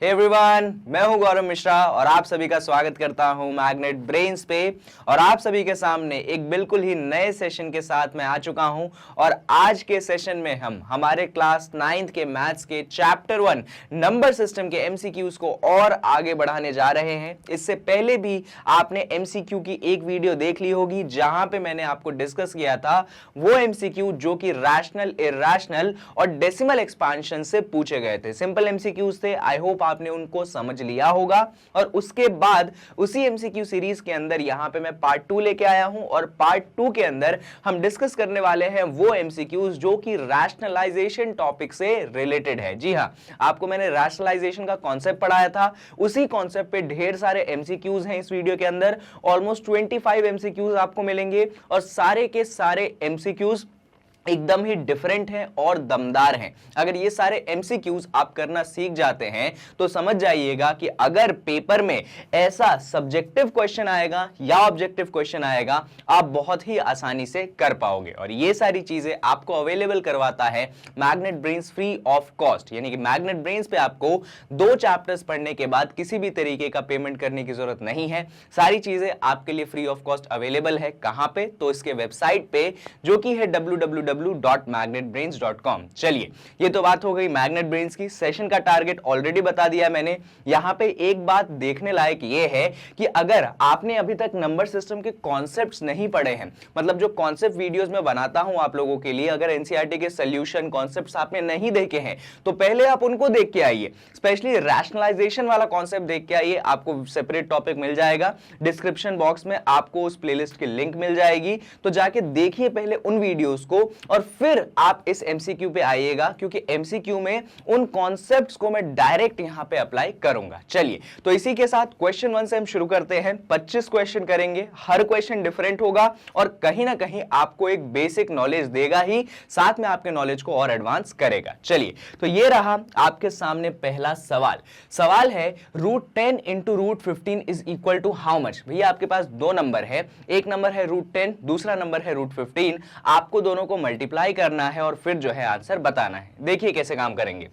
Hey everyone, मैं हूं गौरव मिश्रा और आप सभी का स्वागत करता हूं मैग्नेट ब्रेन्स पे। और आप सभी के सामने एक बिल्कुल ही नए सेशन के साथ मैं आ चुका हूं। और आज के सेशन में हम हमारे क्लास 9th के मैथ्स के चैप्टर 1 नंबर सिस्टम के एमसीक्यूज को और आगे बढ़ाने जा रहे हैं। इससे पहले भी आपने एमसीक्यू की एक वीडियो देख ली होगी जहां पे मैंने आपको डिस्कस किया था वो एमसीक्यू जो कि रैशनल, इरैशनल और डेसिमल एक्सपांशन से पूछे गए थे। सिंपल एमसीक्यूज थे। आई होप आपने उनको समझ लिया होगा। और उसके बाद उसी एमसीक्यू सीरीज के अंदर यहां पे मैं पार्ट 2 लेके आया हूं और पार्ट 2 के अंदर हम डिस्कस करने वाले हैं वो एमसीक्यूज जो कि रैशनलाइजेशन टॉपिक से रिलेटेड है। जी हां, आपको मैंने रैशनलाइजेशन का कॉन्सेप्ट पढ़ाया था, उसी कॉन्सेप्ट पे ढेर सारे एमसीक्यूज हैं इस वीडियो के अंदर। ऑलमोस्ट 25 एमसीक्यूज आपको मिलेंगे और सारे के सारे एमसीक्यूज एकदम ही डिफरेंट हैं और दमदार हैं। अगर ये सारे एमसीक्यूज आप करना सीख जाते हैं तो समझ जाइएगा कि अगर पेपर में ऐसा सब्जेक्टिव क्वेश्चन आएगा या ऑब्जेक्टिव क्वेश्चन आएगा, आप बहुत ही आसानी से कर पाओगे। और ये सारी चीजें आपको अवेलेबल करवाता है magnet brains free of cost. यानी कि मैग्नेट ब्रेन्स पे आपको 2 चैप्टर्स पढ़ने के बाद किसी भी तरीके का पेमेंट करने की जरूरत नहीं है। सारी चीजें आपके लिए फ्री ऑफ कॉस्ट अवेलेबल है। कहां पे? तो इसके वेबसाइट पे, जो कि है www.magnetbrains.com। चलिए, ये तो बात हो गई मैग्नेट ब्रेन्स की। सेशन का टारगेट ऑलरेडी बता दिया मैंने। यहां पे एक बात देखने लायक ये है कि अगर आपने अभी तक नंबर सिस्टम के कॉन्सेप्ट्स नहीं पढ़े हैं, मतलब जो कॉन्सेप्ट वीडियोस में बनाता हूं आप लोगों के लिए, अगर एनसीईआरटी के सॉल्यूशन कॉन्सेप्ट्स आपने नहीं देखे हैं तो पहले आप उनको देख के आइए। स्पेशली रैशनलाइजेशन वाला कॉन्सेप्ट देख के आइए, आपको सेपरेट टॉपिक मिल जाएगा। डिस्क्रिप्शन बॉक्स में आपको उस प्लेलिस्ट की लिंक मिल जाएगी, तो जाके देखिए पहले उन वीडियोस को और फिर आप इस एमसीक्यू पे आइएगा, क्योंकि एमसीक्यू में उन कॉन्सेप्ट्स को मैं डायरेक्ट यहां पे अप्लाई करूंगा। चलिए, तो इसी के साथ क्वेश्चन 1 से हम शुरू करते हैं। 25 क्वेश्चन करेंगे, हर क्वेश्चन डिफरेंट होगा और कहीं ना कहीं आपको एक बेसिक नॉलेज देगा ही, साथ में आपके नॉलेज को और एडवांस करेगा। चलिए, तो ये रहा आपके सामने पहला सवाल। सवाल है √10 into √15 is equal to how much. भैया आपके पास 2 नंबर है, एक नंबर है √10, दूसरा नंबर है √15। आपको दोनों को मल्टीप्लाई करना है और फिर जो है आंसर बताना है। देखिए कैसे काम करेंगे।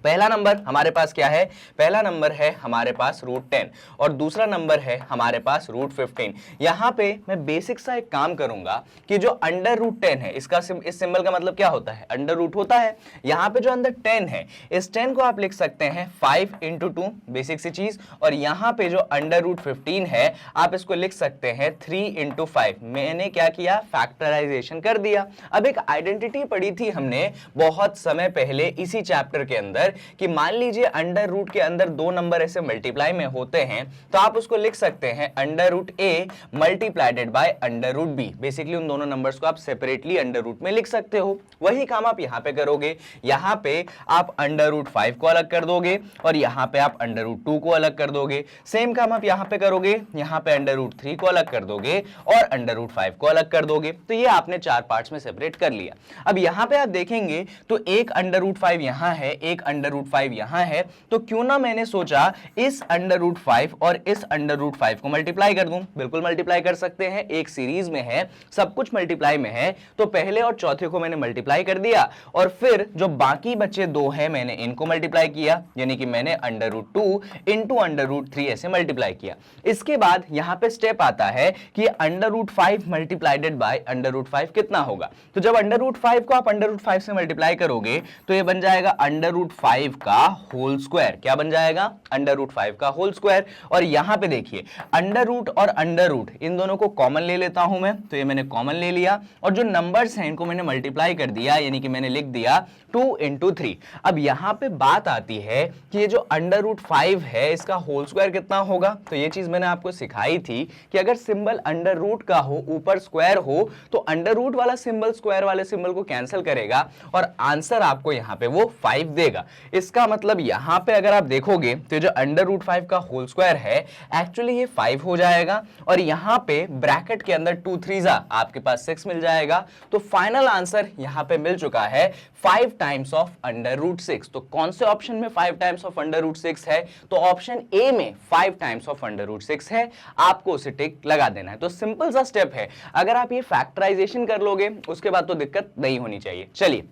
पहला नंबर हमारे पास क्या है? पहला नंबर है हमारे पास √10 और दूसरा नंबर है हमारे पास √15। यहां पे मैं बेसिक सा एक काम करूंगा कि जो अंडर √10 है, इसका इस सिंबल का मतलब क्या होता है? अंडर रूट होता है। यहां पे जो अंदर 10 है, इस 10 को आप लिख सकते हैं 5 × 2, बेसिक सी चीज। और यहां पे जो अंडर √15 है, आप इसको लिख सकते हैं 3 × 5। मैंने क्या किया? फैक्टराइजेशन कर दिया। अब एक आइडेंटिटी पढ़ी थी हमने बहुत समय पहले इसी चैप्टर के अंदर कि मान लीजिए अंडर रूट के अंदर 2 नंबर ऐसे मल्टीप्लाई में होते हैं, तो आप उसको लिख सकते हैं √a मल्टीप्लाइडेड बाय √b। बेसिकली उन दोनों नंबर्स को आप सेपरेटली अंडर रूट में लिख सकते हो। वही काम आप यहां पे करोगे। यहां पे आप √5 को अलग कर दोगे और यहां पे आप √2 को अलग कर दोगे। सेम काम आप यहां पे करोगे, यहां पे √3 को अलग कर दोगे और √5 को अलग कर दोगे। तो ये आपने 4 पार्ट्स में सेपरेट कर लिया। अब यहां पे आप देखेंगे तो एक √5 यहां है, एक √5 यहां है, तो क्यों ना मैंने सोचा इस √5 और इस √5 को मल्टीप्लाई कर दूं। बिल्कुल मल्टीप्लाई कर सकते हैं, एक सीरीज में है, सब कुछ मल्टीप्लाई में है। तो पहले और चौथे को मैंने मल्टीप्लाई कर दिया और फिर जो बाकी बचे 2 हैं मैंने इनको मल्टीप्लाई किया, यानी कि मैंने √2 इंटू √3 ऐसे मल्टीप्लाई किया। इसके बाद यहां पे स्टेप आता है कि √5 मल्टीप्लाइडेड बाय √5 कितना होगा। तो जब √5 को आप √5 से मल्टीप्लाई करोगे तो ये बन जाएगा √5 का होल स्क्वायर। क्या बन जाएगा? √5 का होल स्क्वायर। और यहां पे देखिए अंडर रूट और अंडर रूट इन दोनों को कॉमन ले लेता हूं मैं, तो ये मैंने कॉमन ले लिया और जो नंबर्स हैं इनको मैंने मल्टीप्लाई कर दिया, यानी कि मैंने लिख दिया 2 × 3। अब यहां पे बात आती है कि ये जो √5 है इसका होल स्क्वायर कितना होगा। तो ये चीज मैंने आपको सिखाई थी कि अगर सिंबल अंडर रूट का हो, ऊपर स्क्वायर हो, तो अंडर रूट वाला सिंबल स्क्वायर वाले सिंबल को कैंसिल करेगा और आंसर आपको यहां पे वो 5 देगा। इसका मतलब यहां पे अगर आप देखोगे तो जो √5 का होल स्क्वायर है एक्चुअली ये 5 हो जाएगा और यहां पे ब्रैकेट के अंदर 2 3 आपके पास 6 मिल जाएगा। तो फाइनल आंसर यहां पे मिल चुका है 5 टाइम्स ऑफ √6। तो कौन से ऑप्शन में 5 टाइम्स ऑफ √6 है? तो ऑप्शन ए में 5 टाइम्स ऑफ √6 है। आपको उसे टिक लगा देना है। तो सिंपल सा स्टेप है, अगर आप ये फैक्टराइजेशन कर लोगे उसके बाद तो दिक्कत नहीं होनी चाहिए। चलिए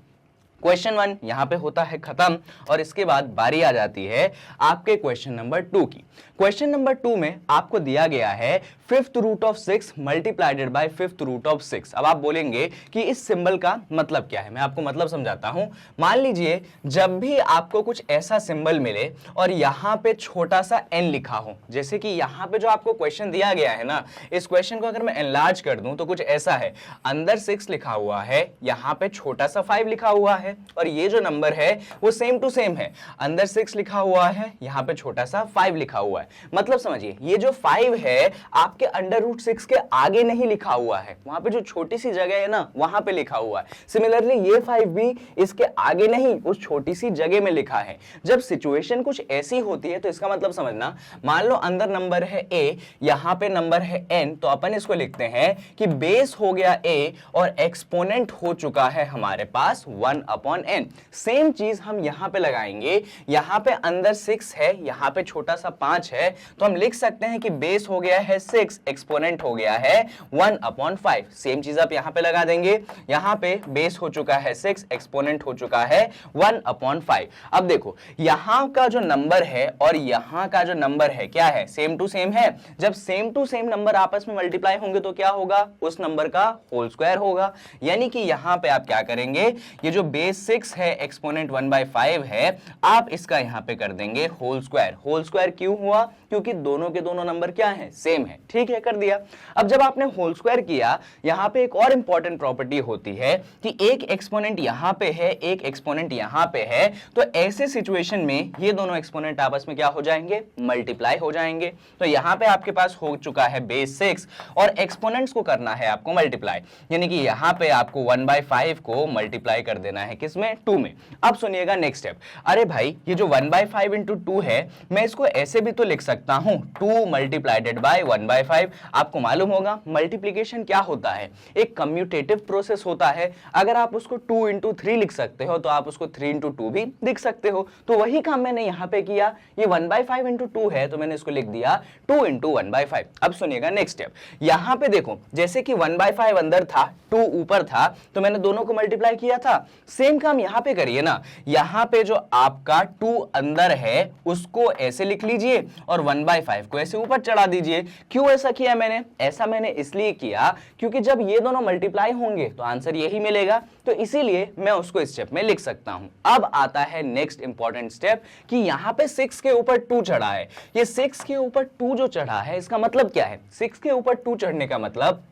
क्वेश्चन 1 यहां पे होता है खत्म और इसके बाद बारी आ जाती है आपके क्वेश्चन नंबर 2 की। क्वेश्चन नंबर 2 में आपको दिया गया है fifth root of 6 multiplied by fifth root of 6। अब आप बोलेंगे कि इस सिंबल का मतलब क्या है, मैं आपको मतलब समझाता हूं। मान लीजिए जब भी आपको कुछ ऐसा सिंबल मिले और यहां पे छोटा सा n लिखा हो, जैसे कि यहां पे जो आपको क्वेश्चन दिया गया है ना, इस क्वेश्चन को अगर मैं एनलार्ज कर दूं तो कुछ ऐसा है, अंदर 6 लिखा हुआ है, यहां पे छोटा सा 5 लिखा हुआ है और ये जो नंबर है वो सेम टू सेम है, अंदर 6 लिखा हुआ है, यहां पे छोटा सा 5 लिखा हुआ है। मतलब समझिए ये जो 5 है आपके अंडर रूट 6 के आगे नहीं लिखा हुआ है, वहां पे जो छोटी सी जगह है ना वहां पे लिखा हुआ है। सिमिलरली ये 5 भी इसके आगे नहीं, उस छोटी सी जगह में लिखा है। जब सिचुएशन कुछ ऐसी होती है तो इसका मतलब समझना, मान लो अंदर नंबर है a, यहां पे नंबर है n, तो अपन इसको लिखते हैं कि बेस हो गया a और एक्सपोनेंट हो चुका है हमारे पास 1/n। सेम चीज हम यहां पे लगाएंगे, यहां पे अंदर 6 है, यहां पे छोटा सा 5 है, तो हम लिख सकते हैं कि बेस हो गया है 6, एक्सपोनेंट हो गया है 1/5। सेम चीज आप यहां पे लगा देंगे, यहां पे बेस हो चुका है 6, एक्सपोनेंट हो चुका है 1/5। अब देखो यहां का जो नंबर है और यहां का जो नंबर है क्या है, सेम टू सेम है। जब सेम टू सेम नंबर आपस में मल्टीप्लाई होंगे तो क्या होगा, उस नंबर का होल स्क्वायर होगा। यानी कि यहां पे आप क्या करेंगे, ये जो बेस 6 है, एक्सपोनेंट 1/5 है, आप इसका यहां पे कर देंगे होल स्क्वायर। होल स्क्वायर क्यों हुआ, क्योंकि दोनों के दोनों नंबर क्या है, सेम है। ठीक है, कर दिया। अब जब आपने होल स्क्वायर किया, यहां पे एक और इंपॉर्टेंट प्रॉपर्टी होती है कि एक एक्सपोनेंट यहां पे है, एक एक्सपोनेंट यहां पे है, तो ऐसे सिचुएशन में ये दोनों एक्सपोनेंट आपस में क्या हो जाएंगे, मल्टीप्लाई हो जाएंगे। तो यहां पे आपके पास हो चुका है बेस 6 और एक्सपोनेंट्स को करना है आपको मल्टीप्लाई, यानी कि यहां पे आपको 1/5 को मल्टीप्लाई कर देना है किसमें, 2 में। अब सुनिएगा नेक्स्ट स्टेप। अरे भाई ये जो 1/5 इंटू 2 है, मैं इसको ऐसे भी तो लिख सकता हूं, 2 मल्टीप्लाइडेड बाय 1/5। आपको मालूम होगा मल्टीप्लीकेशन क्या होता है, एक कम्यूटेटिव प्रोसेस होता है। अगर आप उसको 2 इंटू 3 लिख सकते हो तो आप उसको 3 इंटू 2 भी लिख सकते हो। तो वही काम मैंने यहां पे किया, ये 1/5 इंटू 2 है तो मैंने इसको लिख दिया 2 इंटू 1/5। अब सुनिएगा नेक्स्ट स्टेप। यहां पे देखो जैसे कि 1/5 अंदर था, 2 ऊपर था, तो मैंने दोनों को मल्टीप्लाई किया था। सेम काम यहां पे करिए ना, यहां पे जो आपका 2 अंदर है उसको ऐसे लिख लीजिए और 1/5 को ऐसे ऊपर चढ़ा दीजिए। क्यों ऐसा किया मैंने, ऐसा मैंने इसलिए किया क्योंकि जब ये दोनों मल्टीप्लाई होंगे तो आंसर यही मिलेगा, तो इसीलिए मैं उसको इस स्टेप में लिख सकता हूं। अब आता है नेक्स्ट इंपॉर्टेंट स्टेप कि यहां पे 6 के ऊपर 2 चढ़ा है। ये 6 के ऊपर 2 जो चढ़ा है इसका मतलब क्या है, 6 के ऊपर 2 चढ़ने का मतलब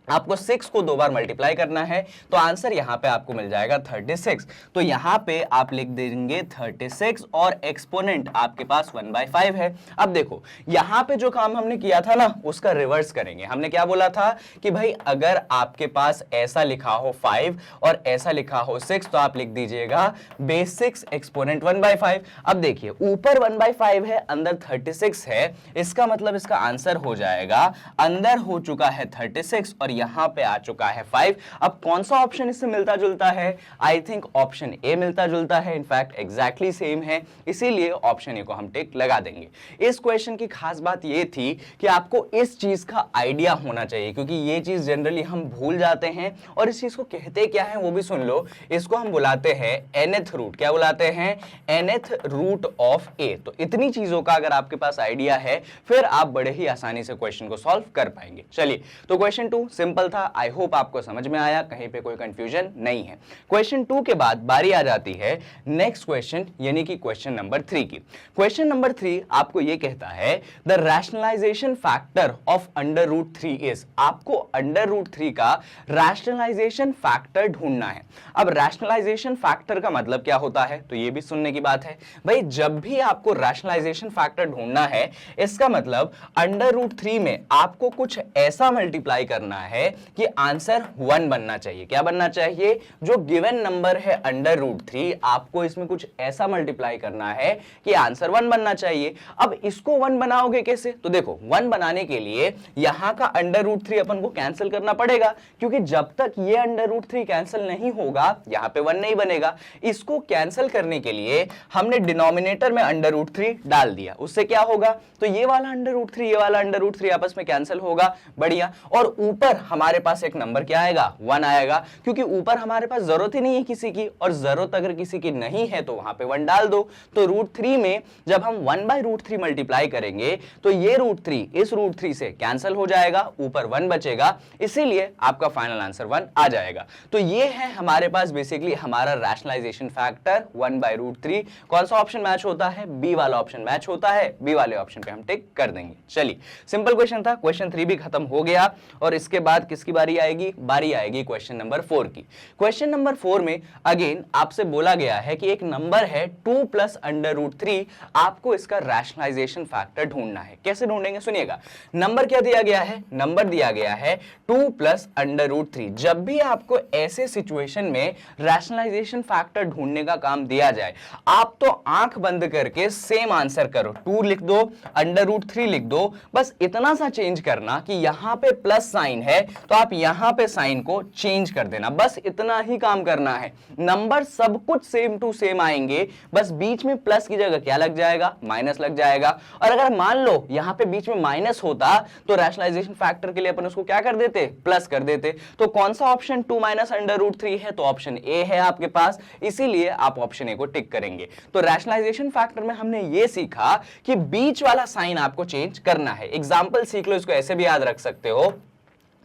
आपको 6 को 2 बार मल्टीप्लाई करना है, तो आंसर यहां पे आपको मिल जाएगा 36। तो यहां पे आप लिख देंगे 36 और एक्सपोनेंट आपके पास 1/5 है। अब देखो यहां पे जो काम हमने किया था ना उसका रिवर्स करेंगे। हमने क्या बोला था कि भाई अगर आपके पास ऐसा लिखा हो 5 और ऐसा लिखा हो 6 तो आप लिख दीजिएगा बेस 6 एक्सपोनेंट 1/5। अब देखिए ऊपर 1/5 है, अंदर 36 है, इसका मतलब इसका आंसर हो जाएगा, अंदर हो चुका है 36 और यहां पे आ चुका है 5। अब कौन सा ऑप्शन इससे मिलता जुलता है, आई थिंक ऑप्शन ए मिलता जुलता है, इनफैक्ट एग्जैक्टली सेम है, इसीलिए ऑप्शन ए को हम टिक लगा देंगे। इस क्वेश्चन की खास बात ये थी कि आपको इस चीज का आइडिया होना चाहिए, क्योंकि ये चीज जनरली हम भूल जाते हैं। और इस चीज को कहते क्या है वो भी सुन लो, इसको हम बुलाते हैं nth रूट। क्या बुलाते हैं, nth रूट ऑफ a। तो इतनी चीजों का अगर आपके पास आइडिया है फिर आप बड़े ही आसानी से क्वेश्चन को सॉल्व कर पाएंगे। चलिए तो क्वेश्चन 2 सिंपल था, आई होप आपको समझ में आया, कहीं पे कोई कंफ्यूजन नहीं है। क्वेश्चन 2 के बाद बारी आ जाती है नेक्स्ट क्वेश्चन, यानी कि क्वेश्चन नंबर 3 की। क्वेश्चन नंबर 3 आपको ये कहता है the rationalisation factor of under root 3 is. आपको अंडर रूट 3 का रैशनलाइजेशन फैक्टर ढूंढना है। अब रैशनलाइजेशन फैक्टर का मतलब क्या होता है, तो ये भी सुनने की बात है भाई। जब भी आपको रैशनलाइजेशन फैक्टर ढूंढना है इसका मतलब अंडर रूट 3 में आपको कुछ ऐसा मल्टीप्लाई करना है कि आंसर 1 बनना चाहिए। क्या बनना चाहिए, जो गिवन नंबर है अंडर रूट 3 आपको इसमें कुछ ऐसा मल्टीप्लाई करना है कि आंसर 1 बनना चाहिए। अब इसको 1 बनाओगे कैसे, तो देखो 1 बनाने के लिए यहां का अंडर रूट 3 अपन को कैंसिल करना पड़ेगा, क्योंकि जब तक ये अंडर रूट 3 कैंसिल नहीं होगा यहां पे 1 नहीं बनेगा। इसको कैंसिल करने के लिए हमने डिनोमिनेटर में अंडर रूट 3 डाल दिया, उससे क्या होगा, तो ये वाला अंडर रूट 3 ये वाला अंडर रूट 3 आपस में कैंसिल होगा, बढ़िया। और ऊपर हमारे पास एक नंबर क्या आएगा, 1 आएगा, क्योंकि ऊपर हमारे पास जरूरत ही नहीं है किसी की, और जरूरत अगर किसी की नहीं है तो वहां पे 1 डाल दो। तो √3 में जब हम 1/√3 मल्टीप्लाई करेंगे तो ये √3 इस √3 से कैंसिल हो जाएगा, ऊपर 1 बचेगा, इसीलिए आपका फाइनल आंसर 1 आ जाएगा। तो ये है हमारे पास बेसिकली हमारा रैशनलाइजेशन फैक्टर 1/√3। कौन सा ऑप्शन मैच होता है, बी वाला ऑप्शन मैच होता है, बी वाले ऑप्शन पे हम टिक कर देंगे। चलिए, सिंपल क्वेश्चन था, क्वेश्चन 3 भी खत्म हो गया, और इसके बाद किसकी बारी आएगी, बारी आएगी क्वेश्चन नंबर 4 की। क्वेश्चन नंबर 4 में अगेन आपसे बोला गया है कि एक नंबर है 2 + √3, आपको इसका रैशनलाइजेशन फैक्टर ढूंढना है। कैसे ढूंढेंगे, सुनिएगा। नंबर क्या दिया गया है, नंबर दिया गया है 2 + √3। जब भी आपको ऐसे सिचुएशन में रैशनलाइजेशन फैक्टर ढूंढने का काम दिया जाए, आप तो आंख बंद करके सेम आंसर करो, 2 लिख दो, √3 लिख दो, बस इतना सा चेंज करना कि यहां पे प्लस साइन है तो आप यहां पे साइन को चेंज कर देना, बस इतना ही काम करना है। नंबर सब कुछ सेम टू सेम आएंगे, बस बीच में प्लस की जगह क्या लग जाएगा, माइनस लग जाएगा। और अगर मान लो यहां पे बीच में माइनस होता तो रैशनलाइजेशन फैक्टर के लिए अपन उसको क्या कर देते, प्लस कर देते। तो कौन सा ऑप्शन 2 - √3 है, तो ऑप्शन ए है आपके पास, इसीलिए आप ऑप्शन ए को टिक करेंगे। तो रैशनलाइजेशन फैक्टर में हमने ये सीखा कि बीच वाला साइन आपको चेंज करना है। एग्जांपल सीख लो, इसको ऐसे भी याद रख सकते हो।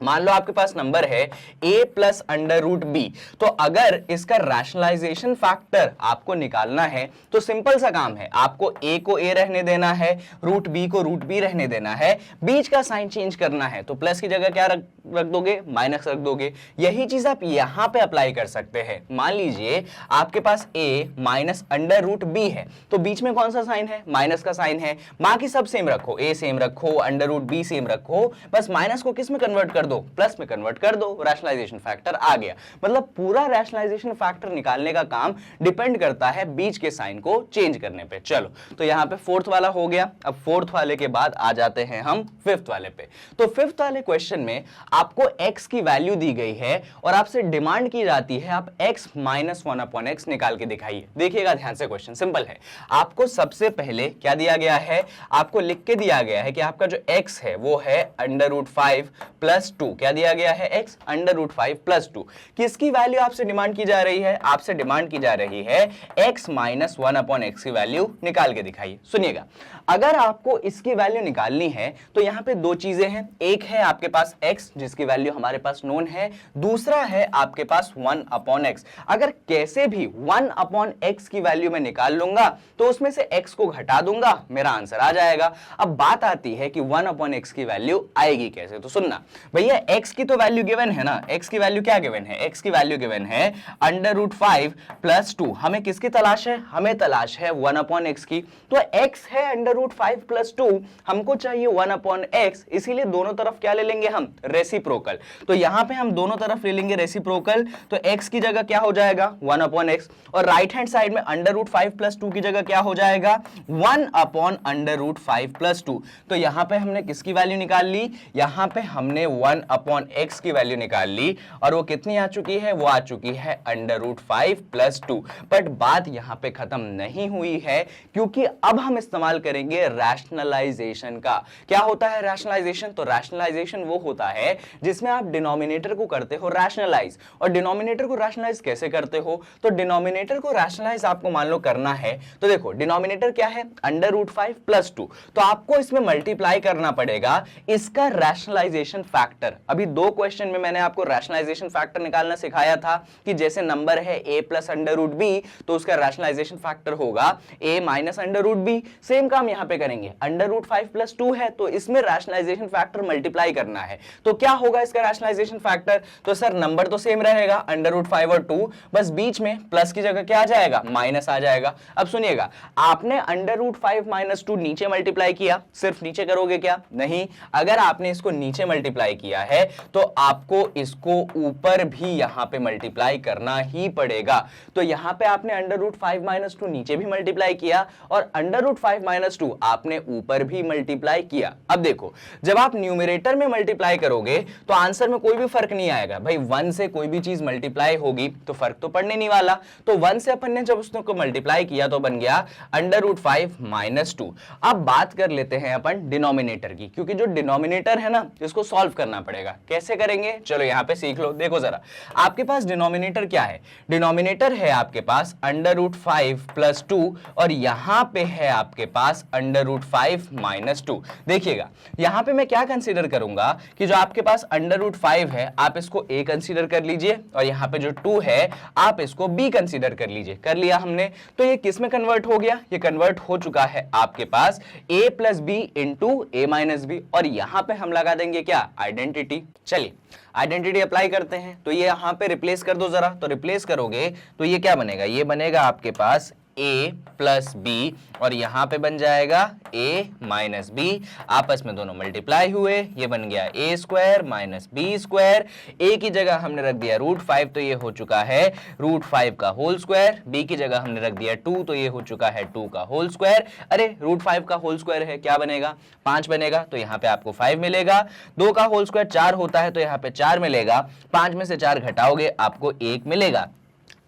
मान लो आपके पास नंबर है a + √b, तो अगर इसका रैशनलाइजेशन फैक्टर आपको निकालना है तो सिंपल सा काम है, आपको a को a रहने देना है, √b को √b रहने देना है, बीच का साइन चेंज करना है, तो प्लस की जगह क्या रख दोगे, माइनस रख दोगे। यही चीज आप यहां पे अप्लाई कर सकते हैं। मान लीजिए आपके पास a - √b है, तो बीच में कौन सा साइन है, माइनस का साइन है। बाकी सब सेम रखो, a सेम रखो, √b सेम रखो, बस माइनस को किस में कन्वर्ट कर दो, प्लस में कन्वर्ट कर दो, रैशनलाइजेशन फैक्टर आ गया। मतलब पूरा रैशनलाइजेशन फैक्टर निकालने का काम डिपेंड करता है बीच के साइन को चेंज करने पे। चलो, तो यहां पे 4th वाला हो गया। अब 4th वाले के बाद आ जाते हैं हम 5th वाले पे। तो 5th वाले क्वेश्चन में आपको x की वैल्यू दी गई है और आपसे डिमांड की जाती है आप x - 1/x निकाल के दिखाइए। देखिएगा ध्यान से, क्वेश्चन सिंपल है। आपको सबसे पहले क्या दिया गया है, आपको लिख के दिया गया है कि आपका जो x है वो है √5 + 2। क्या दिया गया है, x √5 + 2। किसकी वैल्यू आपसे डिमांड की जा रही है, आपसे डिमांड की जा रही है x - 1/x की वैल्यू निकाल के दिखाइए। सुनिएगा, अगर आपको इसकी वैल्यू निकालनी है तो यहां पे दो चीजें हैं, एक है आपके पास x जिसकी वैल्यू हमारे पास नोन है, दूसरा है आपके पास 1/x। अगर कैसे भी 1/x की वैल्यू मैं निकाल लूंगा तो उसमें से x को घटा दूंगा, मेरा आंसर आ जाएगा। अब बात आती है कि 1/x की वैल्यू आएगी कैसे। तो सुनना भैया, x की तो वैल्यू गिवन है ना, x की वैल्यू क्या गिवन है, x की वैल्यू गिवन है √5 + 2। हमें किसकी तलाश है, हमें तलाश है 1/x की। तो x है √5 + 2, हमको चाहिए 1/x, इसीलिए दोनों तरफ क्या ले लेंगे हम, रेसिप्रोकल। तो यहां पे हम दोनों तरफ ले लेंगे रेसिप्रोकल, तो x की जगह क्या हो जाएगा, 1/x, और राइट हैंड साइड में √5 + 2 की जगह क्या हो जाएगा, 1/√5 + 2। तो यहां पे हमने किसकी वैल्यू निकाल ली, यहां पे हमने 1/x की वैल्यू निकाल ली, और वो कितनी आ चुकी है, वो आ चुकी है √5 + 2। बट बात यहां पे खत्म नहीं हुई है, क्योंकि अब हम इस्तेमाल करेंगे रैशनलाइजेशन का। क्या होता है रैशनलाइजेशन, तो रैशनलाइजेशन वो होता है जिसमें आप डिनोमिनेटर को करते हो रैशनलाइज। और डिनोमिनेटर को रैशनलाइज कैसे करते हो, तो डिनोमिनेटर को रैशनलाइज आपको मान लो करना है, तो देखो डिनोमिनेटर क्या है, √5 + 2, तो आपको इसमें मल्टीप्लाई करना पड़ेगा इसका रैशनलाइजेशन फैक्टर। अभी 2 क्वेश्चन में मैंने आपको रैशनलाइजेशन फैक्टर निकालना सिखाया था कि जैसे नंबर है a + √b, तो उसका रैशनलाइजेशन फैक्टर होगा a - √b। सेम काम यहां पे करेंगे, √5 + 2 है तो इसमें रैशनलाइजेशन फैक्टर मल्टीप्लाई करना है, तो क्या होगा इसका रैशनलाइजेशन फैक्टर, तो सर नंबर तो सेम रहेगा √5 और 2, बस बीच में प्लस की जगह क्या आ जाएगा, माइनस आ जाएगा। अब सुनिएगा, आपने √5 - 2 नीचे मल्टीप्लाई किया, सिर्फ नीचे करोगे क्या, नहीं, अगर आपने इसको नीचे मल्टीप्लाई किया है तो आपको इसको ऊपर भी यहां पे मल्टीप्लाई करना ही पड़ेगा। तो यहां पे आपने √5 - 2 नीचे भी मल्टीप्लाई किया और √5 - 2 आपने ऊपर भी मल्टीप्लाई किया। अब देखो, जब आप न्यूमरेटर में मल्टीप्लाई करोगे तो आंसर में कोई भी फर्क नहीं आएगा भाई, 1 से कोई भी चीज मल्टीप्लाई होगी तो फर्क तो पड़ने नहीं वाला। तो 1 से अपन ने जब उसको मल्टीप्लाई किया तो बन गया √5 - 2। अब बात कर लेते हैं अपन डिनोमिनेटर की, क्योंकि जो डिनोमिनेटर है ना, इसको सॉल्व करना पड़ेगा। कैसे करेंगे, चलो यहाँ पे सीख लो। देखो जरा, आपके पास डिनोमिनेटर क्या है, डिनोमिनेटर है आपके पास √5 + 2 और यहाँ पे है आपके पास √5 - 2। देखिएगा यहाँ पे मैं क्या कंसीडर करूंगा कि जो आपके पास √5 है आप इसको a कंसीडर कर लीजिए और यहाँ पे जो 2 है आप इसको b कंसीडर कर लीजिए। कर लिया हमने, तो ये किस में कन्वर्ट हो गया, ये कन्वर्ट हो चुका है आपके पास a + b × a - b और यहाँ पे हम लगा देंगे क्या, आइडेंटिटी। चलिए आइडेंटिटी अप्लाई करते हैं, तो ये यहाँ पे रिप्लेस कर दो जरा, तो रिप्लेस करोगे तो ये क्या बनेगा, ये बनेगा आपके पास a + b और यहाँ पे बन जाएगा a - b, आपस में दोनों मल्टीप्लाई हुए, ये बन गया a² - b², a की जगह हमने रख दिया √5 तो ये हो चुका है √5 का होल स्क्वायर, b की जगह हमने रख दिया 2 तो ये हो चुका है 2 का होल स्क्वायर। अरे √5 का होल स्क्वायर है, क्या बनेगा, 5 बनेगा, तो यहाँ पे आपको 5 मिलेगा। 2 का होल स्क्वायर 4 होता है तो यहाँ पे 4 मिलेगा, 5 में से 4 घटाओगे आपको 1 मिलेगा।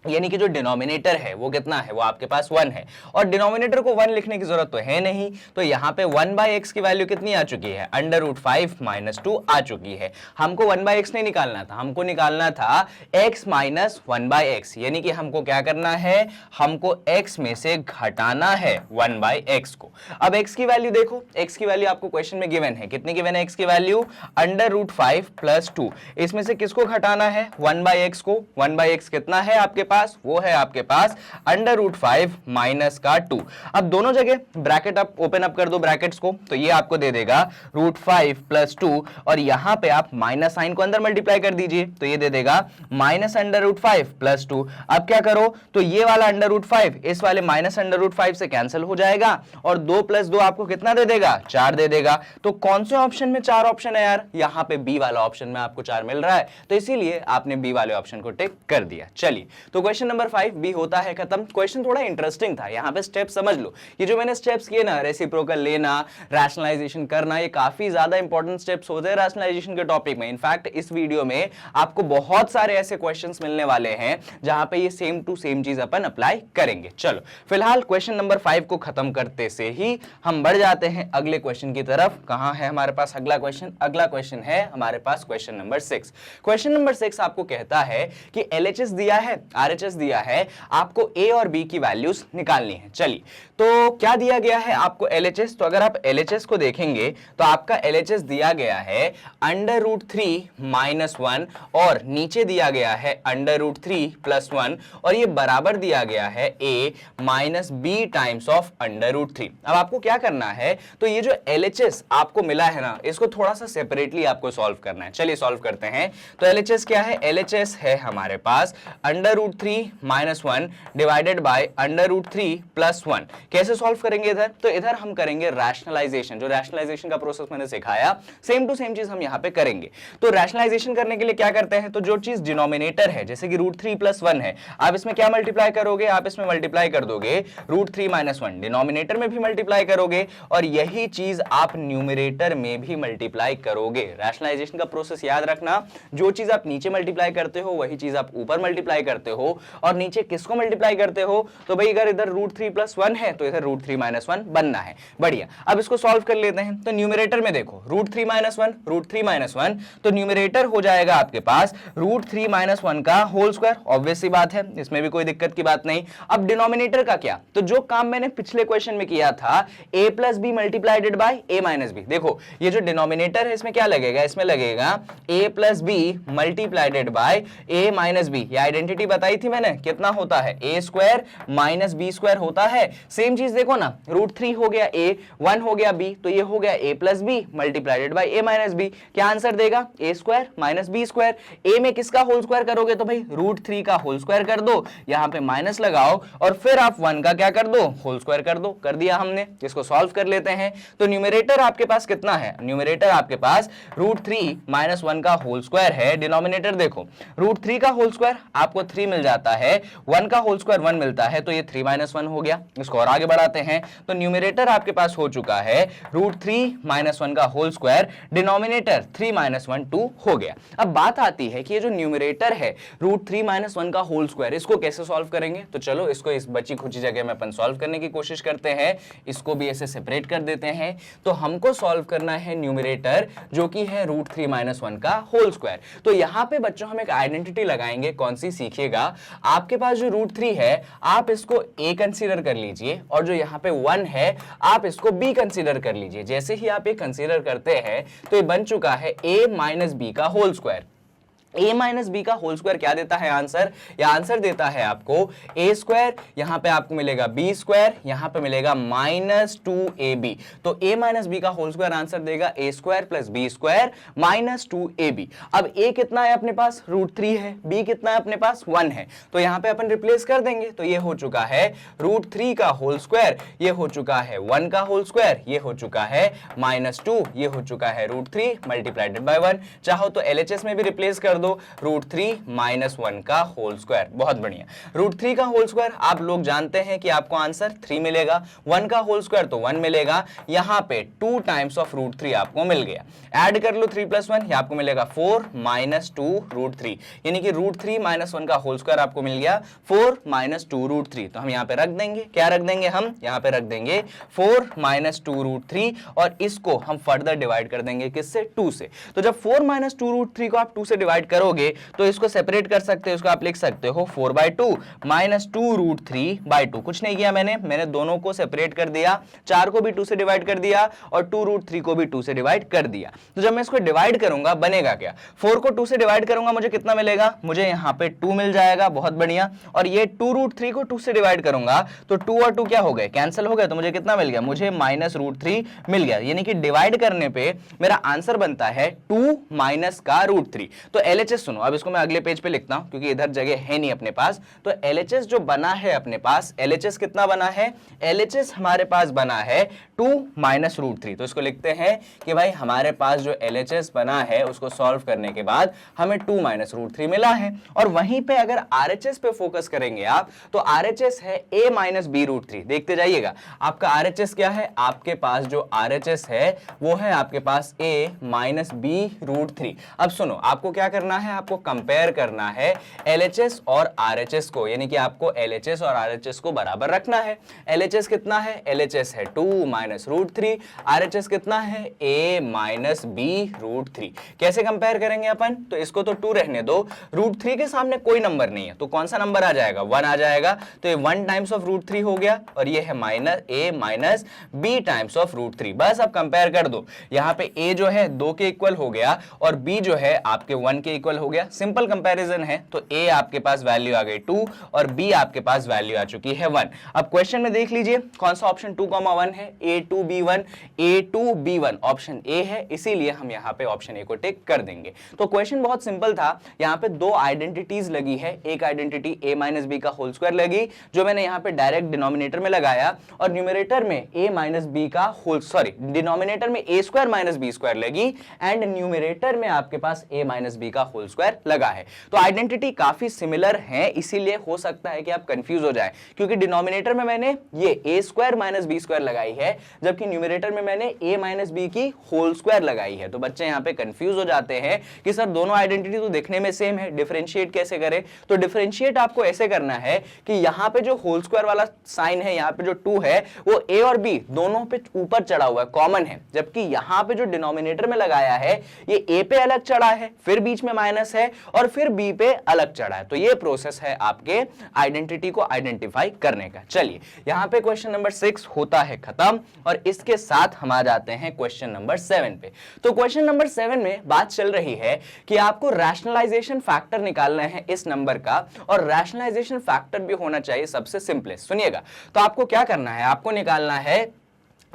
यानी कि जो डिनोमिनेटर है वो कितना है, वो आपके पास 1 है और डिनोमिनेटर को 1 लिखने की जरूरत तो है नहीं, तो यहाँ पे 1/x की वैल्यू कितनी आ चुकी है, √5 - 2 आ चुकी है। हमको 1/x नहीं निकालना था, हमको निकालना था x - 1/x, यानी कि हमको क्या करना है, हमको x में से घटाना है 1/x को। अब x की वैल्यू देखो, x की वैल्यू आपको क्वेश्चन में गिवन है, कितनी गिवन है x की वैल्यू, √5 + 2। इसमें से किसको घटाना है, 1/x को। 1/x कितना है आपके पास, वो है आपके पास √5 - 2। अब दोनों जगह ब्रैकेट अप ओपन अप कर दो ब्रैकेट्स को, तो ये आपको दे देगा √5 + 2 और यहां पे आप माइनस साइन को अंदर मल्टीप्लाई कर दीजिए तो ये दे देगा -√5 + 2। अब क्या करो, तो ये वाला √5 इस वाले -√5 से कैंसिल हो जाएगा और 2 + 2 आपको कितना दे देगा, 4 दे देगा। तो कौन से ऑप्शन में 4 ऑप्शन है यार, यहां पे बी वाला ऑप्शन में आपको 4 मिल रहा है, तो इसीलिए आपने बी वाले ऑप्शन को टिक कर दिया। चलिए, तो क्वेश्चन नंबर 5 बी होता है खत्म। क्वेश्चन थोड़ा इंटरेस्टिंग था, यहाँ पे स्टेप समझ लो। ये जो मैंने स्टेप्स किए ना, रेसिप्रोकल लेना, रैशनलाइजेशन करना, ये काफी ज्यादा इंपॉर्टेंट स्टेप्स होते हैं रैशनलाइजेशन के टॉपिक में। इनफैक्ट इस वीडियो में आपको बहुत सारे ऐसे क्वेश्चंस मिलने वाले हैं जहां पे ये सेम टू सेम चीज अपन अप्लाई करेंगे। चलो फिलहाल क्वेश्चन नंबर 5 को खत्म करते से ही हम बढ़ जाते हैं अगले क्वेश्चन की तरफ। कहां है हमारे पास अगला क्वेश्चन, अगला क्वेश्चन है हमारे पास क्वेश्चन नंबर 6। क्वेश्चन नंबर 6 आपको कहता है कि LHS दिया है, RHS दिया है, आपको a और b की वैल्यूज निकालनी है। चलिए, तो क्या दिया गया है आपको LHS, तो अगर आप LHS को देखेंगे तो आपका LHS दिया गया है √3 - 1 और नीचे दिया गया है √3 + 1 और ये बराबर दिया गया है a - b टाइम्स ऑफ √3। अब आपको क्या करना है, तो ये जो LHS आपको मिला है ना, इसको थोड़ा सा सेपरेटली आपको सॉल्व करना है। चलिए सॉल्व करते हैं। तो LHS क्या है, LHS है हमारे पास √3 - 1 डिवाइडेड बाय √3 + 1। कैसे सॉल्व करेंगे इधर, तो इधर हम करेंगे रैशनलाइजेशन। जो रैशनलाइजेशन का प्रोसेस मैंने सिखाया सेम टू सेम चीज हम यहाँ पे करेंगे। तो रैशनलाइजेशन करने के लिए क्या करते हैं, तो जो चीज डिनोमिनेटर है, जैसे कि √3 + 1 है, आप इसमें क्या मल्टीप्लाई करोगे, आप इसमें मल्टीप्लाई कर दोगे √3 - 1, डिनोमिनेटर में भी मल्टीप्लाई करोगे और यही चीज आप न्यूमरेटर में भी मल्टीप्लाई करोगे। रैशनलाइजेशन का प्रोसेस याद रखना, जो चीज आप नीचे मल्टीप्लाई करते हो वही चीज आप ऊपर मल्टीप्लाई करते हो और नीचे किसको मल्टीप्लाई करते हो, तो भाई अगर इधर √3 + 1 है तो इधर √3 - 1 बनना है। बढ़िया, अब इसको सॉल्व कर लेते हैं। तो न्यूमरेटर में देखो √3 - 1, √3 - 1, तो न्यूमरेटर हो जाएगा आपके पास √3 - 1 का होल स्क्वायर। ऑब्वियस सी बात है, इसमें भी कोई दिक्कत की बात नहीं। अब डिनोमिनेटर का क्या, तो जो काम मैंने पिछले क्वेश्चन में किया था a + b मल्टीप्लाइडेड by a - b। देखो ये जो डिनोमिनेटर है इसमें क्या लगेगा, इसमें लगेगा a + b मल्टीप्लाइडेड by a - b। ये आइडेंटिटी बताई थी मैंने, कितना होता है, a² - b² होता है। सेम चीज देखो ना, √3 हो गया a, 1 हो गया b, तो ये हो गया a + b मल्टीप्लाइडेड by a - b। क्या आंसर देगा, a² - b²। a में किसका होल स्क्वायर करोगे, तो भाई √3 का होल स्क्वायर कर दो, यहां पे माइनस लगाओ और फिर आप 1 का क्या कर दो, होल स्क्वायर कर दो। कर दिया हमने, इसको सॉल्व कर लेते हैं। तो न्यूमरेटर आपके पास कितना है, न्यूमरेटर आपके पास √3 - 1 का होल स्क्वायर है। डिनोमिनेटर देखो √3 का होल स्क्वायर आपको 3 मिल जाता है, 1 का होल स्क्वायर 1 मिलता है, तो ये 3 - 1 हो गया। इसको और आगे बढ़ाते हैं तो न्यूमरेटर आपके पास हो चुका है √3 - 1 का होल स्क्वायर, डिनोमिनेटर 3 - 1 2 हो गया। अब बात आती है कि ये जो न्यूमरेटर है √3 - 1 का होल स्क्वायर, इसको कैसे सॉल्व करेंगे? तो चलो इसको इस बची खुची जगह में अपन सॉल्व करने की कोशिश करते हैं। इसको भी ऐसे सेपरेट कर देते हैं। तो हमको सॉल्व करना है न्यूमरेटर जो कि है √3 - 1 का होल स्क्वायर। तो यहां पे बच्चों हम एक आइडेंटिटी लगाएंगे, कौन सी? सीखिएगा, आपके पास जो √3 है आप इसको a कंसीडर कर लीजिए और जो यहाँ पे 1 है आप इसको b कंसीडर कर लीजिए। जैसे ही आप ये कंसीडर करते हैं तो ये बन चुका है a - b का होल स्क्वायर। a - b का होल स्क्वायर क्या देता है आंसर? या आंसर देता है आपको a स्क्वायर, यहां पे आपको मिलेगा b स्क्वायर, यहां पे मिलेगा -2ab। तो a - b का होल स्क्वायर आंसर देगा a square plus b square -2ab। अब a कितना है अपने पास? √3 है। b कितना है अपने पास? 1 है। तो यहां पे अपन रिप्लेस कर देंगे, तो ये हो चुका है √3 का होल स्क्वायर, ये हो चुका है 1 का होल स्क्वायर, ये हो चुका है -2, ये हो चुका है √3 मल्टीप्लाइड बाय 1। चाहो तो LHS में भी रिप्लेस कर दो, √3 - 1 का होल स्क्वायर। बहुत बढ़िया। √3 का होल स्क्वायर आप लोग जानते हैं कि आपको आंसर 3 मिलेगा, 1 का होल स्क्वायर तो 1 मिलेगा, यहां पे 2 टाइम्स ऑफ √3 आपको मिल गया। ऐड कर लो 3 + 1, ये आपको मिलेगा 4 - 2 √3, यानी कि √3 - 1 का होल स्क्वायर आपको मिल गया 4 - 2 √3। तो हम यहां पे रख देंगे, क्या रख देंगे? हम यहां पे रख देंगे 4 - 2 √3 और इसको हम फर्दर डिवाइड कर देंगे किससे? 2 से। तो जब 4 - 2 √3 को आप 2 से डिवाइड करोगे तो इसको सेपरेट कर सकते हो, इसको आप लिख सकते हो 4/2 -2 √3/2। कुछ नहीं किया मैंने दोनों को सेपरेट कर दिया, 4 को भी 2 से डिवाइड कर दिया और 2 √3 को भी 2 से डिवाइड कर दिया। तो जब मैं इसको डिवाइड करूंगा बनेगा क्या? 4 को 2 से डिवाइड करूंगा, मुझे कितना मिलेगा? मुझे यहां पे 2 मिल जाएगा। बहुत बढ़िया। और ये 2 √3 को 2 से डिवाइड करूंगा तो 2 और 2 क्या हो गए? कैंसिल हो गए। तो मुझे कितना मिल गया? मुझे -√3 मिल गया। यानी कि डिवाइड करने पे मेरा आंसर बनता है 2 माइनस का √3। तो LHS सुनो, अब इसको मैं अगले पेज पे लिखता हूं क्योंकि इधर जगह है नहीं अपने पास। तो LHS जो बना है अपने पास, LHS कितना बना है? LHS हमारे पास बना है 2 माइनस √3। तो इसको लिखते हैं कि भाई हमारे पास जो LHS बना है उसको सॉल्व करने के बाद हमें 2 माइनस √3 मिला है। और वहीं पे अगर RHS पे फोकस करेंगे आप तो RHS है a माइनस b √3। देखते जाइएगा आपका RHS क्या है? आपके पास जो RHS है वो है आपके पास a माइनस b √3। अब सुनो, आपको क्या करना है? आपको कंपेयर करना है LHS और RHS को, यानी कि आपको LHS और RHS को बराबर रखना है। LHS कितना है? LHS है 2 माइनस √3, RHS कितना है? a minus b √3। कैसे कंपेयर करेंगे अपन? तो इसको तो 2 रहने दो, √3 के सामने कोई नंबर नहीं है तो कौन सा नंबर आ जाएगा? 1 आ जाएगा। तो ये 1 टाइम्स ऑफ √3 हो गया और ये है a minus b times of √3। बस अब कंपेयर कर दो, यहाँ पे a जो है 2 के इक्वल हो गया और b जो है आपके 1 के इक्वल हो गया। सिंपल कंपैरिजन है। तो a आपके पास वैल्यू आ गई 2 और b आपके पास वैल्यू आ चुकी है 1। अब क्वेश्चन में देख लीजिए कौन सा ऑप्शन 2,1 है? A2B1 ऑप्शन ए है, इसीलिए हम यहाँ पे ऑप्शन ए को टिक कर देंगे। तो क्वेश्चन बहुत सिंपल था। यहाँ पे 2 आइडेंटिटीज लगी है। एक आइडेंटिटी a माइनस बी का होल स्क्वायर लगी जो मैंने यहाँ पे डायरेक्ट डिनोमिनेटर में लगाया और न्यूमरेटर में a माइनस बी का होल डिनोमिनेटर में a square minus B square लगी एंड न्यूमरेटर में आपके पास a माइनस बी का होल स्क्वायर लगा है। तो आइडेंटिटी काफी सिमिलर है, इसीलिए हो सकता है कि आप कंफ्यूज हो जाए क्योंकि डिनोमिनेटर में मैंने ये a square minus B square लगाई है जबकि न्यूमरेटर में मैंने a माइनस बी की होल स्क्वायर लगाई है। तो बच्चे यहाँ पे कंफ्यूज हो जाते हैं कि सर दोनों आइडेंटिटी तो दिखने में सेम है, डिफरेंशिएट कैसे करें? तो डिफरेंशिएट आपको ऐसे करना है कि यहाँ पे जो होल स्क्वायर वाला साइन है, यहाँ पे जो 2 है वो a और b दोनों पे ऊपर चढ़ा हुआ है, कॉमन है, जबकि यहाँ पे जो डिनोमिनेटर में लगाया है ये a पे अलग चढ़ा है, फिर बीच में माइनस है और फिर b पे अलग चढ़ा है। तो ये प्रोसेस है आपके आइडेंटिटी को आइडेंटिफाई करने का। चलिए यहाँ पे क्वेश्चन नंबर 6 होता है खत्म और इसके साथ हम आ जाते हैं क्वेश्चन नंबर 7 पे। तो क्वेश्चन नंबर 7 में बात चल रही है कि आपको रैशनलाइजेशन फैक्टर निकालना है इस नंबर का और रैशनलाइजेशन फैक्टर भी होना चाहिए सबसे सिंपलेस्ट। सुनिएगा, तो आपको क्या करना है? आपको निकालना है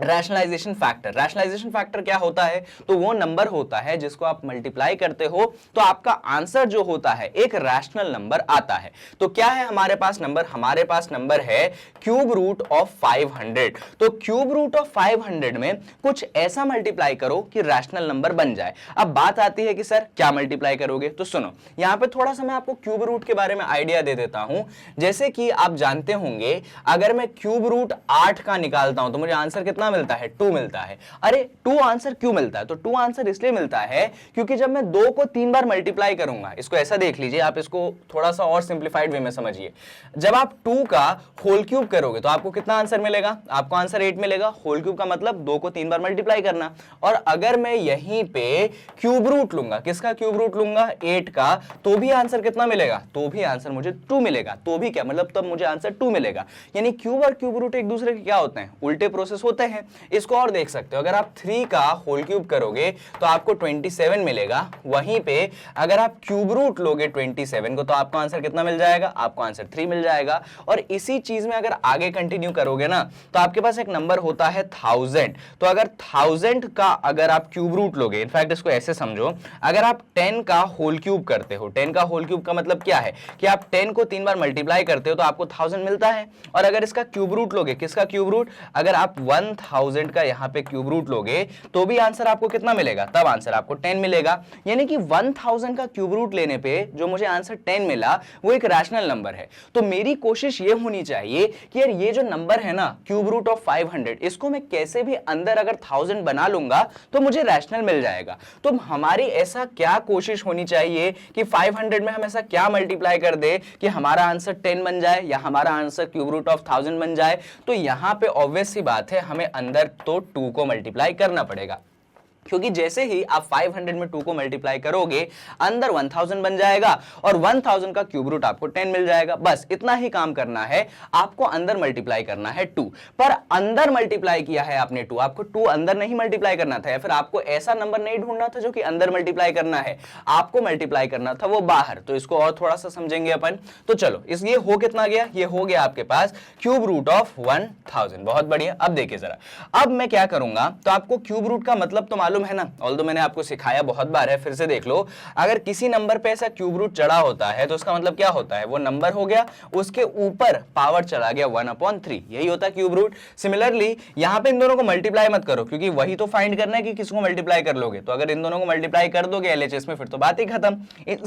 रैशनलाइजेशन फैक्टर। रैशनलाइजेशन फैक्टर क्या होता है? तो वो नंबर होता है जिसको आप मल्टीप्लाई करते हो तो आपका आंसर जो होता है एक रैशनल नंबर आता है। तो क्या है हमारे पास नंबर? हमारे पास नंबर है क्यूब रूट ऑफ 500। तो क्यूब रूट ऑफ 500 में कुछ ऐसा मल्टीप्लाई करो कि रैशनल नंबर बन जाए। अब बात आती है कि सर क्या मल्टीप्लाई करोगे? तो सुनो, यहां पे थोड़ा सा मैं आपको क्यूब रूट के बारे में आइडिया दे देता हूं। जैसे कि आप जानते होंगे, अगर मैं क्यूब रूट 8 का निकालता हूं तो मुझे आंसर कितना मिलता है? 2 मिलता है। अरे 2 आंसर क्यों मिलता है? तो 2 आंसर इसलिए मिलता है क्योंकि जब मैं 2 को 3 बार मल्टीप्लाई करूंगा, इसको ऐसा देख लीजिए, आप इसको थोड़ा सा और सिंप्लीफाइड वे में समझिए। जब आप 2 का होल क्यूब करोगे तो आपको कितना आंसर मिलेगा? आपको आंसर 8 मिलेगा। होल क्यूब का मतलब 2 को 3 बार मल्टीप्लाई करना। और अगर मैं यहीं पे क्यूब रूट लूंगा, किसका क्यूब रूट लूंगा? 8 का, तो भी आंसर कितना मिलेगा? तो भी आंसर मुझे 2 मिलेगा। तो भी क्या मतलब? तब मुझे आंसर 2 मिलेगा। यानी क्यूब और क्यूब रूट एक दूसरे के क्या होते हैं? उल्टे प्रोसेस होते हैं। इसको और देख सकते हो, अगर आप 3 का होल क्यूब करोगे तो आपको 27 मिलेगा। वहीं पे अगर आप क्यूब रूट लोगे 27 को तो आपको आंसर कितना मिल जाएगा? आपको आंसर 3 मिल जाएगा। और इसी चीज में अगर आगे कंटिन्यू करोगे ना तो आपके पास एक नंबर होता है 1000। तो अगर 1000 का अगर आप क्यूब रूट लोगे, इनफैक्ट इसको ऐसे समझो, अगर आप 10 का होल क्यूब करते हो, 10 का होल क्यूब का मतलब क्या है कि आप 10 को 3 बार मल्टीप्लाई करते हो तो आपको 1000 मिलता है। और अगर इसका क्यूब रूट लोगे, किसका क्यूब रूट? अगर आप 1000 का यहां पे क्यूब रूट लोगे तो भी आंसर आपको कितना मिलेगा? तब आंसर आपको 10 मिलेगा। यानी कि 1000 का क्यूब रूट लेने पे जो मुझे आंसर 10 मिला वो एक रैशनल नंबर है। तो मेरी कोशिश ये होनी चाहिए कि यार ये जो नंबर है ना क्यूब रूट ऑफ 500, इसको मैं कैसे भी अंदर अगर 1000 बना लूंगा तो मुझे रैशनल मिल जाएगा। तो हमारी ऐसा क्या कोशिश होनी चाहिए कि 500 में हम ऐसा क्या मल्टीप्लाई कर दे कि हमारा आंसर 10 बन जाए या हमारा आंसर क्यूब रूट ऑफ 1000 बन जाए। तो यहां पे ऑब्वियस सी बात है, हमें अंदर तो 2 को मल्टीप्लाई करना पड़ेगा, क्योंकि जैसे ही आप 500 में 2 को मल्टीप्लाई करोगे अंदर 1000 बन जाएगा और 1000 का क्यूब रूट आपको 10 मिल जाएगा। बस इतना ही काम करना है, आपको अंदर मल्टीप्लाई करना है 2। पर अंदर मल्टीप्लाई किया है आपने 2, आपको 2 अंदर नहीं मल्टीप्लाई करना था, या फिर आपको ऐसा नंबर नहीं ढूंढना था जो कि अंदर मल्टीप्लाई करना है, आपको मल्टीप्लाई करना था वो बाहर। तो इसको और थोड़ा सा समझेंगे अपन। तो चलो, इस ये हो कितना गया? ये हो गया आपके पास क्यूब रूट ऑफ 1000। बहुत बढ़िया। अब देखिए जरा, अब मैं क्या करूंगा, तो आपको क्यूब रूट का मतलब तो मालूम है ना, ऑल्दो मैंने आपको सिखाया बहुत बार है, फिर से देख लो। अगर किसी नंबर पे ऐसा क्यूब रूट चढ़ा होता है तो उसका मतलब क्या होता है? वो नंबर हो गया, उसके ऊपर पावर चला गया 1/3, यही होता है क्यूब रूट। सिमिलरली यहां पे इन दोनों को मल्टीप्लाई मत करो, क्योंकि वही तो फाइंड करना है कि किसको मल्टीप्लाई कर लोगे। तो अगर इन दोनों को मल्टीप्लाई कर दोगे एलएचएस में फिर तो बात ही खत्म।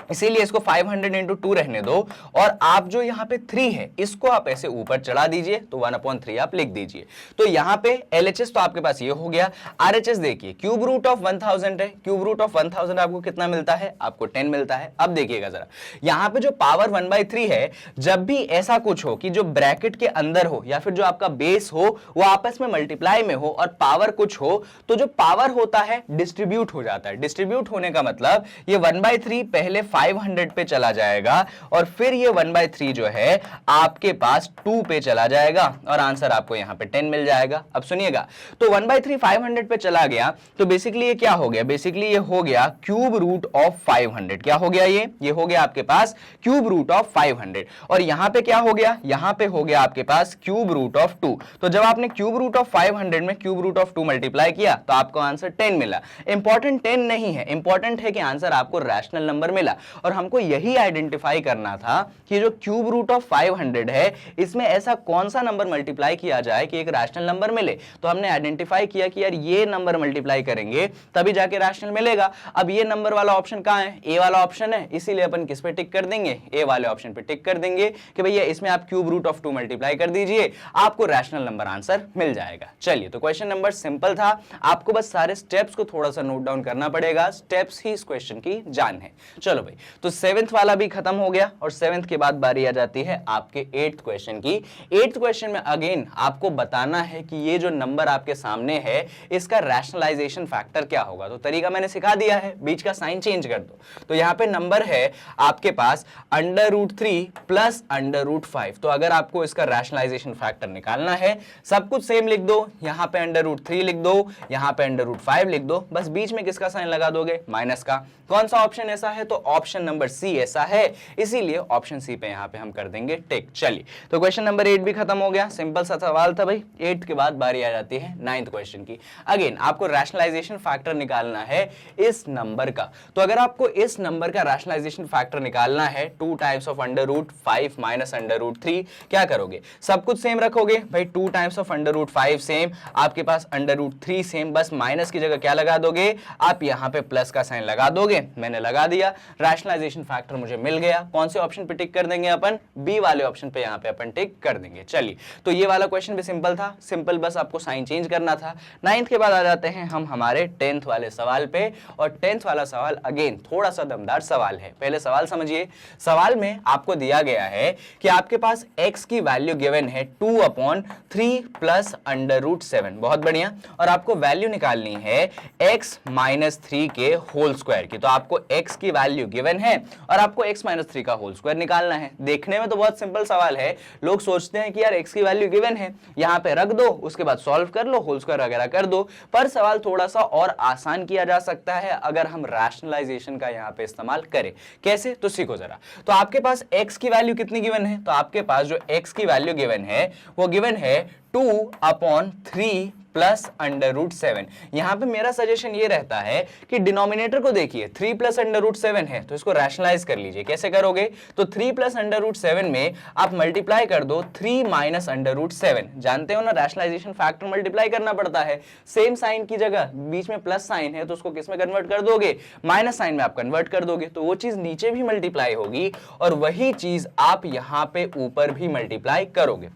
इसीलिए इसको 500 इंटू 2 रहने दो, और आप जो यहाँ पे 3 है इसको आप ऐसे ऊपर चढ़ा दीजिए, तो 1/3 आप लिख दीजिए। तो यहाँ पे LHS तो आपके पास ये हो गया। RHS देखिए, क्यूब रूट ऑफ 1000 है, क्यूब रूट ऑफ 1000 आपको कितना मिलता है? आपको 10 मिलता है। अब देखिएगा जरा, यहाँ पे जो पावर 1/3 है, जब भी ऐसा कुछ हो कि जो ब्रैकेट के अंदर हो या फिर जो आपका बेस हो वो आपस में मल्टीप्लाई में हो और पावर कुछ हो, तो जो पावर होता है डिस्ट्रीब्यूट हो जाता है। डिस्ट्रीब्यूट होने का मतलब ये 1/3 पहले 500 पे चला जाएगा और फिर ये 1/3 जो है आपके पास 2 पे चला जाएगा और आंसर आपको यहां पे 10 मिल जाएगा। अब सुनिएगा, तो 1/3 500 पे चला गया तो बेसिकली ये क्या हो गया? बेसिकली ये हो गया क्यूब रूट ऑफ 500। क्या हो गया? ये हो गया आपके पास क्यूब रूट ऑफ 500। और यहां पे क्या हो गया? यहां पे हो गया आपके पास क्यूब रूट ऑफ 2। तो जब आपने क्यूब रूट ऑफ 500 में क्यूब रूट ऑफ 2 मल्टीप्लाई किया तो आपको आंसर 10 मिला। इंपॉर्टेंट 10 नहीं है, इंपॉर्टेंट है कि आंसर आपको रैशनल नंबर मिला। और हमको यही आइडेंटिफाई करना था कि जो क्यूब रूट ऑफ 500 है इसमें ऐसा कौन सा नंबर मल्टीप्लाई किया जाए कि एक रैशनल नंबर मिले। तो हमने आइडेंटिफाई किया कि यार ये नंबर मल्टीप्लाई करेंगे तभी जाके रैशनल मिलेगा। अब ये नंबर वाला ऑप्शन कहां है? ए वाला ऑप्शन है, इसीलिए अपन किस पे टिक कर देंगे? ए वाले ऑप्शन पे टिक कर देंगे कि भैया इसमें आप क्यूब रूट ऑफ 2 मल्टीप्लाई कर दीजिए, आपको रैशनल नंबर आंसर मिल जाएगा। चलिए, तो क्वेश्चन नंबर सिंपल था, आपको बस सारे स्टेप्स को थोड़ा सा नोट डाउन करना पड़ेगा, स्टेप्स ही इस क्वेश्चन की जान है। चलो भाई, तो 7th वाला भी खत्म हो गया और 7th के बाद बारी आ जाती है आपके 8th क्वेश्चन की। 8th क्वेश्चन में अगेन आपको बताना है कि ये जो नंबर आपके सामने है इसका रैशनलाइजेशन फैक्टर क्या होगा। तो तरीका मैंने सिखा दिया है, बीच का साइन चेंज कर दो। तो यहां पे नंबर है आपके पास √3 प्लस √5। तो अगर आपको इसका रैशनलाइजेशन फैक्टर निकालना है, सब कुछ सेम लिख दो, यहां पे √3 लिख दो, यहां पे √5 लिख दो, बस बीच में किसका साइन लगा दोगे? माइनस का। कौन सा ऑप्शन ऐसा है? तो ऑप्शन नंबर सी ऐसा है, इसीलिए ऑप्शन सी पे यहाँ पे हम कर देंगे टिक। चलिए, तो क्वेश्चन नंबर 8 भी खत्म हो गया, सिंपल सा सवाल था भाई। 8 के बाद बारी आ जाती है 9th क्वेश्चन की। अगेन आपको रैशनलाइजेशन फैक्टर निकालना है इस नंबर का। तो अगर आपको इस नंबर का रैशनलाइजेशन फैक्टर निकालना है 2 टाइम्स ऑफ √5 माइनस √3, क्या करोगे? सब कुछ सेम रखोगे भाई, 2 टाइम्स ऑफ √5 सेम, आपके पास √3 सेम, बस माइनस की जगह क्या लगा दोगे? आप यहां पे प्लस का साइन लगा दोगे। मैंने लगा दिया, रैशनलाइजेशन फैक्टर मुझे मिल गया। कौन से ऑप्शन पे टिक कर देंगे अपन? बी वाले ऑप्शन पे यहां पे अपन टिक कर देंगे। चलिए, तो ये वाला क्वेश्चन भी सिंपल था, सिंपल बस आपको साइन चेंज करना था। 9th के बाद आ जाते हैं हम हमारे 10th वाले सवाल पे, और 10th वाला सवाल अगेन थोड़ा सा दमदार सवाल है। पहले सवाल समझिए। सवाल में आपको दिया गया है कि आपके पास x की वैल्यू गिवन है 2/3 प्लस √7, बहुत बढ़िया, और आपको वैल्यू निकालनी है x माइनस 3 के होल स्क्वायर की। तो आपको x की वैल्यू गिवन है और आपको x माइनस 3 का होल स्क्वायर निकालना है। देखने में तो बहुत सिंपल सवाल है, लोग सोचते हैं कि यार x की वैल्यू गिवन है, यहां पे रख दो, उसके बाद सॉल्व कर लो, होल स्क्वायर वगैरह कर दो। पर सवाल थोड़ा सा और आसान किया जा सकता है अगर हम रैशनलाइजेशन का यहां पे इस्तेमाल करें। कैसे? तो सीखो जरा। तो आपके पास x की वैल्यू कितनी गिवन है? तो आपके पास जो x की वैल्यू गिवन है वो गिवन है 2/3 प्लस √7। यहां पे मेरा सजेशन ये रहता है कि डिनोमिनेटर को देखिए, 3 प्लस √7 है, तो इसको रैशनलाइज कर लीजिए। कैसे करोगे? तो 3 प्लस √7 में आप मल्टीप्लाई कर दो 3 माइनस √7। जानते हो ना, रैशनलाइजेशन फैक्टर मल्टीप्लाई करना पड़ता है। सेम साइन की जगह बीच में प्लस साइन है, तो उसको किस में कन्वर्ट कर दोगे? माइनस साइन में आप कन्वर्ट कर दोगे, तो वो चीज नीचे भी मल्टीप्लाई होगी और वही चीज आप यहां पे ऊपर भी मल्टीप्लाई करोगे।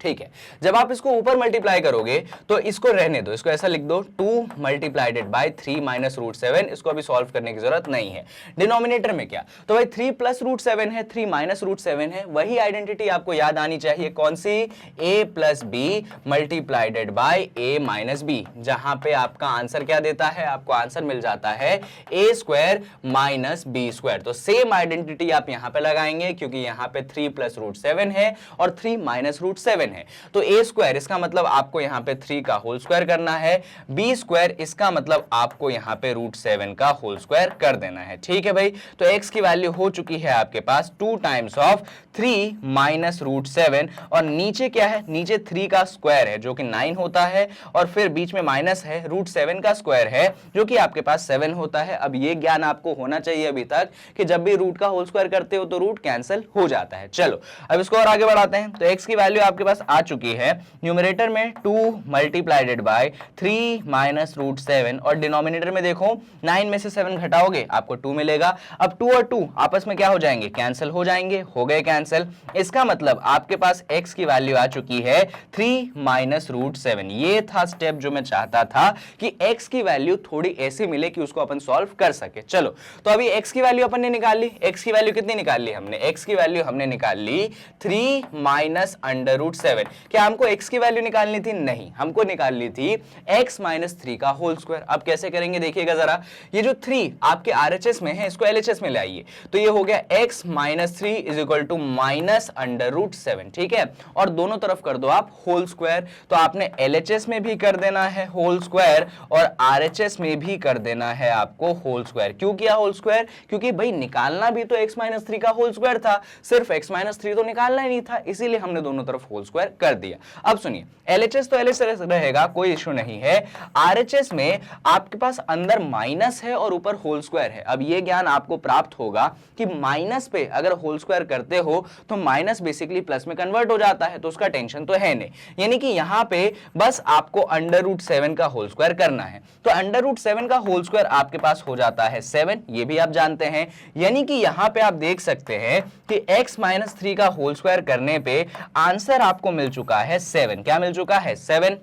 ठीक है, जब आप इसको ऊपर मल्टीप्लाई करोगे तो इसको रहने दो, इसको ऐसा लिख दो 2 मल्टीप्लाइडेड बाय 3 माइनस √7। इसको अभी सॉल्व करने की जरूरत नहीं है। डिनोमिनेटर में क्या? तो भाई 3 प्लस √7 है, 3 माइनस √7 है। वही आइडेंटिटी आपको याद आनी चाहिए, कौन सी? a plus B multiplied by a minus B, जहां पे आपका आंसर क्या देता है? आपको आंसर मिल जाता है a square minus B square. तो सेम आइडेंटिटी आप यहां पे लगाएंगे, क्योंकि यहां पे 3 प्लस √7 है और 3 माइनस √7 है। तो a स्क्वायर इसका मतलब आपको यहां पे 3 का होल स्क्वायर करना है, b स्क्वायर इसका मतलब आपको यहां पे √7 का होल स्क्वायर कर देना है। ठीक है भाई, तो x की वैल्यू हो चुकी है आपके पास 2 टाइम्स ऑफ 3 माइनस √7, और नीचे क्या है? नीचे 3 का स्क्वायर है जो कि 9 होता है, और फिर बीच में माइनस है, √7 का स्क्वायर है जो कि आपके पास 7 होता है। अब ये ज्ञान आपको होना चाहिए अभी तक कि जब भी रूट का होल स्क्वायर करते हो तो रूट कैंसिल हो जाता है। चलो, अब इसको और आगे बढ़ाते हैं। तो x की वैल्यू आपके पास आ चुकी है, न्यूमरेटर में 2 मल्टीप्लाइडेड बाय 3 माइनस √7, और डिनोमिनेटर में देखो 9 में से 7 घटाओगे आपको 2 मिलेगा। अब 2 और 2 आपस में क्या हो जाएंगे? कैंसिल हो जाएंगे, हो गए कैंसिल। इसका मतलब आपके पास x की वैल्यू आ चुकी है 3 माइनस √7। ये था स्टेप जो मैं चाहता था कि x की वैल्यू थोड़ी ऐसी मिले कि उसको अपन सॉल्व कर सके। चलो, तो अभी x की वैल्यू अपन ने निकाल ली। x की वैल्यू कितनी निकाल ली हमने? x की वैल्यू हमने निकाल ली 3 माइनस √7। क्या हमको x की वैल्यू निकालनी थी? नहीं, हमको निकालनी थी x माइनस 3 का होल स्क्वायर। अब कैसे करेंगे देखिएगा जरा। ये जो 3 आपके RHS में है, इसको LHS में ले आइए, तो ये हो गया x minus 3 is equal to minus √7। ठीक है, और दोनों तरफ कर दो आप होल स्क्वायर। तो आपने LHS में भी कर देना है होल स्क्वायर और RHS में भी कर देना है आपको होल स्क्वायर। क्यों किया होल स्क्वायर? क्योंकि भाई निकालना भी तो x माइनस 3 का होल स्क्वायर था, सिर्फ x माइनस 3 तो निकालना ही नहीं था, इसीलिए हमने दोनों तरफ होल स्क्वायर कर दिया। अब सुनिए, LHS तो LHS रहेगा, कोई इश्यू नहीं है। RHS में आपके पास अंदर माइनस है और ऊपर होल स्क्वायर है। अब ये ज्ञान आपको प्राप्त होगा कि माइनस पे अगर होल स्क्वायर करते हो तो माइनस बेसिकली प्लस में कन्वर्ट हो जाता है, तो उसका टेंशन तो है नहीं। यानी कि यहां पे बस आपको √7 का होल स्क्वायर करना है। तो √7 का होल स्क्वायर आपके पास हो जाता है 7, ये भी आप जानते हैं। यानी कि यहां पे आप देख सकते हैं कि x माइनस 3 का होल स्क्वायर करने पे आंसर आपको मिल चुका है 7। क्या मिल चुका है? 7।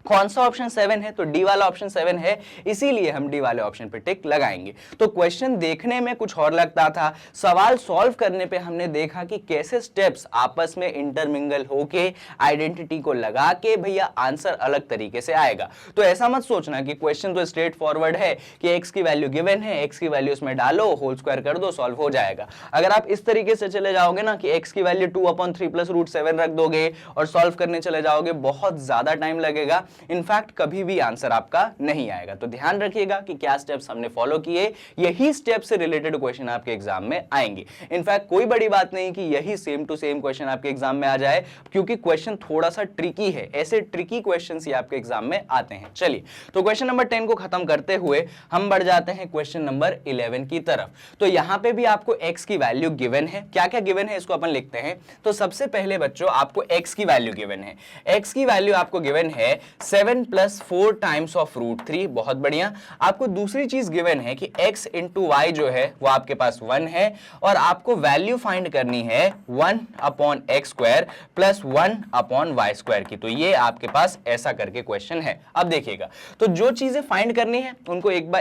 कौन सा ऑप्शन 7 है? तो डी वाला ऑप्शन 7 है, इसीलिए हम डी वाले ऑप्शन पे टिक लगाएंगे। तो क्वेश्चन देखने में कुछ और लगता था, सवाल सॉल्व करने पे हमने देखा कि कैसे स्टेप्स आपस में इंटरमिंगल होके आइडेंटिटी को लगा के भैया आंसर अलग तरीके से आएगा। तो ऐसा मत सोचना कि क्वेश्चन तो स्ट्रेट फॉरवर्ड है कि x की वैल्यू गिवन है, x की वैल्यू इसमें डालो, होल स्क्वायर कर दो, सॉल्व हो जाएगा। अगर आप इस तरीके से चले जाओगे ना कि x की वैल्यू 2/3 प्लस √7 रख दोगे और सॉल्व करने चले जाओगे, बहुत ज्यादा टाइम लगेगा। इनफैक्ट कभी भी आंसर आपका नहीं आएगा। तो ध्यान रखिएगा कि क्या स्टेप्स हमने फॉलो किए, यही स्टेप से रिलेटेड क्वेश्चन आपके एग्जाम में आएंगे। इनफैक्ट कोई बड़ी बात नहीं कि यही सेम टू सेम क्वेश्चन आपके एग्जाम में आ जाए, क्योंकि क्वेश्चन थोड़ा सा ट्रिकी है, ऐसे ट्रिकी क्वेश्चंस ही आपके एग्जाम में आते हैं। चलिए तो क्वेश्चन नंबर 10 को खत्म करते हुए हम बढ़ जाते हैं क्वेश्चन नंबर 11 की तरफ। तो यहां पे भी आपको x की वैल्यू गिवन है। क्या क्या गिवन है इसको अपन लिखते हैं। तो सबसे पहले बच्चों आपको x की वैल्यू गिवन है। x की वैल्यू आपको गिवन है 7 + 4 टाइम्स ऑफ √3। बहुत बढ़िया। आपको दूसरी चीज गिवन है कि x × y जो है वो आपके पास 1 है, और आपको वैल्यू फाइंड करनी है 1/x² + 1/y² की। तो ये आपके पास ऐसा करके क्वेश्चन है। अब देखिएगा, तो जो चीजें फाइंड करनी है उनको एक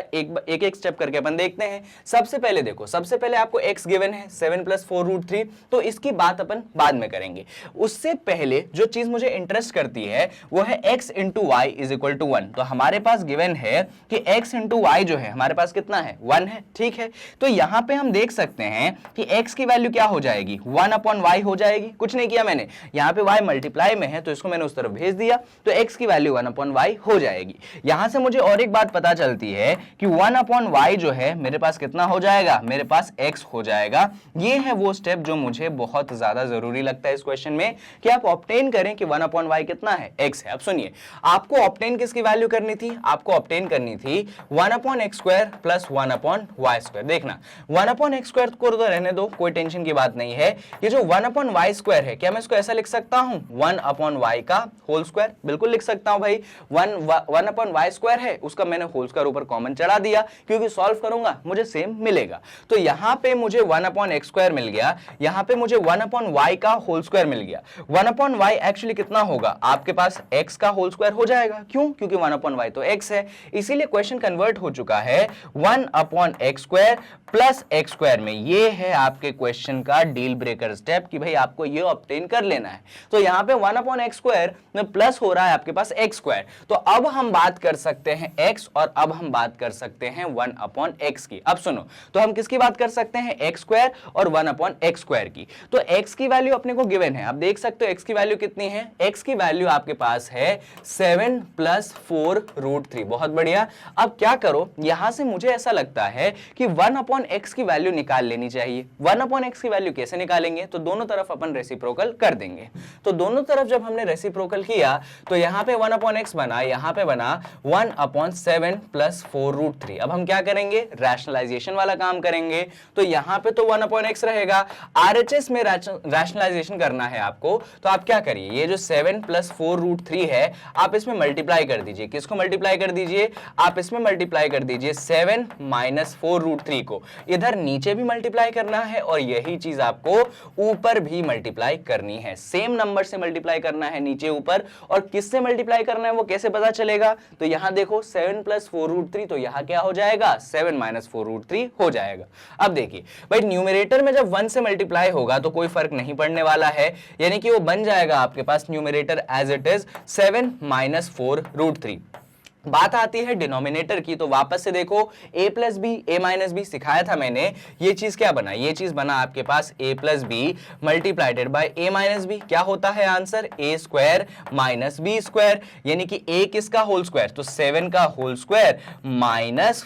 एक स्टेप करके अपन देखते हैं। सबसे पहले देखो, सबसे पहले आपको x गिवन है 7 + 4 √3, तो इसकी बात अपन बाद में करेंगे। उससे पहले जो चीज मुझे इंटरेस्ट करती है वो है x × y = 1। तो हमारे पास गिवन है कि x × y जो है हमारे पास कितना है, 1 है। ठीक है, तो यहां पे हम देख सकते हैं कि x की वैल्यू क्या हो जाएगी, 1/y हो जाएगी। कुछ नहीं किया मैंने, यहां पे y मल्टीप्लाई में है तो इसको मैंने उस तरफ भेज दिया, तो x की वैल्यू 1/y हो जाएगी। यहां से मुझे और एक बात पता चलती है कि 1/y जो है मेरे पास कितना हो जाएगा, मेरे पास x हो जाएगा। ये है वो स्टेप जो मुझे बहुत ज्यादा जरूरी लगता है इस क्वेश्चन में, कि आप ऑब्टेन करें कि 1/y कितना है, x है। अब सुनिए, आपको ऑब्टेन किसकी वैल्यू करनी थी, आपको ऑब्टेन करनी थी 1/x² + 1/y²। देखना 1/x² को तो रहने दो, कोई टेंशन की बात नहीं है। ये जो 1/y² है, क्या मैं इसको ऐसा लिख सकता हूं 1/y²? बिल्कुल लिख सकता हूं भाई। 1/y² है, उसका मैंने होल स्क्वायर ऊपर कॉमन चढ़ा दिया, क्योंकि सॉल्व करूंगा मुझे सेम मिलेगा। तो यहां पे मुझे 1/x² मिल गया, यहां पे मुझे 1/y² मिल गया। 1/y एक्चुअली कितना होगा, आपके पास x का होल स्क्वायर हो जाएगा। क्यों? क्योंकि 1/y तो x है, इसीलिए क्वेश्चन कन्वर्ट हो चुका है 1/x² + x² में। ये है आपके क्वेश्चन का डील ब्रेकर स्टेप कि भाई आपको ये ऑब्टेन कर लेना है। तो यहां पे 1/x² में प्लस हो रहा है आपके पास x²। तो अब हम बात कर सकते हैं x, और अब हम बात कर सकते हैं 1/x की। अब सुनो, तो हम किसकी बात कर सकते हैं, x² और 1/x² की। तो x की वैल्यू अपने को गिवन है, आप देख सकते हो x की वैल्यू कितनी है, x की वैल्यू आपके पास है 7 + 4 √3। बहुत बढ़िया। अब क्या करो, यहां से मुझे ऐसा लगता है कि 1/x की वैल्यू निकाल लेनी चाहिए। 1/x की वैल्यू कैसे निकालेंगे, तो दोनों तरफ अपन रेसिप्रोकल कर देंगे। तो दोनों तरफ जब हमने रेसिप्रोकल किया तो यहां पे 1/x बना, यहां पे बना 1/7 + 4 √3। अब हम क्या करेंगे, रैशनलाइजेशन वाला काम करेंगे। तो यहां पे तो 1/x रहेगा, RHS में रैशनलाइजेशन करना है आपको। तो आप क्या करिए, ये जो 7 + 4 √3 है आप इसमें मल्टीप्लाई कर दीजिए। किसको मल्टीप्लाई कर दीजिए, आप इसमें मल्टीप्लाई कर दीजिए 7 - 4 √3 को। इधर नीचे भी मल्टीप्लाई करना है और यही चीज आपको ऊपर भी मल्टीप्लाई करनी है। सेम नंबर से मल्टीप्लाई करना है नीचे ऊपर, और किससे मल्टीप्लाई करना है वो कैसे पता चलेगा, तो यहां देखो 7 + 4 √3, तो यहां क्या हो जाएगा, 7 - 4 √3 हो जाएगा। अब देखिए भाई, न्यूमरेटर में जब 1 से मल्टीप्लाई होगा तो कोई फर्क नहीं पड़ने वाला है, यानी कि वो बन जाएगा आपके पास न्यूमरेटर एज इट इज 7 - 4 √3। बात आती है डिनोमिनेटर की, तो वापस से देखो a + b a - b सिखाया था मैंने। ये चीज क्या बना, ये चीज बना आपके पास a + b मल्टीप्लाइडेड by a - b। क्या होता है आंसर, a² - b², यानी कि a किसका होल स्क्वायर, तो 7 का होल स्क्वायर -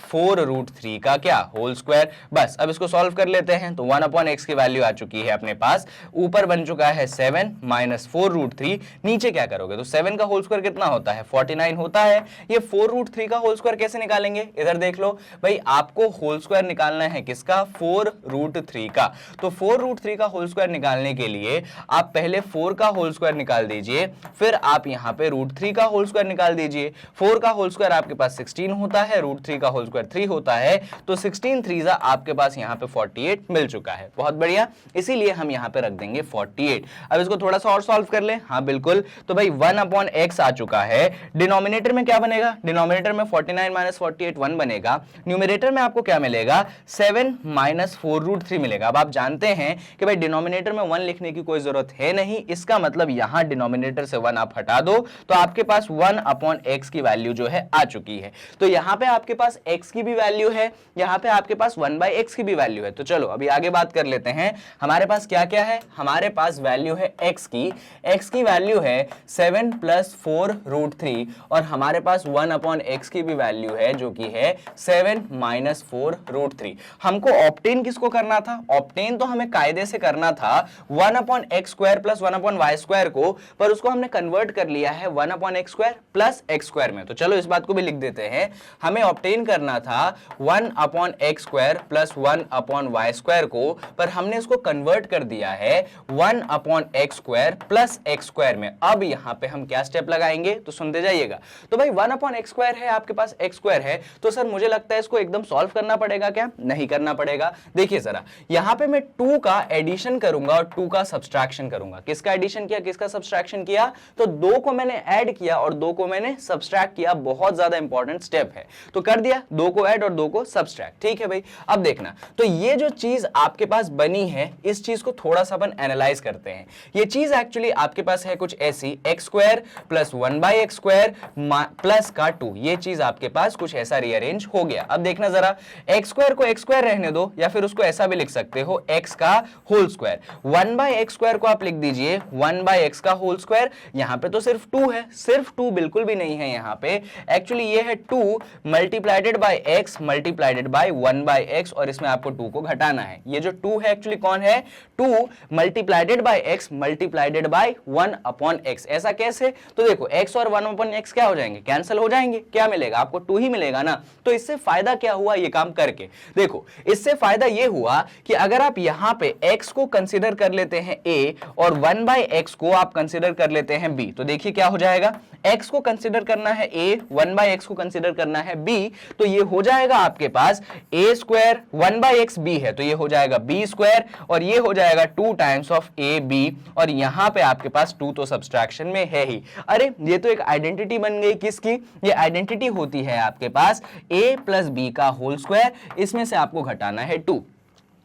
4 √3 का क्या, होल स्क्वायर। बस अब इसको सॉल्व कर लेते हैं। तो 1/x की वैल्यू आ चुकी है अपने पास, ऊपर बन चुका है 7 - 4 √3। नीचे क्या करोगे, तो 7 का होल स्क्वायर कितना होता है, 49 होता है। ये 4 √3 का होल स्क्वायर कैसे निकालेंगे, इधर देख लो भाई, आपको होल स्क्वायर निकालना है किसका, 4 √3 का। तो 4 √3 का होल स्क्वायर निकालने के लिए आप पहले 4 का होल स्क्वायर निकाल दीजिए, फिर आप यहां पे √3 का होल स्क्वायर निकाल दीजिए। 4 का होल स्क्वायर आपके पास 16 होता है, √3 का होल स्क्वायर 3 होता है, तो 16 3 आपके पास यहां पे 48 मिल चुका है। बहुत बढ़िया, इसीलिए हम यहां पे रख देंगे 48। अब इसको थोड़ा सा और सॉल्व कर ले। हाँ बिल्कुल, तो भाई 1/x आ चुका है, डिनोमिनेटर में क्या बनेगा, डिनोमिनेटर में 49 माइनस 48 1 बनेगा, न्यूमरेटर में आपको क्या मिलेगा 7 माइनस 4√3 मिलेगा। अब आप जानते हैं कि भाई डिनोमिनेटर में 1 लिखने की कोई जरूरत है नहीं, इसका मतलब यहां डिनोमिनेटर से 1 आप हटा दो तो आपके पास 1 अपॉन x की वैल्यू जो है आ चुकी है। तो यहां पे आपके पास x की भी वैल्यू है, यहां पे आपके पास 1/x की भी वैल्यू है। तो चलो अभी आगे बात कर लेते हैं, हमारे पास क्या क्या है, हमारे पास वैल्यू है x की वैल्यू है 7 प्लस 4√3 और हमारे पास 1 अपॉन x की भी वैल्यू है जो कि है 7 माइनस 4√3। हमको ऑब्टेन किसको करना था, ऑब्टेन तो हमें कायदे से करना था 1 upon X square plus 1 upon Y square को, पर उसको हमने कन्वर्ट कर लिया है 1 upon X square plus X square में। तो चलो इस बात को भी लिख देते हैं, हमें ऑब्टेन करना था 1 upon X square plus 1 upon Y square को, पर हमने इसको कन्वर्ट कर दिया है 1 upon X square plus X square में। अब यहां पे हम क्या स्टेप लगाएंगे तो सुनते जाइएगा। तो भाई 1 अपॉन एक्स स्क्वायर है, आपके पास एक्स स्क्वायर है, तो सर मुझे लगता है इसको एकदम सॉल्व करना पड़ेगा क्या, नहीं करना पड़ेगा। देखिए जरा यहां पे मैं 2 का एडिशन करूंगा और 2 का सब्सट्रैक्शन करूंगा। किसका एडिशन किया, किसका सब्सट्रैक्शन किया, तो 2 को मैंने ऐड किया और 2 को मैंने सब्सट्रैक्ट किया। बहुत ज्यादा इंपॉर्टेंट स्टेप है, तो कर दिया 2 को ऐड और 2 को सब्सट्रैक्ट। ठीक है भाई, अब देखना तो ये जो चीज आपके पास बनी है, इस चीज को थोड़ा सा अपन एनालाइज करते हैं। ये चीज एक्चुअली आपके पास है कुछ ऐसी, x square plus 1/x square plus का 2, ये चीज आपके पास कुछ ऐसा रीअरेंज हो गया। अब देखना जरा, एक्स स्क्वायर को एक्स स्क्वायर रहने दो या फिर उसको ऐसा भी लिख सकते हो x का होल स्क्वायर। 1/x स्क्वायर को आप लिख दीजिए 1/x का होल स्क्वायर। यहां पे तो सिर्फ 2 है, सिर्फ 2 बिल्कुल भी नहीं है यहां पे, एक्चुअली ये है 2 multiplied bye x मल्टीप्लाइडेड bye 1/x और इसमें आपको 2 को घटाना है। ये जो 2 है एक्चुअली कौन है, 2 multiplied bye x मल्टीप्लाइडेड bye 1 upon x। ऐसा कैसे, तो देखो x और 1 अपॉन x क्या हो जाएंगे, कैंसिल हो जाएंगे, क्या मिलेगा आपको 2 ही मिलेगा ना। तो इससे फायदा क्या हुआ ये काम करके, देखो इससे फायदा ये हुआ कि अगर आप यहां पे x को कंसीडर कर लेते हैं a और 1/x को आप कंसीडर कर लेते हैं b, तो देखिए क्या हो जाएगा, x को कंसीडर करना है a, 1/x को कंसीडर करना है b, तो ये हो जाएगा आपके पास a स्क्वायर 1/x b है तो ये हो जाएगा b स्क्वायर और ये हो जाएगा 2 टाइम्स ऑफ a b और यहां पे आपके पास 2 तो सब्सट्रैक्शन में है ही। अरे ये तो एक आइडेंटिटी बन गई, किसकी, ये आइडेंटिटी होती है आपके पास a प्लस b का होल स्क्वायर, इसमें से आपको घटाना है 2।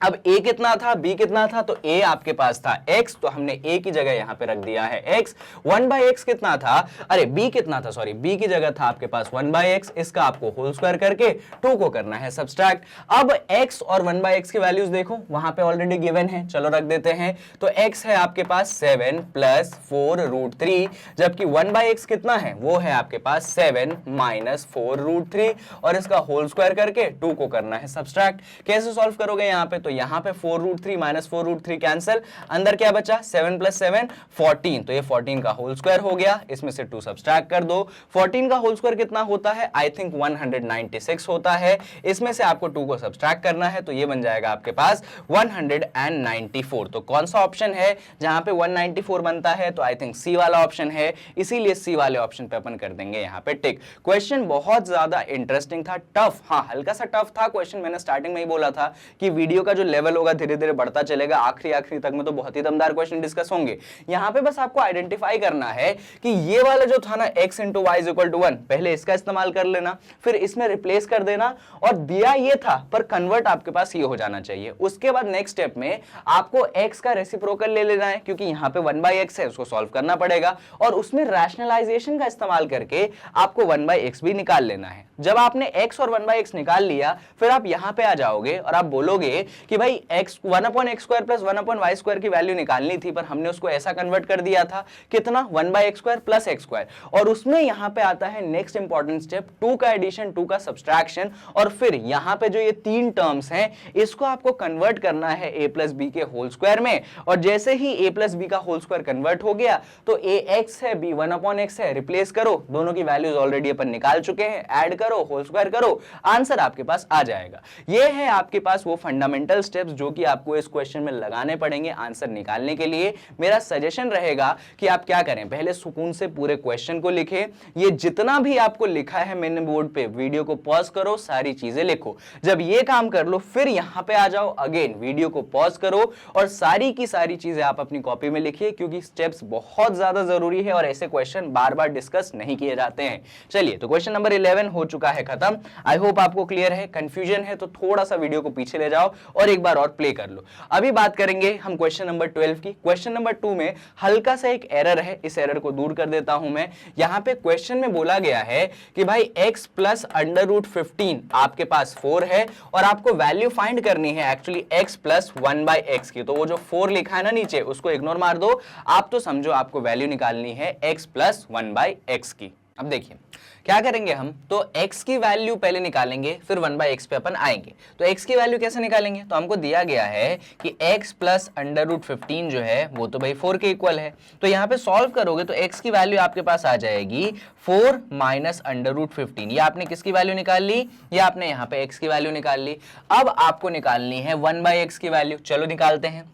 अब a कितना था, b कितना था, तो a आपके पास था x, तो हमने a की जगह यहां पे रख दिया है x। 1/x कितना था, अरे b कितना था, सॉरी b की जगह था आपके पास 1/x, इसका आपको होल स्क्वायर करके 2 को करना है सब्सट्रैक्ट। अब x और 1/x की वैल्यूज देखो वहां पे ऑलरेडी गिवन है, चलो रख देते हैं। तो x है आपके पास 7 प्लस 4√3, जबकि 1/x कितना है, वो है आपके पास 7 माइनस 4√3 और इसका होल स्क्वायर करके 2 को करना है सब्सट्रैक्ट। कैसे सॉल्व करोगे यहाँ पे, तो यहां पे 4√3 माइनस 4√3 कैंसिल, अंदर क्या बचा 7 प्लस 7 14, तो ये 14 का होल स्क्वायर हो गया, इसमें से 2 सब्सट्रैक्ट कर दो। 14 का होल स्क्वायर कितना होता है, आई थिंक 196 होता है, इसमें से आपको 2 को सब्सट्रैक्ट करना है तो ये बन जाएगा आपके पास 194। तो कौन सा ऑप्शन है जहां पे 194 बनता है, तो आई थिंक सी वाला ऑप्शन है, इसीलिए सी वाले ऑप्शन पे अपन कर देंगे यहां पे टिक। क्वेश्चन बहुत ज्यादा इंटरेस्टिंग था, टफ, हाँ हल्का सा टफ था क्वेश्चन, मैंने स्टार्टिंग में ही बोला था कि वीडियो का जो लेवल होगा धीरे धीरे बढ़ता चलेगा, आखिरी तक में तो बहुत ही दमदार क्वेश्चन डिस्कस होंगे। यहां पे बस आपको आइडेंटिफाई करना है कि ये वाला जो था ना x into Y is equal to 1, पहले इसका इस्तेमाल कर लेना, फिर इसमें रिप्लेस कर देना, और दिया ये था पर कन्वर्ट आपके पास ये हो जाना चाहिए। उसके बाद नेक्स्ट स्टेप में आपको x का रेसिप्रोकल ले लेना है, क्योंकि यहां पे 1/x है, उसको सॉल्व करना पड़ेगा, और उसमें रैशनलाइजेशन का इस्तेमाल करके आपको 1/x भी निकाल लेना है। जब आपने x और 1/x निकाल लिया, फिर आप यहां पे आ जाओगे और आप बोलोगे कि भाई x 1/x square plus 1/y square की वैल्यू निकालनी थी, पर हमने उसको ऐसा कन्वर्ट कर दिया था कितना 1/x square plus x square, और उसमें यहां पे आता है नेक्स्ट इंपॉर्टेंट स्टेप 2 का एडिशन 2 का सब्सट्रैक्शन, और फिर यहां पे जो ये 3 टर्म्स हैं इसको आपको कन्वर्ट करना है a प्लस b के होल स्क्वायर में, और जैसे ही a प्लस b का होल स्क्वायर कन्वर्ट हो गया तो ax है b 1/x है, रिप्लेस करो, दोनों की वैल्यूज ऑलरेडी अपन निकाल चुके हैं, ऐड करो, होल स्क्वायर करो, आंसर आपके पास आ जाएगा। ये है आपके पास वो फंडामेंटल फंडामेंटल स्टेप्स जो कि आपको इस क्वेश्चन में लगाने पड़ेंगे आंसर निकालने के लिए। मेरा सजेशन रहेगा कि आप क्या करें, पहले सुकून से पूरे क्वेश्चन को लिखें। ये जितना भी आपको लिखा है मैंने बोर्ड पे, वीडियो को पॉज करो, सारी चीजें लिखो। जब ये काम कर लो फिर यहां पे आ जाओ, अगेन वीडियो को पॉज करो और सारी की सारी चीजें आप अपनी कॉपी में लिखिए, क्योंकि स्टेप्स बहुत ज्यादा जरूरी है और ऐसे क्वेश्चन बार बार डिस्कस नहीं किए जाते हैं। चलिए, तो क्वेश्चन नंबर 11 हो चुका है खत्म। आई होप आपको क्लियर है। कंफ्यूजन है तो थोड़ा सा वीडियो को पीछे ले जाओ और एक बार और प्ले कर लो। अभी बात करेंगे हम क्वेश्चन नंबर 12 की। क्वेश्चन नंबर 2 में हल्का सा एक एरर है, इस एरर को दूर कर देता हूं मैं। यहां पे क्वेश्चन में बोला गया है कि भाई x प्लस अंडर रूट 15 आपके पास 4 है और आपको वैल्यू फाइंड करनी है एक्चुअली x प्लस 1/x की। तो वो जो 4 लिखा है ना नीचे, उसको इग्नोर मार दो। आप तो समझो आपको वैल्यू निकालनी है x प्लस 1/x की। अब देखिए क्या करेंगे हम, तो x की वैल्यू पहले निकालेंगे, फिर 1/x पे अपन आएंगे। तो x की वैल्यू कैसे निकालेंगे, तो हमको दिया गया है कि x प्लस अंडर रूट 15 जो है वो तो भाई 4 के इक्वल है। तो यहाँ पे सॉल्व करोगे तो x की वैल्यू आपके पास आ जाएगी 4 माइनस अंडर रूट 15। ये आपने किसकी वैल्यू निकाल ली, ये आपने यहाँ पे x की वैल्यू निकाल ली। अब आपको निकालनी है 1/x की वैल्यू। चलो निकालते हैं।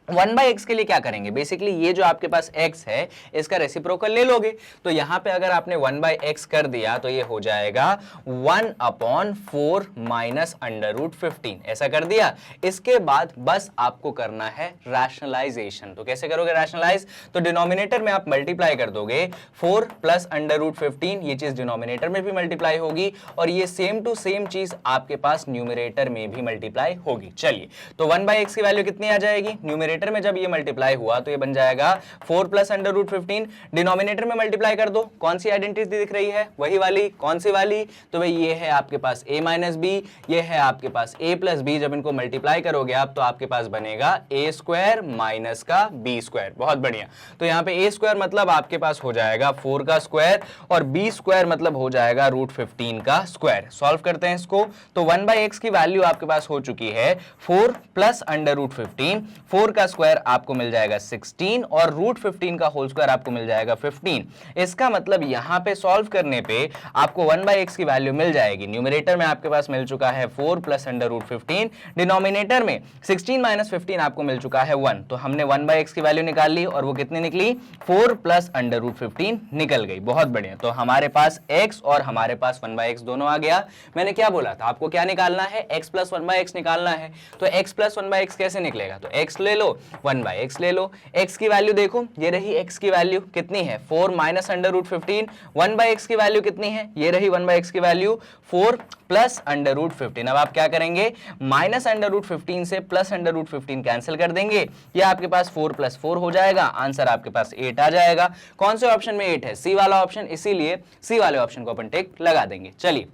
1/x के लिए क्या करेंगे, बेसिकली ये जो आपके पास x है इसका रेसिप्रोकल ले लोगे। तो यहां पे अगर आपने 1/x कर दिया तो ये हो जाएगा 1/4 माइनस अंडर रूट 15, ऐसा कर दिया। इसके बाद बस आपको करना है रैशनलाइजेशन। तो कैसे करोगे रैशनलाइज, तो डिनोमिनेटर में आप मल्टीप्लाई कर दोगे 4 प्लस अंडर रूट 15, ये चीज डिनोमिनेटर में भी मल्टीप्लाई होगी और ये सेम टू सेम चीज आपके पास न्यूमरेटर में भी मल्टीप्लाई होगी। चलिए, तो 1/x की वैल्यू कितनी आ जाएगी, न्यूमरेटर में जब ये मल्टीप्लाई हुआ तो ये बन जाएगा 4 प्लस अंडर रूट 15। डिनोमिनेटर में मल्टीप्लाई कर दो, कौन सी आइडेंटिटी दिख रही है, वही वाली। कौन सी वाली, तो भाई ये है आपके पास a माइनस बी, ये है आपके पास a प्लस बी। जब इनको मल्टीप्लाई करोगे आप तो आपके पास बनेगा a स्क्वायर माइनस का b स्क्वायर। बहुत बढ़िया। तो यहाँ पे a स्क्वायर मतलब आपके पास हो जाएगा 4 का स्क्वायर और b स्क्वायर मतलब हो जाएगा रूट 15 का स्क्वायर। सॉल्व करते हैं इसको, तो 1/x की वैल्यू आपके पास हो चुकी है 4 प्लस अंडर रूट 15। 4 का स्क्वायर आपको मिल जाएगा 16 और रूट 15 का होल स्क्वायर आपको मिल जाएगा 15। इसका मतलब यहां पे सॉल्व करने पे आपको 1/x की वैल्यू मिल जाएगी। न्यूमरेटर में आपके पास मिल चुका है 4 प्लस अंडर रूट 15, डिनोमिनेटर में 16 माइनस 15 आपको मिल चुका है 1। तो हमने 1/x की वैल्यू निकाल ली और वो कितनी निकली, 4 प्लस अंडर रूट 15 निकल गई। बहुत बढ़िया। तो हमारे पास x और हमारे पास 1/x दोनों आ गया। मैंने क्या बोला था आपको, क्या निकालना है, x प्लस 1/x निकालना है। तो x प्लस 1/x कैसे निकलेगा, तो x ले लो, 1/x ले लो। x की वैल्यू देखो, ये रही x की वैल्यू कितनी है, 4 माइनस अंडर रूट 15। 1/x की वैल्यू कितनी है, ये रही 1/x की वैल्यू 4 प्लस अंडर रूट 15। अब आप क्या करेंगे, माइनस अंडर रूट 15 से प्लस अंडर रूट 15 कैंसिल कर देंगे। ये आपके पास 4 प्लस 4 हो जाएगा, आंसर आपके पास 8 आ जाएगा। कौन से ऑप्शन में 8 है, सी वाला ऑप्शन, इसीलिए सी वाले ऑप्शन को अपन टिक लगा देंगे। चलिए,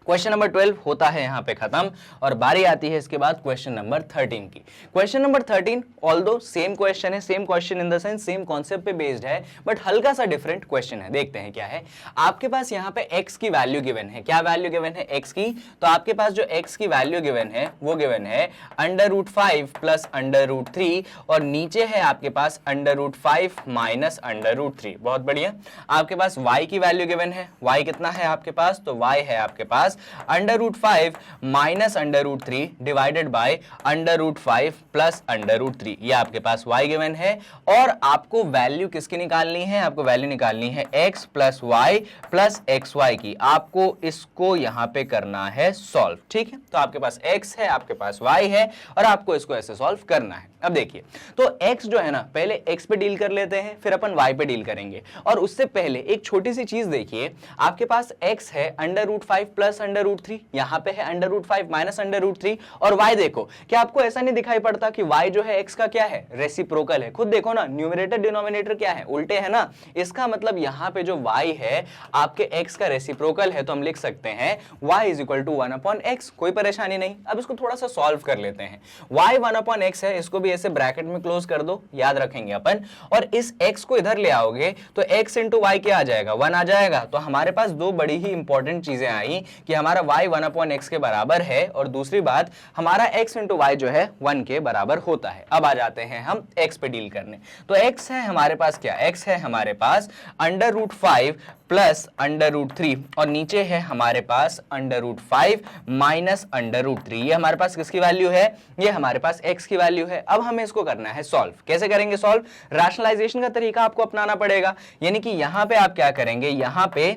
क्वेश्चन नंबर 12 होता है यहां पे खत्म और बारी आती है इसके बाद क्वेश्चन नंबर 13 की। Question number 13 although same question है, same question in the sense same concept पे बेस्ड है, बट हल्का सा डिफरेंट क्वेश्चन है। देखते हैं क्या है। आपके पास यहां पे x की वैल्यू गिवन है। क्या वैल्यू गिवन है, x की। तो आपके पास जो x की वैल्यू गिवन है वो गिवन है under root 5 plus under root 3 और नीचे है आपके पास under root 5 minus under root 3। बहुत बढ़िया। आपके पास y की वैल्यू गिवन है। y कितना है आपके पास, तो y है आपके पास under root 5 minus under root 3 divided by under root 5 plus under root 3। ये आपके पास y गिवन है और आपको वैल्यू किसकी निकालनी है, आपको वैल्यू निकालनी है x plus y plus xy की। आपको इसको यहां पे करना है सॉल्व, ठीक है। तो आपके पास x है, आपके पास y है और आपको इसको ऐसे सॉल्व करना है। अब देखिए, तो x जो है ना, पहले x पे डील कर लेते हैं, फिर अपन y पे डील करेंगे। और उससे पहले एक छोटी सी चीज देखिए, आपके पास x है under root 5 plus under root 3, यहां पे है under root 5 minus under root 3, और y देखो, क्या आपको ऐसा नहीं दिखाई पड़ता कि y जो है x का क्या है, रेसिप्रोकल है। खुद देखो ना, न्यूमरेटर डिनोमिनेटर क्या है, उल्टे है ना। इसका मतलब यहां पे जो y है आपके x का रेसिप्रोकल है, तो हम लिख सकते हैं y is equal to 1/x। कोई परेशानी नहीं। अब इसको थोड़ा सा सॉल्व कर लेते हैं। y 1/x है, इसको भी ऐसे ब्रैकेट में क्लोज कर दो, याद रखेंगे अपन। और इस x को इधर ले आओगे तो x इंटू वाई क्या आ जाएगा, 1 आ जाएगा। तो हमारे पास दो बड़ी ही इंपॉर्टेंट चीजें आई कि कि हमारा y 1/x के बराबर है और दूसरी बात हमारा x इंटू वाई जो है 1 के बराबर होता है। अब आ जाते हैं हम x पे डील करने। तो x है हमारे पास क्या, x है हमारे पास √5 प्लस √3 और नीचे है हमारे पास √5 माइनस √3। ये हमारे पास किसकी वैल्यू है, ये हमारे पास x की वैल्यू है। अब हमें इसको करना है सॉल्व। कैसे करेंगे सॉल्व, रैशनलाइजेशन का तरीका आपको अपनाना पड़ेगा। यानी कि यहां पे आप क्या करेंगे, यहां पे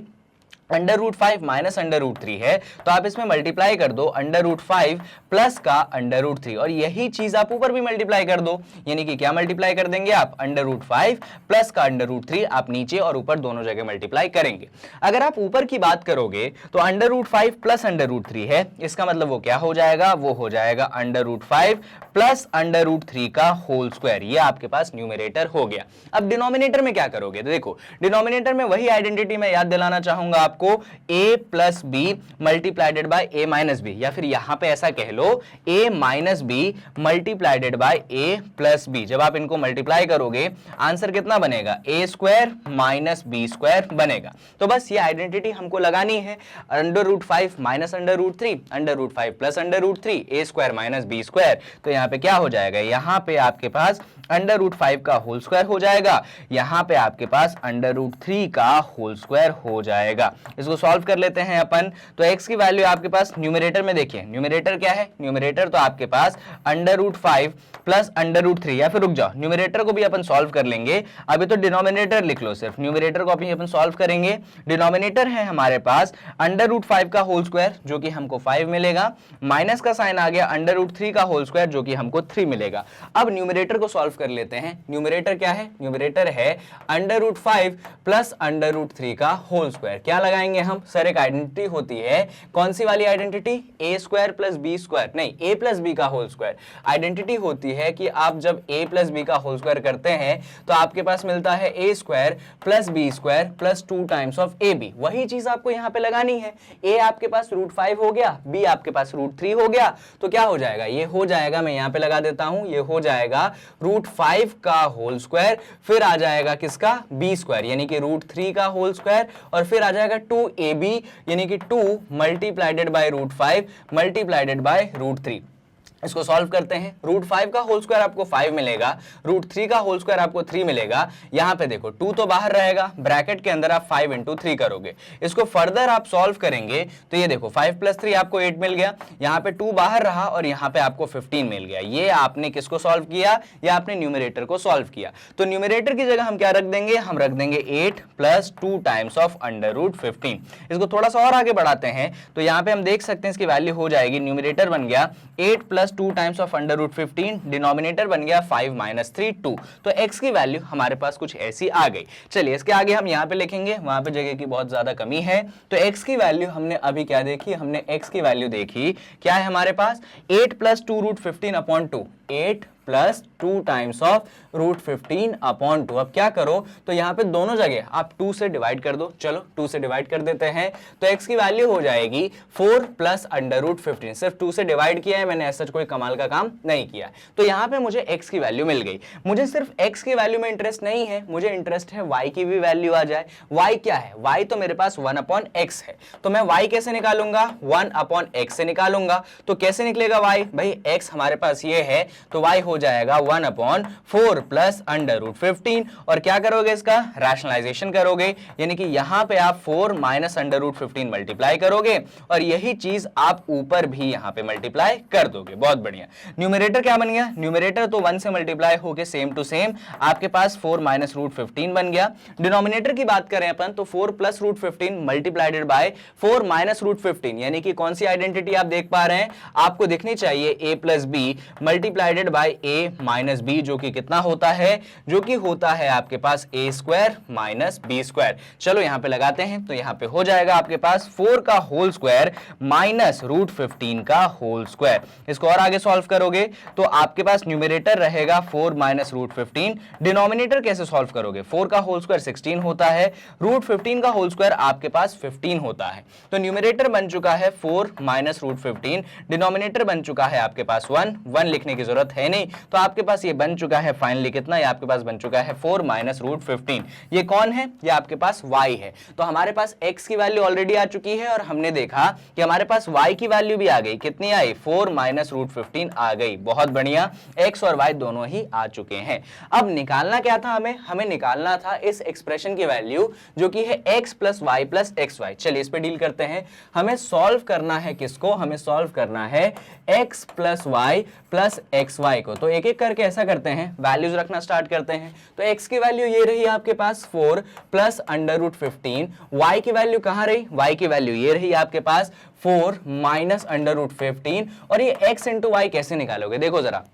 √5 माइनस √3 है तो आप इसमें मल्टीप्लाई कर दो √5 प्लस का √3 और यही चीज आप ऊपर भी मल्टीप्लाई कर दो। यानी कि क्या मल्टीप्लाई कर देंगे आप, √5 प्लस का √3 आप नीचे और ऊपर दोनों जगह मल्टीप्लाई करेंगे। अगर आप ऊपर की बात करोगे तो √5 प्लस √3 है, इसका मतलब वो क्या हो जाएगा, वो हो जाएगा √5 प्लस √3 का होल स्क्वायर। ये आपके पास न्यूमरेटर हो गया। अब डिनोमिनेटर में क्या करोगे, तो देखो डिनोमिनेटर में वही आइडेंटिटी मैं याद दिलाना चाहूंगा आपको, a plus B multiplied by a minus B, या फिर यहां पे ऐसा कह लो a minus B multiplied by a plus B. जब आप इनको मल्टीप्लाई करोगे आंसर कितना बनेगा, a square minus B square बनेगा। तो बस ये आइडेंटिटी हमको लगानी है, √5 minus √3, √5 plus √3, a square minus B square. तो यहां पे क्या हो जाएगा, यहां पे आपके पास √5 का होल स्क्वायर हो जाएगा, यहां पे आपके पास √3 का होल स्क्वायर हो जाएगा। इसको सॉल्व कर लेते हैं अपन। तो x की वैल्यू आपके पास न्यूमरेटर में देखिए, न्यूमरेटर क्या है, न्यूमरेटर तो आपके पास √5 प्लस √3, या फिर रुक जाओ न्यूमरेटर को भी अपन सॉल्व कर लेंगे। अभी तो डिनोमिनेटर लिख लो, सिर्फ न्यूमरेटर को अभी अपन सॉल्व करेंगे। डिनोमिनेटर है हमारे पास √5 का होल स्क्वायर जो कि हमको 5 मिलेगा, माइनस का साइन आ गया √3 का होल स्क्वायर जो कि हमको 3 मिलेगा। अब न्यूमरेटर को सॉल्व कर लेते हैं। न्यूमरेटर क्या है, न्यूमरेटर है √5 प्लस √3 का होल स्क्वायर। क्या लगाएंगे हम, सर एक आइडेंटिटी होती है, कौन सी वाली identity, a square plus B square, नहीं a प्लस बी का होल स्क्वायर। आइडेंटिटी होती है कि आप जब a प्लस बी का होल स्क्वायर करते हैं तो आपके पास मिलता है a square plus B square plus 2 times of ab। वही चीज आपको यहां पे लगानी है। a आपके पास √5 हो गया, b आपके पास √3 हो गया, तो क्या हो जाएगा, ये हो जाएगा, मैं यहां पे लगा देता हूं, ये हो जाएगा √5 का होल स्क्वायर, फिर आ जाएगा किसका, b स्क्वायर यानी कि √3 का होल स्क्वायर, और फिर आ जाएगा 2ab यानी कि 2 मल्टीप्लाइडेड बाय √5 मल्टीप्लाइडेड बाय √3। इसको सॉल्व करते हैं। √5 का होल स्क्वायर आपको 5 मिलेगा, √3 का होल स्क्वायर आपको 3 मिलेगा। यहां पे देखो 2 तो बाहर रहेगा, ब्रैकेट के अंदर आप 5 इंटू 3 करोगे। इसको फर्दर आप सॉल्व करेंगे तो ये देखो 5 प्लस 3 आपको 8 मिल गया, यहाँ पे 2 बाहर रहा और यहाँ पे आपको 15 मिल गया। ये आपने किसको सॉल्व किया, ये आपने न्यूमरेटर को सॉल्व किया। तो न्यूमरेटर की जगह हम क्या रख देंगे, हम रख देंगे 8 प्लस 2 टाइम्स ऑफ √15। इसको थोड़ा सा और आगे बढ़ाते हैं तो यहाँ पे हम देख सकते हैं इसकी वैल्यू हो जाएगी, न्यूमरेटर बन गया 8 प्लस 2 टाइम्स ऑफ √15, डिनोमिनेटर बन गया 5 माइनस 3 2। तो x की वैल्यू हमारे पास कुछ ऐसी आ गई। चलिए इसके आगे हम यहाँ पे लिखेंगे, वहां पे जगह की बहुत ज्यादा कमी है। तो x की वैल्यू हमने अभी क्या देखी, हमने x की वैल्यू देखी, क्या है हमारे पास 8 plus 2 √15 upon 2, 8 plus 2 times of √15 upon 2। अब क्या करो, तो यहाँ पे दोनों जगह आप 2 से डिवाइड कर दो। चलो 2 से डिवाइड कर देते हैं तो x की वैल्यू हो जाएगी 4 प्लस √15। सिर्फ 2 से डिवाइड किया है मैंने, ऐसा कोई कमाल का काम नहीं किया। तो यहाँ पे मुझे x की वैल्यू मिल गई। मुझे सिर्फ x की वैल्यू में इंटरेस्ट नहीं है, मुझे इंटरेस्ट है y की भी वैल्यू आ जाए। y क्या है, y तो मेरे पास 1/x है, तो मैं y कैसे निकालूंगा, 1/x से निकालूंगा। तो कैसे निकलेगा y, भाई x हमारे पास ये है तो y हो जाएगा 1/4 प्लस √15। और क्या करोगे, इसका रैशनलाइजेशन करोगे, यानी कि यहां पे आप 4 माइनस √15 मल्टीप्लाई करोगे और यही चीज आप ऊपर भी यहां पे मल्टीप्लाई कर दोगे। बहुत बढ़िया। न्यूमरेटर क्या बन गया, न्यूमरेटर तो 1 से मल्टीप्लाई होके सेम टू सेम आपके पास 4 माइनस √15 बन गया। डिनोमिनेटर की बात करें अपन तो 4 प्लस √15 मल्टीप्लाइडेड बाय 4 माइनस √15, यानी कि कौन सी आइडेंटिटी आप देख पा रहे हैं, आपको दिखनी चाहिए a plus B multiplied by a minus B, जो कि कितना होता है, जो कि होता है आपके पास a square minus B square. चलो यहां पे लगाते हैं तो यहां पे हो जाएगा आपके पास 4 का होल स्क्वायर माइनस √15 का होल स्क्वायर। इसको और आगे सॉल्व करोगे तो आपके पास न्यूमरेटर रहेगा 4 माइनस √15, डिनोमिनेटर कैसे सॉल्व करोगे, 4 का होल स्क्वायर 16 होता है, √15 का होल स्क्वायर आपके पास 15 होता है। तो न्यूमरेटर बन चुका है 4 माइनस √15, डिनोमिनेटर बन चुका है आपके पास 1 लिखने की जरूरत है नहीं तो आपके पास ये बन चुका है फाइनली कितना, ये आपके पास बन चुका है 4 माइनस रूट 15। ये कौन है, ये आपके पास y है। तो हमारे पास x की वैल्यू ऑलरेडी आ चुकी है और हमने देखा कि हमारे पास y की वैल्यू भी आ गई, कितनी आई, 4 माइनस रूट 15 आ गई। बहुत बढ़िया, x और y दोनों ही आ चुके हैं। अब निकालना क्या था हमें निकालना था इस एक्सप्रेशन की वैल्यू जो कि है x plus Y plus X Y. चलिए इस पे डील करते हैं। हमें सॉल्व करना है किसको, हमें सॉल्व करना है x plus Y plus X Y को। तो एक एक करके ऐसा करते हैं, वैल्यूज रखना स्टार्ट करते हैं। तो x की वैल्यू ये रही आपके पास 4 प्लस अंडर रूट 15, y की वैल्यू कहां रही, y की वैल्यू ये रही आपके पास 4 माइनस अंडर रूट 15। और ये x इंटू वाई कैसे निकालोगे, देखो जरा,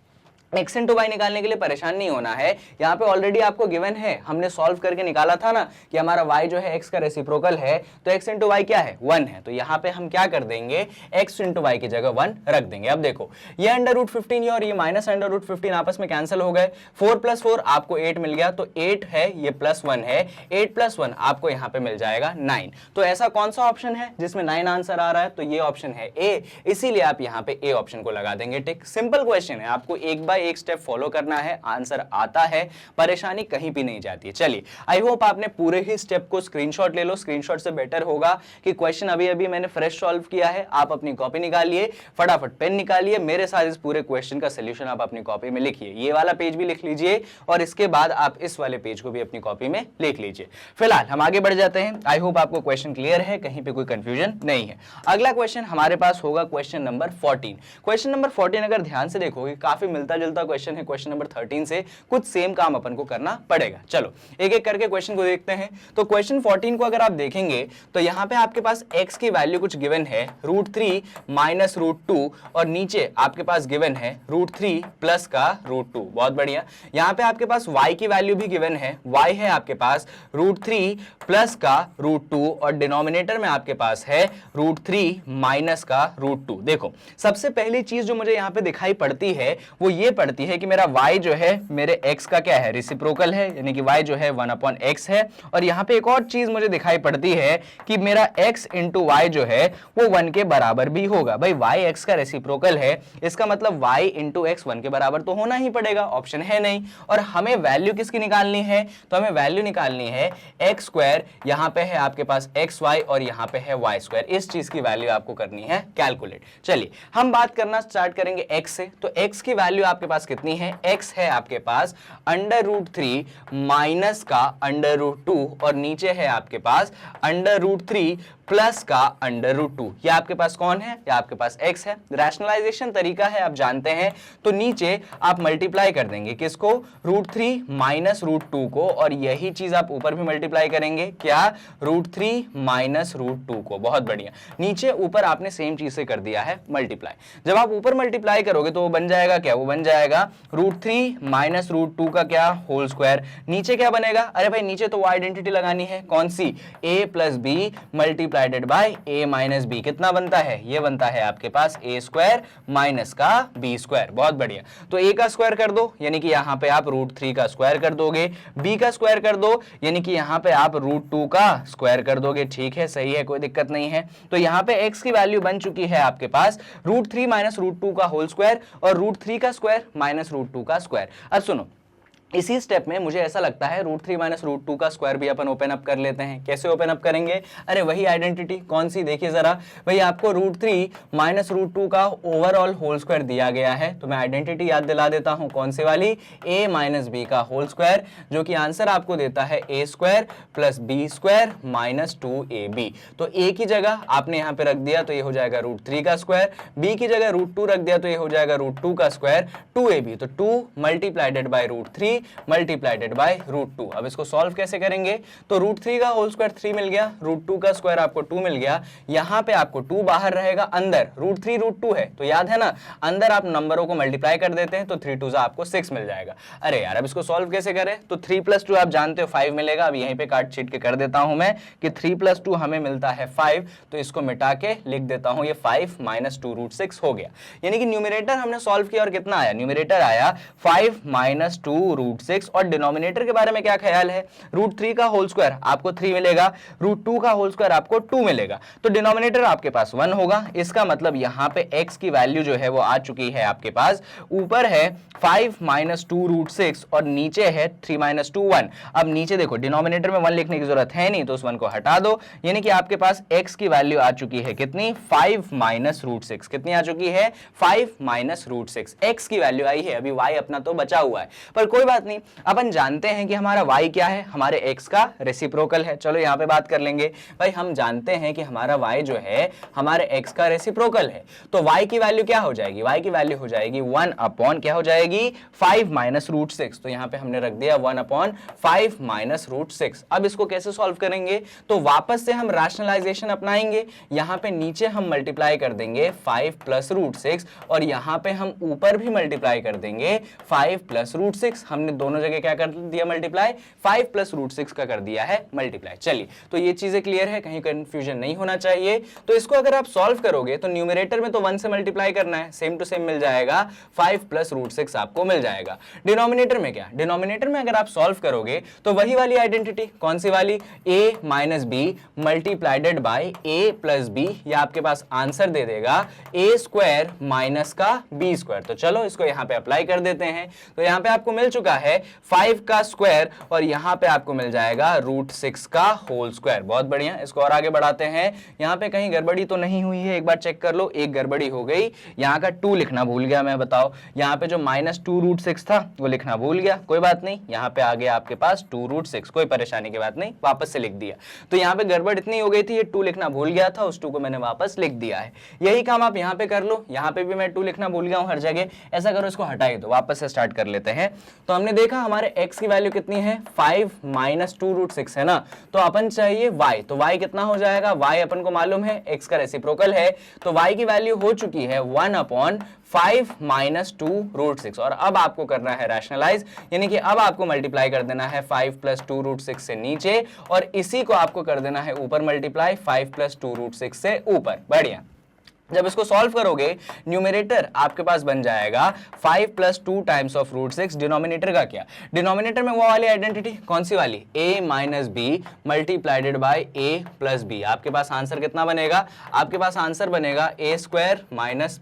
x इंटू वाई निकालने के लिए परेशान नहीं होना है, यहाँ पे ऑलरेडी आपको गिवन है, हमने सॉल्व करके निकाला था ना कि हमारा y जो है x का रेसिप्रोकल है, तो x इंटू वाई क्या है, 1 है। तो यहाँ पे हम क्या कर देंगे, x इंटू वाई की जगह 1 रख देंगे। अब देखो ये अंडर रूट 15 और ये माइनस अंडर रूट 15 आपस में कैंसिल हो गए, 4 प्लस 4 आपको 8 मिल गया, तो 8 है, ये प्लस 1 है, 8 प्लस 1 आपको यहाँ पे मिल जाएगा 9। तो ऐसा कौन सा ऑप्शन है जिसमें 9 आंसर आ रहा है, तो ये ऑप्शन है ए, इसीलिए आप यहाँ पे ए ऑप्शन को लगा देंगे टिक। सिंपल क्वेश्चन है, आपको एक बाय एक स्टेप फॉलो करना है, आंसर आता है, परेशानी कहीं भी नहीं जाती है। चलिए आई होप आपने पूरे ही स्टेप को स्क्रीनशॉट ले लो, स्क्रीनशॉट से बेटर होगा कि क्वेश्चन अभी अभी मैंने फ्रेश सॉल्व किया है, आप अपनी कॉपी निकालिए, फटाफट पेन निकालिए, मेरे साथ इस पूरे क्वेश्चन का सोल्यूशन आप अपनी कॉपी में लिखिए। ये वाला पेज भी लिख लीजिए और इसके बाद आप इस वाले पेज को भी अपनी कॉपी में लिख लीजिए। फिलहाल हम आगे बढ़ जाते हैं। आई होप आपको क्वेश्चन क्लियर है, कहीं पे कोई कंफ्यूजन नहीं है। अगला क्वेश्चन हमारे पास होगा क्वेश्चन नंबर 14। क्वेश्चन नंबर 14 अगर ध्यान से देखोगे काफी मिलता जुलता क्वेश्चन है क्वेश्चन नंबर 13 से, कुछ सेम काम अपन को करना पड़ेगा। चलो एक एक करके क्वेश्चन को देखते हैं। तो क्वेश्चन 14 को अगर आप देखेंगे तो यहाँ पे आपके पास x की वैल्यू कुछ गिवन है √3 माइनस √2 और नीचे आपके पास गिवन है √3 प्लस का √2। बहुत बढ़िया। यहाँ पे आपके पास y की वैल्यू भी गिवन है, y है आपके पास √3 प्लस का √2 और डिनोमिनेटर में आपके पास है √3 माइनस का √2। देखो सबसे पहली चीज जो मुझे यहाँ पे दिखाई पड़ती है वो ये पड़ती है कि मेरा y जो है मेरे x का क्या है, रेसिप्रोकल है, यानी कि y जो है 1/x है। और यहाँ पे एक और चीज मुझे दिखाई पड़ती है कि मेरा x इंटू वाई जो है वो 1 के बराबर भी होगा। भाई y x का रेसिप्रोकल है, इसका मतलब y इंटू एक्स 1 के बराबर तो होना ही पड़ेगा, ऑप्शन है नहीं। और हमें वैल्यू किसकी निकालनी है, तो हमें वैल्यू निकालनी है x स्क्वायर, यहाँ पे है आपके पास xy और यहाँ पे है y स्क्वायर। इस चीज की वैल्यू आपको करनी है कैलकुलेट। चलिए हम बात करना स्टार्ट करेंगे x से। तो x की वैल्यू आपके पास कितनी है, x है आपके पास √3 माइनस का √2 और नीचे है आपके पास √3 प्लस का √2। ये आपके पास कौन है, ये आपके पास x है। रैशनलाइजेशन तरीका है आप जानते हैं, तो नीचे आप मल्टीप्लाई कर देंगे किसको, √3 माइनस √2 को, और यही चीज आप ऊपर भी मल्टीप्लाई करेंगे, क्या, √3 माइनस √2 को। बहुत बढ़िया, नीचे ऊपर आपने सेम चीज से कर दिया है मल्टीप्लाई। जब आप ऊपर मल्टीप्लाई करोगे तो वो बन जाएगा क्या, वो बन जाएगा √3 माइनस √2 का क्या, होल स्क्वायर। नीचे क्या बनेगा, अरे भाई नीचे तो वो आइडेंटिटी लगानी है, कौन सी, a plus B multiplied by a minus B. कितना बनता है, ये बनता है आपके पास a स्क्वायर माइनस का b स्क्वायर। बहुत बढ़िया, तो a का स्क्वायर कर दो, यानी कि यहाँ पे आप √3 का स्क्वायर कर दोगे, b का स्क्वायर कर दो, यानी कि यहाँ पे आप √2 का स्क्वायर कर दोगे। ठीक है, सही है, कोई दिक्कत नहीं है। तो यहाँ पे x की वैल्यू बन चुकी है आपके पास √3 माइनस √2 का होल स्क्वायर और √3 का स्क्वायर माइनस √2 का स्क्वायर। अब सुनो, इसी स्टेप में मुझे ऐसा लगता है √3 माइनस √2 का स्क्वायर भी अपन ओपन अप कर लेते हैं। कैसे ओपन अप करेंगे, अरे वही आइडेंटिटी, कौन सी, देखिए जरा, भाई आपको √3 माइनस √2 का ओवरऑल होल स्क्वायर दिया गया है, तो मैं आइडेंटिटी याद दिला देता हूं, कौन सी वाली, a माइनस बी का होल स्क्वायर, जो कि आंसर आपको देता है a square plus B square minus 2ab। तो a की जगह आपने यहाँ पे रख दिया तो ये हो जाएगा √3 का स्क्वायर, b की जगह √2 रख दिया तो ये हो जाएगा √2 का स्क्वायर, 2ab, तो 2 मल्टीप्लाइडेड बाय √3 मल्टीप्लाइडेड बाय √2। अब इसको सॉल्व कैसे करेंगे, तो √3 का होल स्क्वायर 3 मिल गया, √2 का स्क्वायर आपको 2 मिल गया, यहाँ पे आपको 2 बाहर रहेगा, अंदर √3 √2 है, तो याद है ना, अंदर आप नंबरों को मल्टीप्लाई कर देते हैं तो 3 2 आपको 6 मिल जाएगा। अरे यार अब इसको सॉल्व कैसे करें, तो 3 + 2 आप जानते हो 5 मिलेगा। अब यहीं पे काट छीट के कर देता हूं मैं कि 3 + 2 हमें मिलता है 5, तो इसको मिटा के लिख देता हूं, ये 5 माइनस 2 √6 हो गया। यानी कि न्यूमरेटर हमने सॉल्व किया और कितना आया, न्यूमरेटर आया 5 माइनस 2 √6 और डिनोमिनेटर के बारे में क्या ख्याल है, √3 का होल स्क्वायर आपको 3 मिलेगा, √2 का होल स्क्वायर आपको 2 मिलेगा, तो डिनोमिनेटर आपके पास 1 होगा। इसका मतलब यहां पे x की वैल्यू जो है वो आ चुकी है आपके पास, ऊपर है 5 - 2 √6 और नीचे है 3 - 2 1। अब नीचे देखो डिनोमिनेटर में 1 लिखने की जरूरत है नहीं, तो उस 1 को हटा दो, यानी कि आपके पास x की वैल्यू आ चुकी है कितनी, 5 - √6। कितनी आ चुकी है, 5 - √6 x की वैल्यू आई है। अभी y अपना तो बचा हुआ है, पर कोई बात नहीं, अपन जानते हैं कि हमारा y क्या है, हमारे x का रेसिप्रोकल है। चलो यहां पे बात कर लेंगे भाई, हम जानते हैं कि हमारा y जो है हमारे x का रेसिप्रोकल है, तो y की वैल्यू क्या हो जाएगी, y की वैल्यू हो जाएगी 1 अपॉन क्या हो जाएगी, 5 - √6। तो यहां पे हमने रख दिया 1 अपॉन 5 - √6। अब इसको कैसे सॉल्व करेंगे, तो वापस से हम रैशनलाइजेशन अपनाएंगे, यहां पे नीचे हम मल्टीप्लाई कर देंगे 5 + √6 और यहां पे हम ऊपर भी मल्टीप्लाई कर देंगे 5 + √6। हमने दोनों जगह क्या कर दिया मल्टीप्लाई, 5 + √6 का कर दिया है मल्टीप्लाई। चलिए, तो ये चीजें क्लियर है, कहीं कंफ्यूजन नहीं होना चाहिए। तो इसको अगर आप सॉल्व करोगे तो न्यूमरेटर में तो 1 से मल्टीप्लाई करना है, सेम टू सेम मिल जाएगा, 5 + √6 आपको मिल जाएगा। डिनोमिनेटर में क्या, डिनोमिनेटर में अगर आप सॉल्व करोगे तो वही वाली आइडेंटिटी, कौन सी वाली, a - b मल्टीप्लाइडेड by a + b, ये आपके पास आंसर दे देगा a² माइनस का b²। तो चलो इसको यहां पे अप्लाई कर देते हैं, तो यहां पे आपको मिल चुका है 5 का स्क्वायर और यहां पे आपको मिल जाएगा √6 का होल स्क्वायर। बहुत बढ़िया, इसको और आगे बढ़ाते हैं। यहां पे कहीं गड़बड़ी तो नहीं हुई है, एक बार चेक कर लो, एक गड़बड़ी हो गई, यहां का 2 लिखना भूल गया मैं, बताओ, यहां पे जो -2 √6 था वो लिखना भूल गया, कोई बात नहीं, यहां पे आ गया आपके पास 2 √6, कोई परेशानी की बात नहीं, वापस से लिख दिया। तो यहां पे गड़बड़ इतनी हो गई थी, ये 2 लिखना भूल गया था, उस 2 को मैंने वापस लिख दिया है। यही काम आप यहां पे कर लो, यहां पे भी मैं 2 लिखना भूल गया हूं हर जगह, ऐसा करो, इसको हटाई दो, वापस से स्टार्ट कर लेते हैं। तो हमने देखा हमारे x की वैल्यू कितनी है, 5 - 2 √6 है ना, तो अपन चाहिए y, तो y कितना हो जाएगा, y अपन को मालूम है x का रेसिप्रोकल है, तो y की वैल्यू हो चुकी है 1 अपॉन 5 - 2 √6। और अब आपको करना है रैशनलाइज, यानी कि अब आपको मल्टीप्लाई कर देना है 5 + 2 √6 से नीचे और इसी को आपको कर देना है ऊपर मल्टीप्लाई 5 + 2 √6 से ऊपर। बढ़िया, जब इसको सॉल्व करोगे न्यूमरेटर आपके पास बन जाएगा 5 + 2 टाइम्स ऑफ √6। डिनोमिनेटर का क्या, डिनोमिनेटर में वो वाली आइडेंटिटी, कौन सी वाली, a - b मल्टीप्लाइडेड by a + b। आपके पास आंसर कितना बनेगा, आपके पास आंसर बनेगा a² -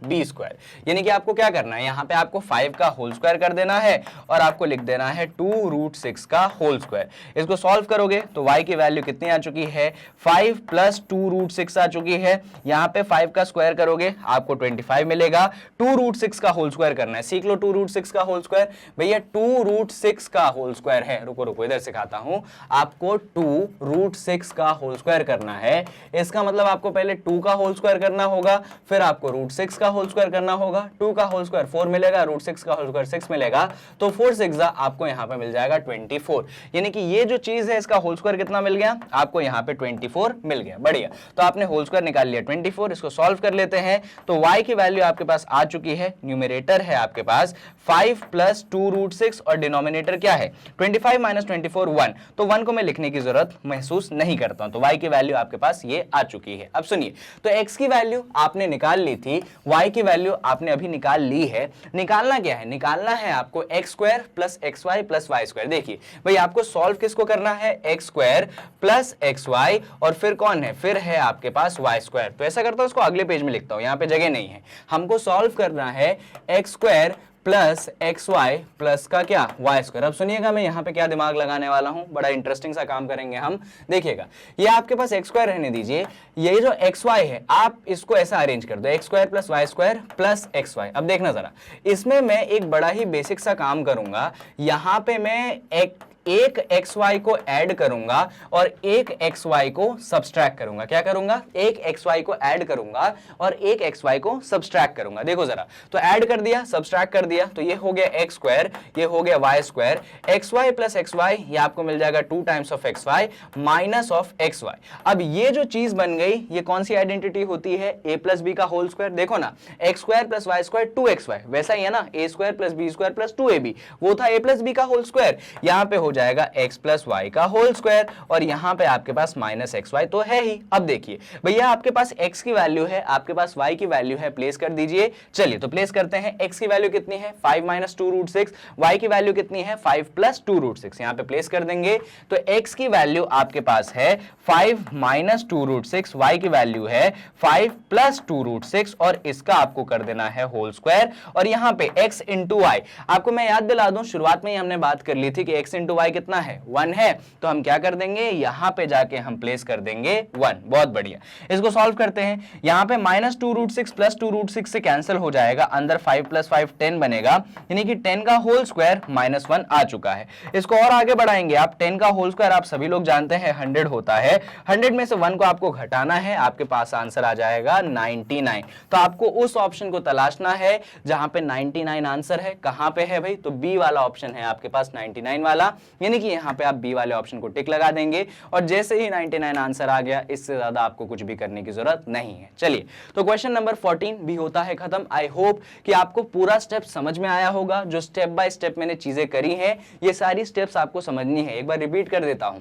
b²। यानी कि आपको क्या करना है, यहाँ पे आपको 5 का होल स्क्वायर कर देना है और आपको लिख देना है 2 √6 का होल स्क्वायर। इसको सॉल्व करोगे तो y की वैल्यू कितनी आ चुकी है, 5 + 2 √6 आ चुकी है, यहाँ पे 5 का स्क्वायर करोगे आपको 25 मिलेगा, 2 √6 का होल स्क्वायर करना है, सीख लो 2 √6 का होल स्क्वायर, भैया 2 √6 का होल स्क्वायर है, रुको रुको इधर सिखाता हूं, आपको 2 √6 का होल स्क्वायर करना है। इसका मतलब आपको पहले 2 का होल स्क्वायर करना होगा, फिर आपको √6 का होल स्क्वायर करना होगा, 2 का होल स्क्वायर 4 मिलेगा, √6 का होल स्क्वायर 6 मिलेगा, तो 4 6 आपको यहां पे मिल जाएगा 24। यानी कि ये जो चीज है इसका होल स्क्वायर कितना मिल गया, आपको यहां पे 24 मिल गया। बढ़िया, तो आपने होल स्क्वायर निकाल लिया 24, इसको सॉल्व कर लेते हैं। तो y की वैल्यू आपके पास आ चुकी है, न्यूमरेटर है आपके पास 5 + 2 √6 और डिनोमिनेटर क्या है 25 - 24 1, तो 1 को मैं लिखने की जरूरत महसूस नहीं करता हूं, तो y की वैल्यू आपके पास ये आ चुकी है। अब सुनिए, तो x की वैल्यू आपने निकाल ली थी, y की वैल्यू आपने अभी निकाल ली है, निकालना क्या है, निकालना है आपको x² + xy + y²। देखिए भाई आपको सॉल्व किसको करना है, x² + xy और फिर कौन है, फिर है आपके पास y²। तो ऐसा करता हूं, इसको अगले पेज में लिखता हूं, यहां पे जगह नहीं है, हमको सॉल्व करना है x² + xy प्लस का क्या, y²। अब सुनिएगा मैं यहाँ पे क्या दिमाग लगाने वाला हूँ, बड़ा इंटरेस्टिंग सा काम करेंगे हम, देखिएगा ये आपके पास x² रहने दीजिए, ये जो xy है आप इसको ऐसा अरेंज कर दो, x² + y² + xy। अब देखना जरा, इसमें मैं एक बड़ा ही बेसिक सा काम करूंगा, यहाँ पे मैं एक xy को ऐड करूंगा और एक xy को सब्सट्रैक्ट करूंगा। क्या करूंगा, एक xy को ऐड करूंगा और एक xy को सब्सट्रैक्ट करूंगा। देखो जरा, तो ऐड कर दिया, सब्सट्रैक्ट कर दिया, तो ये हो गया x², ये हो गया y², xy + xy ये आपको मिल जाएगा 2 times of xy minus of xy। अब ये जो चीज बन गई, ये कौन सी आइडेंटिटी होती है, a + b का होल स्क्वायर। देखो ना, x² + y² 2xy, वैसा ही है ना, a² + b² + 2ab, वो था a + b का होल स्क्वायर, यहां पे हो जाएगा x प्लस वाई का होल स्क्वायर, और यहाँ पे आपके पास माइनस एक्स वाई तो है ही। अब देखिए भैया आपके पास x की वैल्यू है, आपके पास y की वैल्यू है, प्लेस कर दीजिए। चलिए तो प्लेस करते हैं। x की वैल्यू कितनी है 5 माइनस 2 रूट 6, y की वैल्यू कितनी है 5 प्लस 2 रूट 6, यहाँ पे प्लेस कर देंगे। तो x की वैल्यू आपके पास है 5 माइनस 2 रूट 6, y की वैल्यू है 5 प्लस 2 रूट 6, और इसका आपको कर देना है होल स्क्वायर, और यहाँ पे x इंटू वाई, आपको मैं याद दिला दूं शुरुआत में ही हमने बात कर ली थी कि x इंटू वाई कितना है 1 है, तो हम क्या कर देंगे यहाँ पे जाके हम प्लेस कर देंगे 1। बहुत बढ़िया, इसको सॉल्व करते हैं। यहाँ पे माइनस 2 रूट 6 प्लस 2 रूट 6 से कैंसिल हो जाएगा, अंदर 5 प्लस 5 10 बनेगा, यानी कि 10 का होल स्क्वायर माइनस 1 आ चुका है। इसको और आगे बढ़ाएंगे आप, 10 का होल स्क्वायर आप सभी लोग जानते हैं 100 होता है, 100 में से 1 को आपको घटाना है, आपके पास आंसर आ जाएगा 99। तो आपको उस ऑप्शन को तलाशना है जहां पे 99 आंसर है। कहां पे है भाई, तो बी वाला ऑप्शन है आपके पास 99 वाला, यानी कि यहां पे आप बी वाले ऑप्शन को टिक लगा देंगे, और जैसे ही 99 आंसर आ गया, इससे ज्यादा आपको कुछ भी करने की जरूरत नहीं है। चलिए तो क्वेश्चन नंबर 14 भी होता है खत्म। आई होप कि आपको पूरा स्टेप समझ में आया होगा। जो स्टेप बाय स्टेप मैंने चीजें करी हैं, ये सारी स्टेप्स आपको समझनी है। एक बार रिपीट कर देता हूं,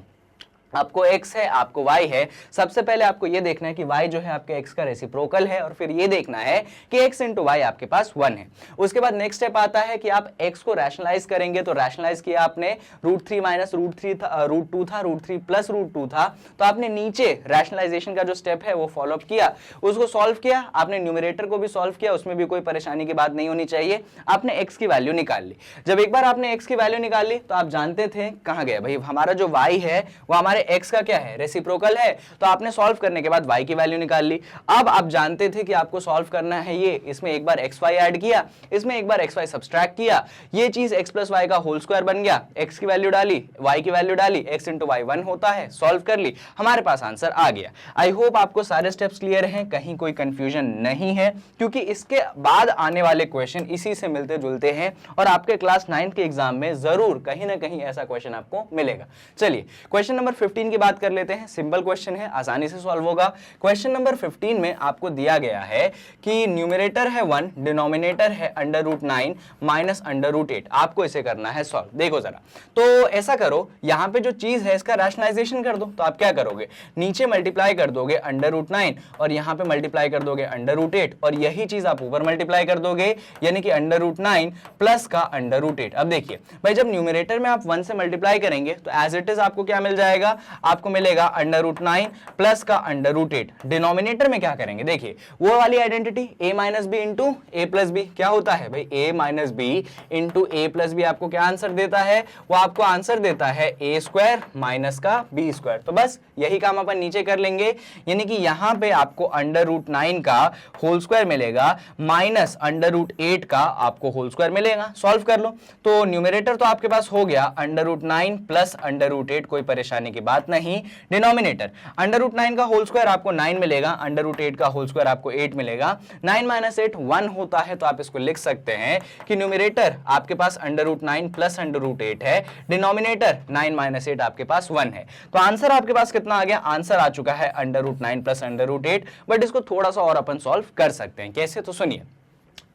आपको x है, आपको y है। सबसे पहले आपको ये देखना है कि y जो है आपके x का रेसिप्रोकल है, और फिर ये देखना है कि x इंटू वाई आपके पास 1 है। उसके बाद नेक्स्ट स्टेप आता है कि आप x को रैशनलाइज करेंगे। तो रैशनलाइज किया आपने, √3 माइनस √3 था, √2 था, √3 प्लस √2 था, तो आपने नीचे रैशनलाइजेशन का जो स्टेप है वो फॉलो अप किया, उसको सॉल्व किया, आपने न्यूमरेटर को भी सॉल्व किया, उसमें भी कोई परेशानी की बात नहीं होनी चाहिए। आपने x की वैल्यू निकाल ली। जब एक बार आपने x की वैल्यू निकाल ली, तो आप जानते थे कहां गया भाई, हमारा जो y है वो हमारे x का क्या है, रेसिप्रोकल है, तो आपने सॉल्व करने के बाद y की वैल्यू निकाल ली। अब आप जानते थे कि आपको सॉल्व करना है ये, इसमें एक बार xy ऐड किया, इसमें एक बार xy सब्सट्रैक्ट किया, ये चीज x प्लस वाई का होल स्क्वायर बन गया, x की वैल्यू डाली, y की वैल्यू डाली, x इंटू वाई 1 होता है, सॉल्व कर ली, हमारे पास आंसर आ गया। आई होप आपको सारे स्टेप्स क्लियर हैं, कहीं कोई कंफ्यूजन नहीं है, क्योंकि इसके बाद आने वाले क्वेश्चन इसी से मिलते जुलते हैं, और आपके क्लास 9 के एग्जाम में जरूर कहीं ना कहीं ऐसा क्वेश्चन आपको मिलेगा। चलिए क्वेश्चन नंबर 15 की बात कर लेते हैं। सिंपल क्वेश्चन है, आसानी से सॉल्व होगा। क्वेश्चन नंबर 15 में आपको दिया गया है कि न्यूमरेटर है 1, डिनोमिनेटर है √9 माइनस √8, आपको इसे करना है सॉल्व। देखो जरा, तो ऐसा करो, यहां पे जो चीज है इसका रैशनलाइजेशन कर दो। तो आप क्या करोगे, नीचे मल्टीप्लाई कर दोगे √9, और यहां पे मल्टीप्लाई कर दोगे √8, और यही चीज आप ऊपर मल्टीप्लाई कर दोगे, यानी कि √9 प्लस का √8। अब देखिए भाई, जब न्यूमरेटर में आप 1 से मल्टीप्लाई करेंगे तो एज इट इज आपको क्या मिल जाएगा, आपको मिलेगा √9 प्लस का √8। डिनोमिनेटर में क्या करेंगे, देखिए वो वाली identity a minus B into A plus B, क्या होता है भाई a minus B into A plus B, आपको क्या आंसर देता है, वो आपको आंसर देता है a स्क्वायर माइनस का b स्क्वायर। तो बस यही काम अपन नीचे कर लेंगे, यानी कि यहां पे आपको √9 का होल स्क्वायर मिलेगा माइनस √8 का आपको होल स्क्वायर मिलेगा। सॉल्व कर लो, तो न्यूमरेटर तो आपके पास हो गया √9 प्लस √8, कोई परेशानी की बात नहीं। डिनोमिनेटर √9 का होल स्क्वायर आपको 9 मिलेगा, √8 का होल स्क्वायर आपको 8 मिलेगा, 9 माइनस 8 1 होता है, तो आप इसको लिख सकते हैं कि न्यूमरेटर आपके पास √9 प्लस √8 है, डिनोमिनेटर 9 माइनस 8 आपके पास 1 है। तो आंसर आपके पास कितना आ गया, आंसर आ चुका है √9 प्लस √8, बट इसको थोड़ा सा और अपन सॉल्व कर सकते हैं। कैसे, तो सुनिए,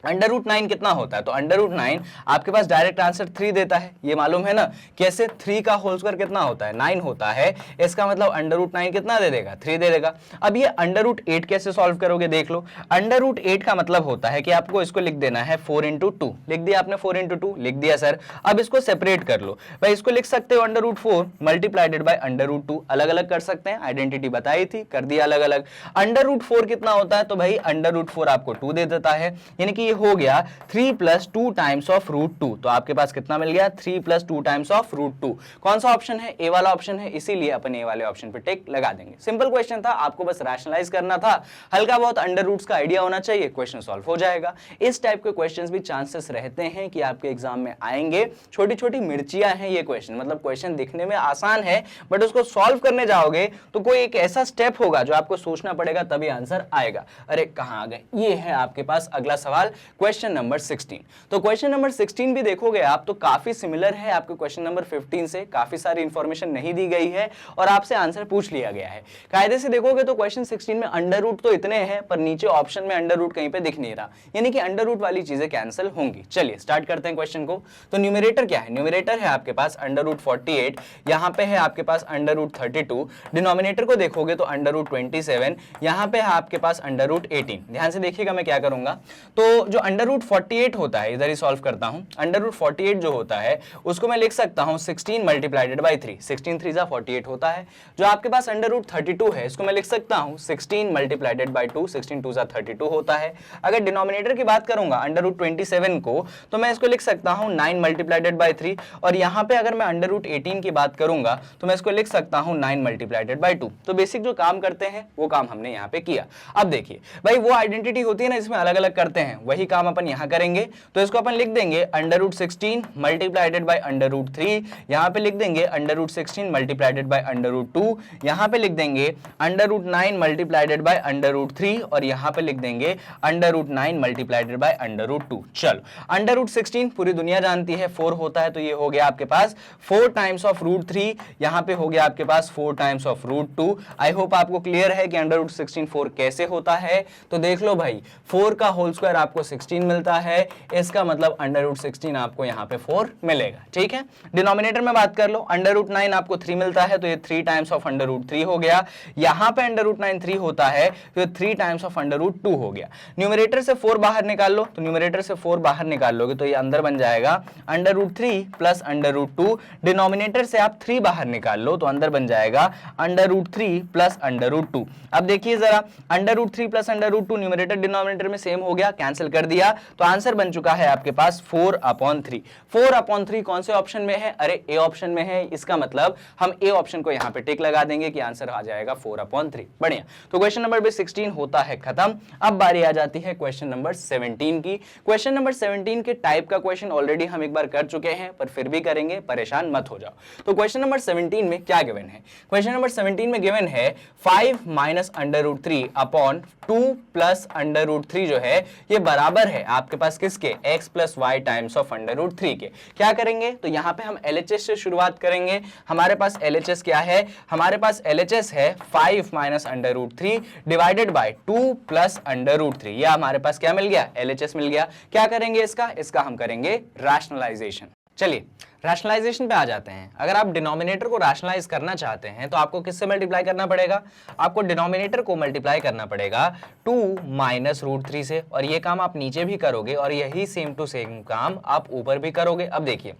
√9 कितना होता है, तो √9 आपके पास डायरेक्ट आंसर 3 देता है, ये मालूम है ना। कैसे, 3 का होल स्क्वायर कितना होता है, 9 होता है, इसका मतलब √9 कितना दे देगा, 3 दे देगा। अब ये √8 कैसे सॉल्व करोगे, देख लो, √8 का मतलब होता है कि आपको इसको लिख देना है 4 इंटू 2, लिख दिया आपने 4 इंटू 2, लिख दिया सर। अब इसको सेपरेट कर लो भाई, इसको लिख सकते हो √4 मल्टीप्लाइडेड बाय √2, अलग अलग कर सकते हैं, आइडेंटिटी बताई थी, कर दिया अलग अलग। √4 कितना होता है, तो भाई √4 आपको 2 दे देता है, यानी कि हो गया 3 प्लस 2 टाइम्स ऑफ √2। तो आपके पास कितना मिल गया, 3 प्लस 2 टाइम्स ऑफ √2। कौन सा ऑप्शन है, ए वाला ऑप्शन है, इसीलिए अपन ए वाले ऑप्शन पे टिक लगा देंगे। सिंपल क्वेश्चन था, आपको बस रैशनलाइज करना था, हल्का बहुत अंडर रूट्स का आइडिया होना चाहिए, क्वेश्चन सॉल्व हो जाएगा। इस टाइप के क्वेश्चंस भी चांसेस रहते हैं कि आपके एग्जाम में आएंगे। छोटी छोटी मिर्चियां हैं ये क्वेश्चन, मतलब क्वेश्चन दिखने में आसान है, बट उसको सॉल्व करने जाओगे तो कोई एक ऐसा स्टेप होगा जो आपको सोचना पड़ेगा, तभी आंसर आएगा। अरे कहां आ गए, ये है आपके पास अगला सवाल, क्वेश्चन नंबर 16। तो क्वेश्चन नंबर 16 भी देखोगे आप तो काफी सिमिलर है आपके क्वेश्चन नंबर 15 से, काफी सारी इंफॉर्मेशन नहीं दी गई है और आपसे आंसर पूछ लिया गया है। कायदे से देखोगे तो क्वेश्चन 16 में अंडर रूट तो इतने हैं पर नीचे ऑप्शन में अंडर रूट कहीं पे दिख नहीं रहा, यानी कि अंडर रूट वाली चीजें कैंसिल होंगी। चलिए स्टार्ट करते हैं क्वेश्चन को। तो न्यूमरेटर क्या है? न्यूमरेटर है आपके पास अंडर रूट 48, यहां पे है आपके पास अंडर रूट 32, डिनोमिनेटर को देखोगे तो अंडर रूट 27, यहां पे है आपके पास अंडर रूट 18। ध्यान से देखिएगा मैं क्या करूंगा, तो जो अंडर रूट 48 होता है इधर ही सॉल्व करता हूं। अंडर रूट 48 जो होता है उसको मैं लिख सकता हूं 16 मल्टीप्लाइडेड बाई 3, 16 3 जा 48 होता है। जो आपके पास अंडर रूट 32 है इसको मैं लिख सकता हूं 16 मल्टीप्लाइडेड बाई 2, 16 2 जा 32 होता है। अगर डिनोमिनेटर की बात करूंगा अंडर रूट 27 को, तो मैं इसको लिख सकता हूं 9 मल्टीप्लाइडेड बाई 3, और यहां पे अगर मैं अंडर रूट 18 की बात करूंगा तो मैं इसको लिख सकता हूं 9 मल्टीप्लाइडेड बाई 2। तो बेसिक जो काम करते हैं वो काम हमने यहाँ पे किया। अब देखिए भाई वो आइडेंटिटी होती है ना जिसमें अलग अलग करते हैं, वही काम अपन यहाँ करेंगे। तो इसको अपन लिख देंगे under root 16 multiplied by under root 3, यहाँ पे लिख देंगे under root 16 multiplied by under root 2, यहाँ पे लिख देंगे under root 9 multiplied by under root 3, और यहाँ पे लिख देंगे under root 9 multiplied by under root 2। चलो अंडर रूट 16 पूरी दुनिया जानती है 4 होता है, तो ये हो गया आपके पास 4 टाइम्स ऑफ रूट 3, यहाँ पे हो गया आपके पास 4 times of root 2। I hope आपको क्लियर है कि अंडर रूट 16 4 कैसे होता है। तो देख लो भाई 4 का होल स्क्वायर आपको 16 मिलता है, इसका मतलब अंडर रूट 16 आपको यहाँ पे 4 मिलेगा। ठीक है, डिनोमिनेटर में बात कर लो, अंडर रूट 9 आपको 3 मिलता है तो ये 3 टाइम्स ऑफ अंडर रूट 3 हो गया। यहाँ पे अंडर रूट 9 3 होता है तो ये 3 टाइम्स ऑफ अंडर रूट 2 हो गया। न्यूमरेटर से 4 बाहर निकाल लो, तो न्यूमरेटर से 4 बाहर निकाल लोगे तो ये अंदर बन जाएगा under root 3 plus under root 2। Denominator से आप 3 बाहर निकाल लो तो अंदर बन जाएगा under root 3 plus under root 2। अब देखिए जरा under root 3 plus under root 2 numerator denominator में सेम हो गया, कैंसिल कर दिया, तो आंसर बन चुका है आपके पास 4/3। 4/3 कौन से ऑप्शन में है? अरे ए ऑप्शन में है, इसका मतलब हम ए ऑप्शन को यहाँ पे टिक लगा देंगे कि आंसर आ जाएगा 4/3। बढ़िया, तो क्वेश्चन नंबर 16 होता है खत्म। अब बारी आ जाती है क्वेश्चन नंबर 17 की। क्वेश्चन नंबर 17 के टाइप का क्वेश्चन ऑलरेडी हम एक बार कर चुके हैं पर फिर भी करेंगे, परेशान मत हो जाओ। तो क्वेश्चन नंबर 17 में क्या गिवन है? क्वेश्चन नंबर 17 में गिवन है 5 minus under root 3 upon 2 plus under root 3 जो है ये बराबर है आपके पास किसके? x plus Y times of under root 3 के। क्या करेंगे? तो यहाँ पे हम LHS से शुरुआत करेंगे। हमारे पास LHS क्या है? हमारे पास LHS है 5 minus under root 3 divided by 2 plus under root 3। यह हमारे पास क्या मिल गया? LHS मिल गया। क्या करेंगे इसका हम करेंगे रैशनलाइजेशन। चलिए रैशनलाइजेशन पे आ जाते हैं। अगर आप डिनोमिनेटर को रैशनलाइज करना चाहते हैं तो आपको किससे मल्टीप्लाई करना पड़ेगा? आपको डिनोमिनेटर को मल्टीप्लाई करना पड़ेगा 2 माइनस रूट 3 से, और ये काम आप नीचे भी करोगे और यही सेम टू सेम काम आप ऊपर भी करोगे। अब देखिए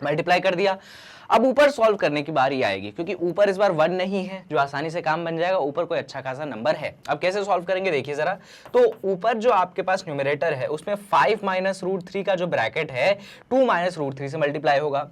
मल्टीप्लाई कर दिया, अब ऊपर सॉल्व करने की बारी आएगी, क्योंकि ऊपर इस बार 1 नहीं है जो आसानी से काम बन जाएगा, ऊपर कोई अच्छा खासा नंबर है। अब कैसे सॉल्व करेंगे देखिए जरा। तो ऊपर जो आपके पास न्यूमरेटर है उसमें 5 माइनस रूट 3 का जो ब्रैकेट है 2 माइनस रूट 3 से मल्टीप्लाई होगा।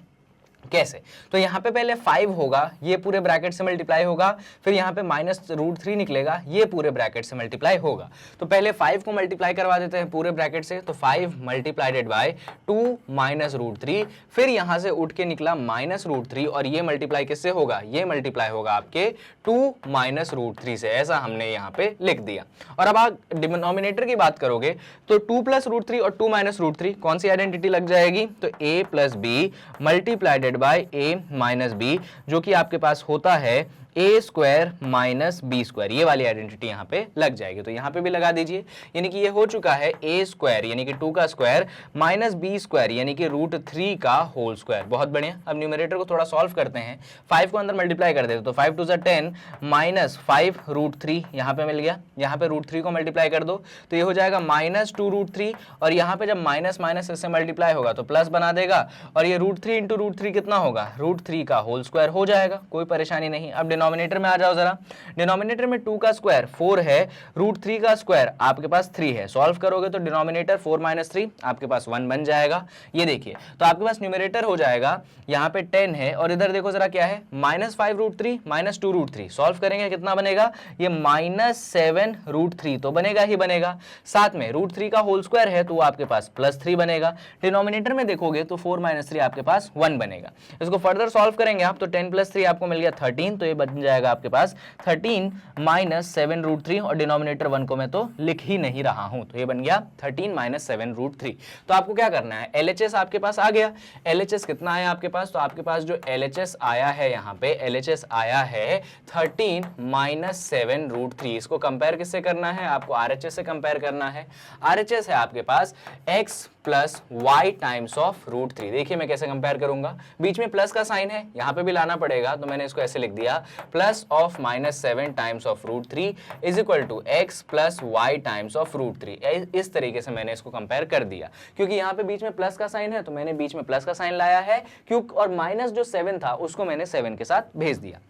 कैसे? तो यहाँ पे पहले 5 होगा, ये पूरे ब्रैकेट से मल्टीप्लाई होगा, फिर यहाँ पे माइनस रूट 3 निकलेगा, ये पूरे ब्रैकेट से मल्टीप्लाई होगा। तो पहले 5 को मल्टीप्लाई करवा देते हैं पूरे ब्रैकेट से, तो 5 मल्टीप्लाइडेड बाय 2 माइनस रूट 3, फिर यहाँ से उठ के निकला माइनस रूट 3, और ये मल्टीप्लाई किससे होगा? ये मल्टीप्लाई होगा आपके 2 माइनस रूट 3 से। ऐसा हमने यहाँ पे लिख दिया। और अब आप डिनोमिनेटर की बात करोगे तो 2 प्लस रूट 3 और 2 माइनस रूट 3 कौन सी आइडेंटिटी लग जाएगी? तो a plus B multiplied by a minus B, जो कि आपके पास होता है A square minus B square. ये वाली आइडेंटिटी यहाँ पे लग जाएगी, तो यहाँ पे भी लगा दीजिए। यानी कि ये हो चुका है ए स्क्वायर यानी कि 2 का स्क्वायर माइनस बी स्क्वायर यानी कि रूट 3 का होल स्क्वायर। बहुत बढ़िया। अब न्यूमरेटर को थोड़ा सॉल्व करते हैं। 5 को अंदर मल्टीप्लाई कर देते, तो 5 2 10 माइनस 5 रूट 3 यहाँ पे मिल गया। यहाँ पे रूट 3 को मल्टीप्लाई कर दो तो ये हो जाएगा माइनस 2 रूट 3, और यहाँ पे जब माइनस माइनस इससे मल्टीप्लाई होगा तो प्लस बना देगा, और ये रूट 3 इंटू रूट 3 कितना होगा? रूट 3 का होल स्क्वायर हो जाएगा, कोई परेशानी नहीं। अब डिनोमिनेटर में आ जाओ जरा। डिनोमिनेटर में 2 का स्क्वायर 4 है, रूट 3 का स्क्वायर आपके पास 3 है। सॉल्व करोगे तो डिनोमिनेटर 4 माइनस 3 आपके पास 1 बन जाएगा। ये देखिए, तो आपके पास न्यूमरेटर हो जाएगा यहाँ पे 10 है, और इधर देखो जरा क्या है? Minus 5 root 3 minus 2 root 3। Solve करेंगे कितना बनेगा? ये माइनस 7 रूट 3 तो बनेगा ही बनेगा। साथ में रूट 3 का होल स्क्वायर है तो वो आपके पास प्लस 3 बनेगा। डिनोमिनेटर में देखोगे तो 4 माइनस 3 आपके पास 1 बनेगा। इसको फर्दर सॉल्व करेंगे आप तो 10 प्लस 3 आपको मिल गया 13, तो ये बच बन जाएगा आपके पास 13 माइनस 7 रूट 3 और डिनोमिनेटर 1 को मैं तो लिख ही नहीं रहा हूं, तो ये बन गया 13 माइनस 7 रूट 3। तो आपको क्या करना है, LHS आपके पास आ गया। LHS कितना आया आपके पास, तो आपके पास जो LHS आया है यहाँ पे LHS आया है 13 माइनस 7 रूट 3। इसको कंपेयर किससे करना है, आपको RHS से कंपेयर करना है। RHS है आपके पास x plus Y times of root 3। देखिए मैं कैसे कंपेयर करूंगा, बीच में प्लस का साइन है, यहां पे भी लाना पड़ेगा, तो मैंने इसको ऐसे लिख दिया plus of minus 7 times of root 3 is equal to x plus Y times of root 3। इस तरीके से मैंने इसको कंपेयर कर दिया, क्योंकि यहाँ पे बीच में प्लस का साइन है तो मैंने बीच में प्लस का साइन लाया है, क्योंकि और माइनस जो 7 था उसको मैंने 7 के साथ भेज दिया।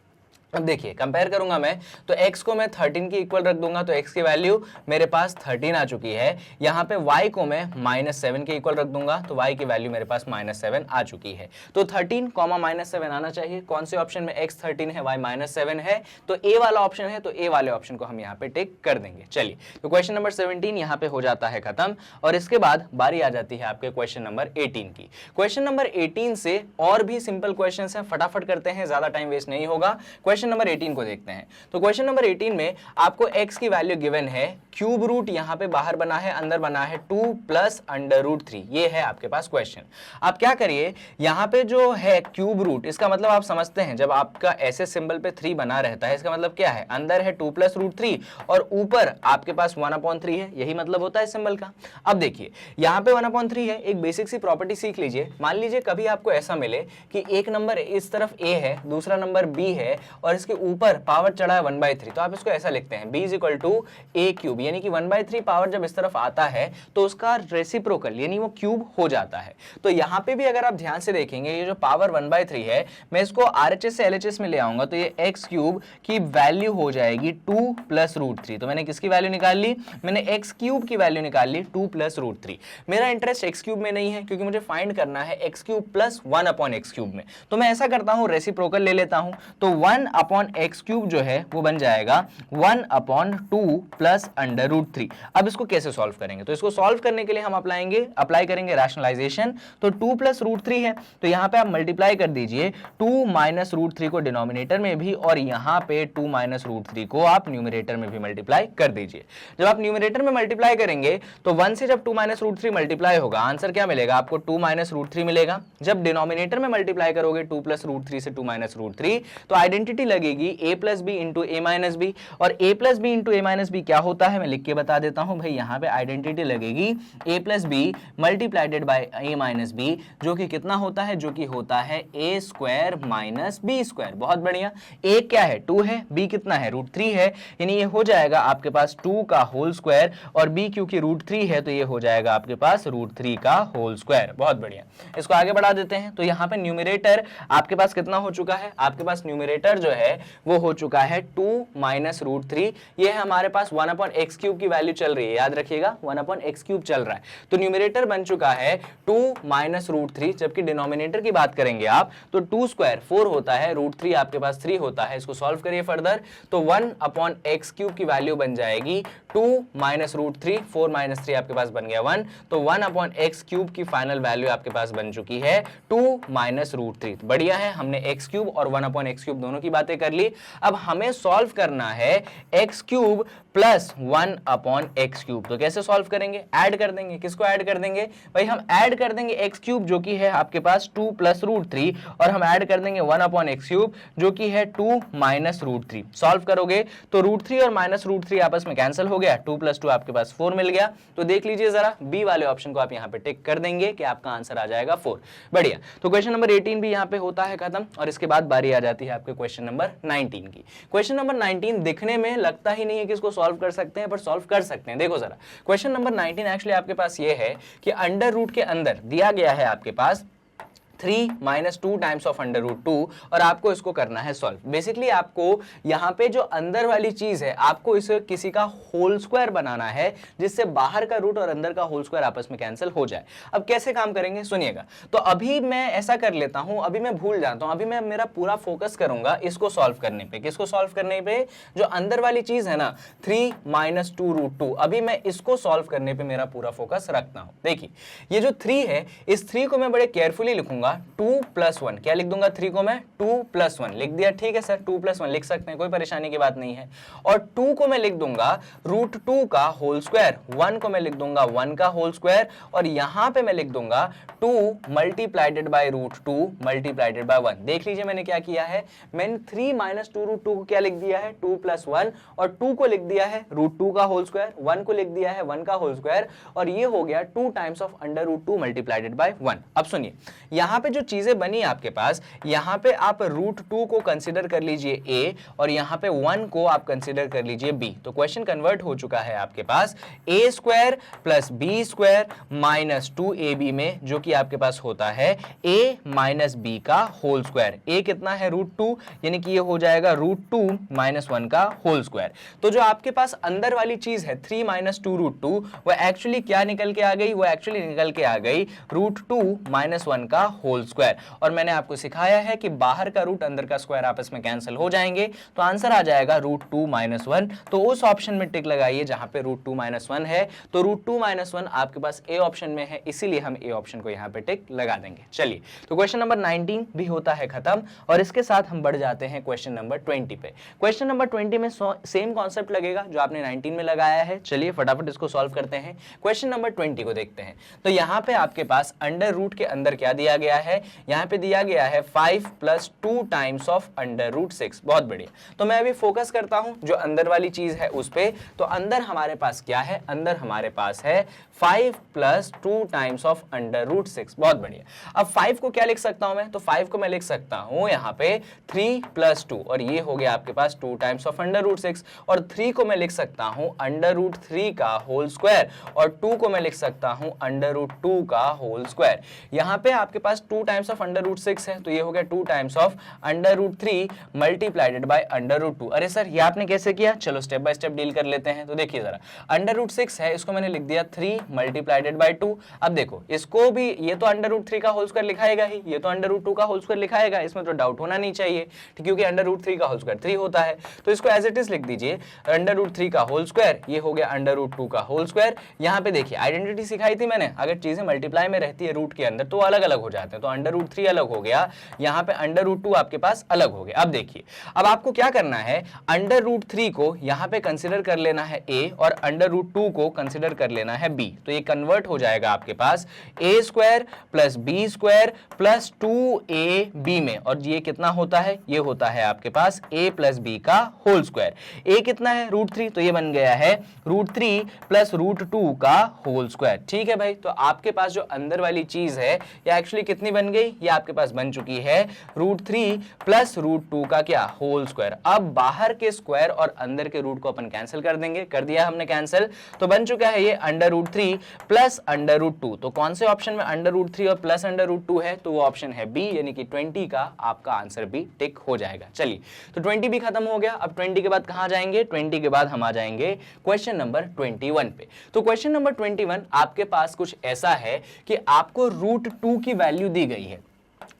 अब देखिए कंपेयर करूंगा मैं, तो x को मैं 13 के इक्वल रख दूंगा, तो x की वैल्यू मेरे पास 13 आ चुकी है। यहाँ पे y को मैं माइनस 7 के इक्वल रख दूंगा, तो y की वैल्यू मेरे पास माइनस 7 आ चुकी है। तो 13 कॉमा माइनस 7 आना चाहिए। कौन से ऑप्शन में x 13 है, y माइनस 7 है, तो a वाला ऑप्शन है, तो a वाले ऑप्शन को हम यहाँ पे टिक कर देंगे। चलिए, तो क्वेश्चन नंबर 17 यहाँ पे हो जाता है खत्म, और इसके बाद बारी आ जाती है आपके क्वेश्चन नंबर 18 की। क्वेश्चन नंबर 18 से और भी सिंपल क्वेश्चन है, फटाफट करते हैं, ज्यादा टाइम वेस्ट नहीं होगा। क्वेश्चन नंबर 18 को देखते हैं। तो क्वेश्चन नंबर 18 में आपको x की वैल्यू गिवन है, क्यूब रूट यहाँ पे बाहर बना है, अंदर बना है 2 प्लस अंडर रूट 3। ये है आपके पास क्वेश्चन। आप क्या करिए, यहाँ पे जो है क्यूब रूट, इसका मतलब आप समझते हैं, जब आपका ऐसे सिंबल पे 3 बना रहता है, इसका मतलब क्या है, अंदर है 2 प्लस रूट 3 और ऊपर आपके पास 1/3 है, यही मतलब होता है इस सिंबल का। अब देखिए यहाँ पे 1/3 है, एक बेसिक सी प्रॉपर्टी सीख लीजिए। मान लीजिए कभी आपको ऐसा मिले कि एक नंबर इस तरफ a है, दूसरा नंबर b है, और इसके ऊपर पावर चढ़ा है 1/3, तो आप इसको ऐसा लिखते हैं b is equal to a cube, यानी कि 1/3 पावर जब इस तरफ आता है तो उसका रेसिप्रोकल यानी वो क्यूब हो जाता है। तो यहाँ पे भी अगर आप ध्यान से देखेंगे, ये जो पावर 1/3 है, मैं इसको RHS से LHS में ले आऊंगा, तो ये x क्यूब की वैल्यू हो जाएगी 2 प्लस रूट 3। तो मैंने किसकी वैल्यू निकाल ली, मैंने x क्यूब की वैल्यू निकाल ली 2 प्लस रूट 3। मेरा इंटरेस्ट x क्यूब में नहीं है, क्योंकि मुझे फाइंड करना है x cube plus 1/x cube में। तो मैं ऐसा करता हूं, रेसिप्रोकल ले लेता हूं, तो 1/x क्यूब जो है वो बन जाएगा 1/2 प्लस अंडर रूट 3। अब इसको कैसे सॉल्व करेंगे, तो इसको सॉल्व करने के लिए हम अप्लाई करेंगे रैशनलाइजेशन। तो 2 प्लस रूट 3 है, तो यहाँ पे आप मल्टीप्लाई कर दीजिए 2 माइनस रूट 3 को डिनोमिनेटर में भी, और यहाँ पे 2 माइनस रूट 3 को आप न्यूमरेटर में भी मल्टीप्लाई कर दीजिए। जब आप न्यूमरेटर में मल्टीप्लाई करेंगे तो 1 से जब 2 माइनस रूट 3 मल्टीप्लाई होगा, आंसर क्या मिलेगा आपको, 2 माइनस रूट 3 मिलेगा। जब डिनोमिनेटर में मल्टीप्लाई करोगे 2 प्लस रूट 3 से 2 माइनस रूट 3, तो आइडेंटिटी लगेगी a plus B into A minus B, और a plus B into A minus B क्या होता है, मैं लिख के बता देता हूं भाई। यहाँ पे आइडेंटिटी लगेगी a plus B multiplied by A minus B, जो कि कितना होता है, जो कि होता है a square minus B square. बहुत बढ़िया। a क्या है, 2 है, b कितना है, रूट 3 है, यानी ये हो जाएगा आपके पास 2 का होल स्क्वायर, और b क्योंकि रूट 3 है तो ये हो जाएगा आपके पास रूट 3 का होल स्क्वायर। बहुत बढ़िया, इसको आगे बढ़ा देते हैं। तो यहाँ पे न्यूमरेटर आपके पास कितना हो चुका है, आपके पास न्यूमरेटर जो है वो हो चुका है 2 माइनस रूट 3। ये है हमारे पास 1/x क्यूब की वैल्यू चल रही है, याद रखिएगा 1/x क्यूब चल रहा है। तो न्यूमरेटर बन चुका है 2 माइनस रूट 3, जबकि डिनोमिनेटर की बात करेंगे आप तो 2 स्क्वायर 4 होता है, रूट 3 आपके पास 3 होता है। इसको सॉल्व करिए फर्दर, तो 1/x क्यूब की वैल्यू बन जाएगी 2 माइनस रूट 3, 4 माइनस 3 आपके पास बन गया 1, तो 1/x क्यूब की फाइनल वैल्यू आपके पास बन चुकी है 2 माइनस रूट 3। बढ़िया है, हमने x क्यूब और 1/x क्यूब दोनों की बातें कर ली। अब हमें सॉल्व करना है x cube plus 1/x cube. तो कैसे सॉल्व करेंगे, ऐड कर देंगे। किसको ऐड कर देंगे भाई, हम ऐड कर देंगे x क्यूब जो कि है आपके पास 2 प्लस रूट 3, और हम ऐड कर देंगे 1/x क्यूब जो कि है 2 माइनस रूट 3। सॉल्व करोगे तो रूट 3 और माइनस रूट 3 आपस में कैंसिल हो गया, 2 प्लस 2 आपके पास 4 मिल गया। तो देख लीजिए जरा, बी वाले ऑप्शन को आप यहाँ पे टिक कर देंगे कि आपका आंसर आ जाएगा 4। बढ़िया, तो क्वेश्चन नंबर 18 भी यहाँ पे होता है खत्म, और इसके बाद बारी आ जाती है आपके क्वेश्चन नंबर 19 की। क्वेश्चन नंबर 19 दिखने में लगता ही नहीं है कि इसको सॉल्व कर सकते हैं, पर सॉल्व कर सकते हैं। देखो जरा, क्वेश्चन नंबर 19 एक्चुअली आपके पास ये है कि अंडर रूट के अंदर दिया गया है आपके पास 3 minus 2 times of under root 2, और आपको इसको करना है सॉल्व। बेसिकली आपको यहाँ पे जो अंदर वाली चीज है, आपको इसे किसी का होल स्क्वायर बनाना है, जिससे बाहर का रूट और अंदर का होल स्क्वायर आपस में कैंसिल हो जाए। अब कैसे काम करेंगे सुनिएगा। तो अभी मैं ऐसा कर लेता हूं, अभी मैं भूल जाता हूं, अभी मैं मेरा पूरा फोकस करूंगा इसको सॉल्व करने पे। किसको सॉल्व करने पे, जो अंदर वाली चीज है ना 3 माइनस 2 रूट 2, अभी मैं इसको सॉल्व करने पे मेरा पूरा फोकस रखता हूं। देखिए ये जो 3 है, इस 3 को मैं बड़े केयरफुली लिखूंगा, 2 + 1, क्या लिख दूंगा 3 को मैं 2 + 1 लिख दिया, ठीक है सर 2 + 1 लिख सकते हैं, कोई परेशानी की बात नहीं है। और 2 को मैं लिख दूंगा √2 का होल स्क्वायर, 1 को मैं लिख दूंगा 1 का होल स्क्वायर, और यहां पे मैं लिख दूंगा 2 मल्टीप्लाइडेड बाय √2 मल्टीप्लाइडेड बाय 1। देख लीजिए मैंने क्या किया है, मैंने 3 - 2 √2 को क्या लिख दिया है 2 + 1, और 2 को लिख दिया है √2 का होल स्क्वायर, 1 को लिख दिया है 1 का होल स्क्वायर, और ये हो गया 2 टाइम्स ऑफ √2 मल्टीप्लाइडेड बाय 1। अब सुनिए यहां पे जो चीजें बनी आपके पास, यहां पे आप √2 को कंसीडर कर लीजिए a, और यहां पे 1 को आप कंसीडर कर लीजिए b। तो क्वेश्चन कन्वर्ट हो चुका है आपके पास a² + b² - 2ab में, जो कि आपके पास होता है a - b का होल स्क्वायर। a कितना है √2, यानी कि ये हो जाएगा √2 - 1 का होल स्क्वायर। तो जो आपके पास अंदर वाली चीज है 3 - 2 √2, वो एक्चुअली क्या निकल के आ गई, वो एक्चुअली निकल के आ गई √2 - 1 का होल स्क्वायर। और मैंने आपको सिखाया है कि बाहर का रूट अंदर का स्क्वायर आपस में कैंसिल हो जाएंगे, तो आंसर आ जाएगा √2 - 1। तो उस ऑप्शन में टिक लगाइए जहां पे √2 - 1 है। तो √2 - 1 आपके पास ए ऑप्शन में है, इसीलिए हम ए ऑप्शन को यहां पे टिक लगा देंगे। चलिए तो क्वेश्चन नंबर 19 भी होता है खत्म, और इसके साथ हम बढ़ जाते हैं क्वेश्चन नंबर 20 पे। क्वेश्चन नंबर 20 में सेम कॉन्सेप्ट लगेगा जो आपने 19 में लगाया है। चलिए फटाफट इसको सॉल्व करते हैं। क्वेश्चन नंबर 20 को देखते हैं। तो यहां पे आपके पास अंडर रूट के अंदर क्या दिया गया है, यहां पे दिया गया है 5 + 2 टाइम्स ऑफ √6। बहुत बढ़िया। तो मैं अभी फोकस करता हूं जो अंदर वाली चीज है उस पे। तो अंदर हमारे पास क्या है, अंदर हमारे पास है 5 + 2 टाइम्स ऑफ √6। बहुत बढ़िया। अब 5 को क्या लिख सकता हूं मैं, तो 5 को मैं लिख सकता हूं यहां पे 3 + 2, और ये हो गया आपके पास 2 टाइम्स ऑफ √6, और 3 को मैं लिख सकता हूं √3 का होल स्क्वायर, और 2 को मैं लिख सकता हूं √2 का होल स्क्वायर। यहां पे आपके पास 2 टाइम्स ऑफ √6 है, तो ये हो गया 2 टाइम्स ऑफ √3 मल्टीप्लाइडेड बाय √2। अरे सर ये आपने कैसे किया, चलो स्टेप बाय स्टेप डील कर लेते हैं। तो देखिए जरा, √6 है, इसको मैंने लिख दिया 3 मल्टीप्लाइडेड बाय 2। अब देखो इसको भी, ये तो √3 का होल स्क्वायर लिखाएगा ही, ये तो √2 का होल स्क्वायर लिखाएगा, इसमें तो डाउट होना नहीं चाहिए, क्योंकि √3 का होल स्क्वायर 3 होता है। तो इसको एज इट इज लिख दीजिए √3 का होल स्क्वायर, ये हो गया √2 का होल स्क्वायर। यहाँ पे देखिए आइडेंटिटी सिखाई थी मैंने, अगर चीजें मल्टीप्लाई में रहती है रूट के अंदर तो अलग अलग हो जाते हैं। तो √3 अलग हो गया, यहाँ पे √2 आपके पास अलग हो गया। अब देखिए, अब आपको क्या करना है, √3 को यहाँ पे कंसिडर कर लेना है a, और √2 को कंसिडर कर लेना है b। तो ये कन्वर्ट हो जाएगा आपके पास a² + b² + 2ab में, और ये कितना होता है, ये होता है आपके पास a + b का होल स्क्वायर। a कितना है √3, तो ये बन गया है √3 + √2 का होल स्क्वायर। ठीक है भाई, तो आपके पास जो अंदर वाली चीज है ये एक्चुअली कितनी बन गई, ये आपके पास बन चुकी है √3 + √2 का क्या होल स्क्वायर। अब बाहर के स्क्वायर और अंदर के रूट को अपन कैंसिल कर देंगे, कर दिया हमने कैंसिल, तो बन चुका है ये √3 + √2। तो कौन से ऑप्शन में √3 और प्लस √2 है, तो वो ऑप्शन है बी, यानी कि 20 का आपका आंसर भी टिक हो जाएगा। चलिए तो 20 भी खत्म हो गया। अब 20 के बाद कहां जाएंगे, 20 के बाद हम आ जाएंगे क्वेश्चन नंबर 21 पे। तो क्वेश्चन नंबर 21 आपके पास कुछ ऐसा है कि आपको √2 की वैल्यू दी गई है,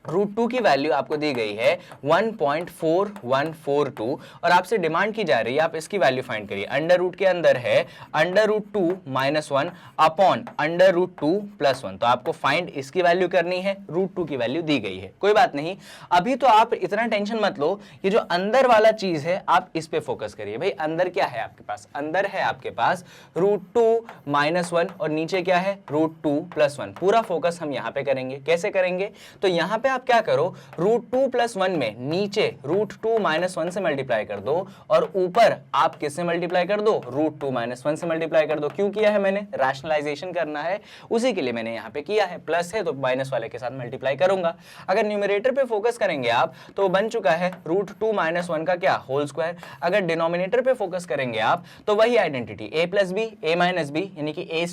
√2 की वैल्यू आपको दी गई है 1.4142, और आपसे डिमांड की जा रही है आप इसकी वैल्यू फाइंड करिए। अंडर रूट के अंदर है √2 - 1 अपॉन √2 + 1, तो आपको फाइंड इसकी वैल्यू करनी है, √2 की वैल्यू दी गई है। कोई बात नहीं, अभी तो आप इतना टेंशन मत लो, ये जो अंदर वाला चीज है आप इस पे फोकस करिए। भाई अंदर क्या है आपके पास, अंदर है आपके पास √2 - 1, और नीचे क्या है √2 + 1। पूरा फोकस हम यहाँ पे करेंगे। कैसे करेंगे, तो यहाँ पे आप क्या करो, √2 + 1 में नीचे √2 - 1 से मल्टीप्लाई कर दो, और ऊपर आप किससे मल्टीप्लाई कर दो, √2 - 1 से मल्टीप्लाई कर दो। क्यों किया है मैंने, रैशनलाइजेशन करना है, उसी के लिए मैंने यहाँ पे किया है। प्लस है तो माइनस वाले के साथ मल्टीप्लाई करूंगा। अगर न्यूमरेटर पे फोकस करेंगे आप तो बन चुका है √2 - 1 का क्या होल स्क्वायर। अगर डिनोमिनेटर पे फोकस करेंगे आप तो वही identity a + b, a - b, यानी कि a²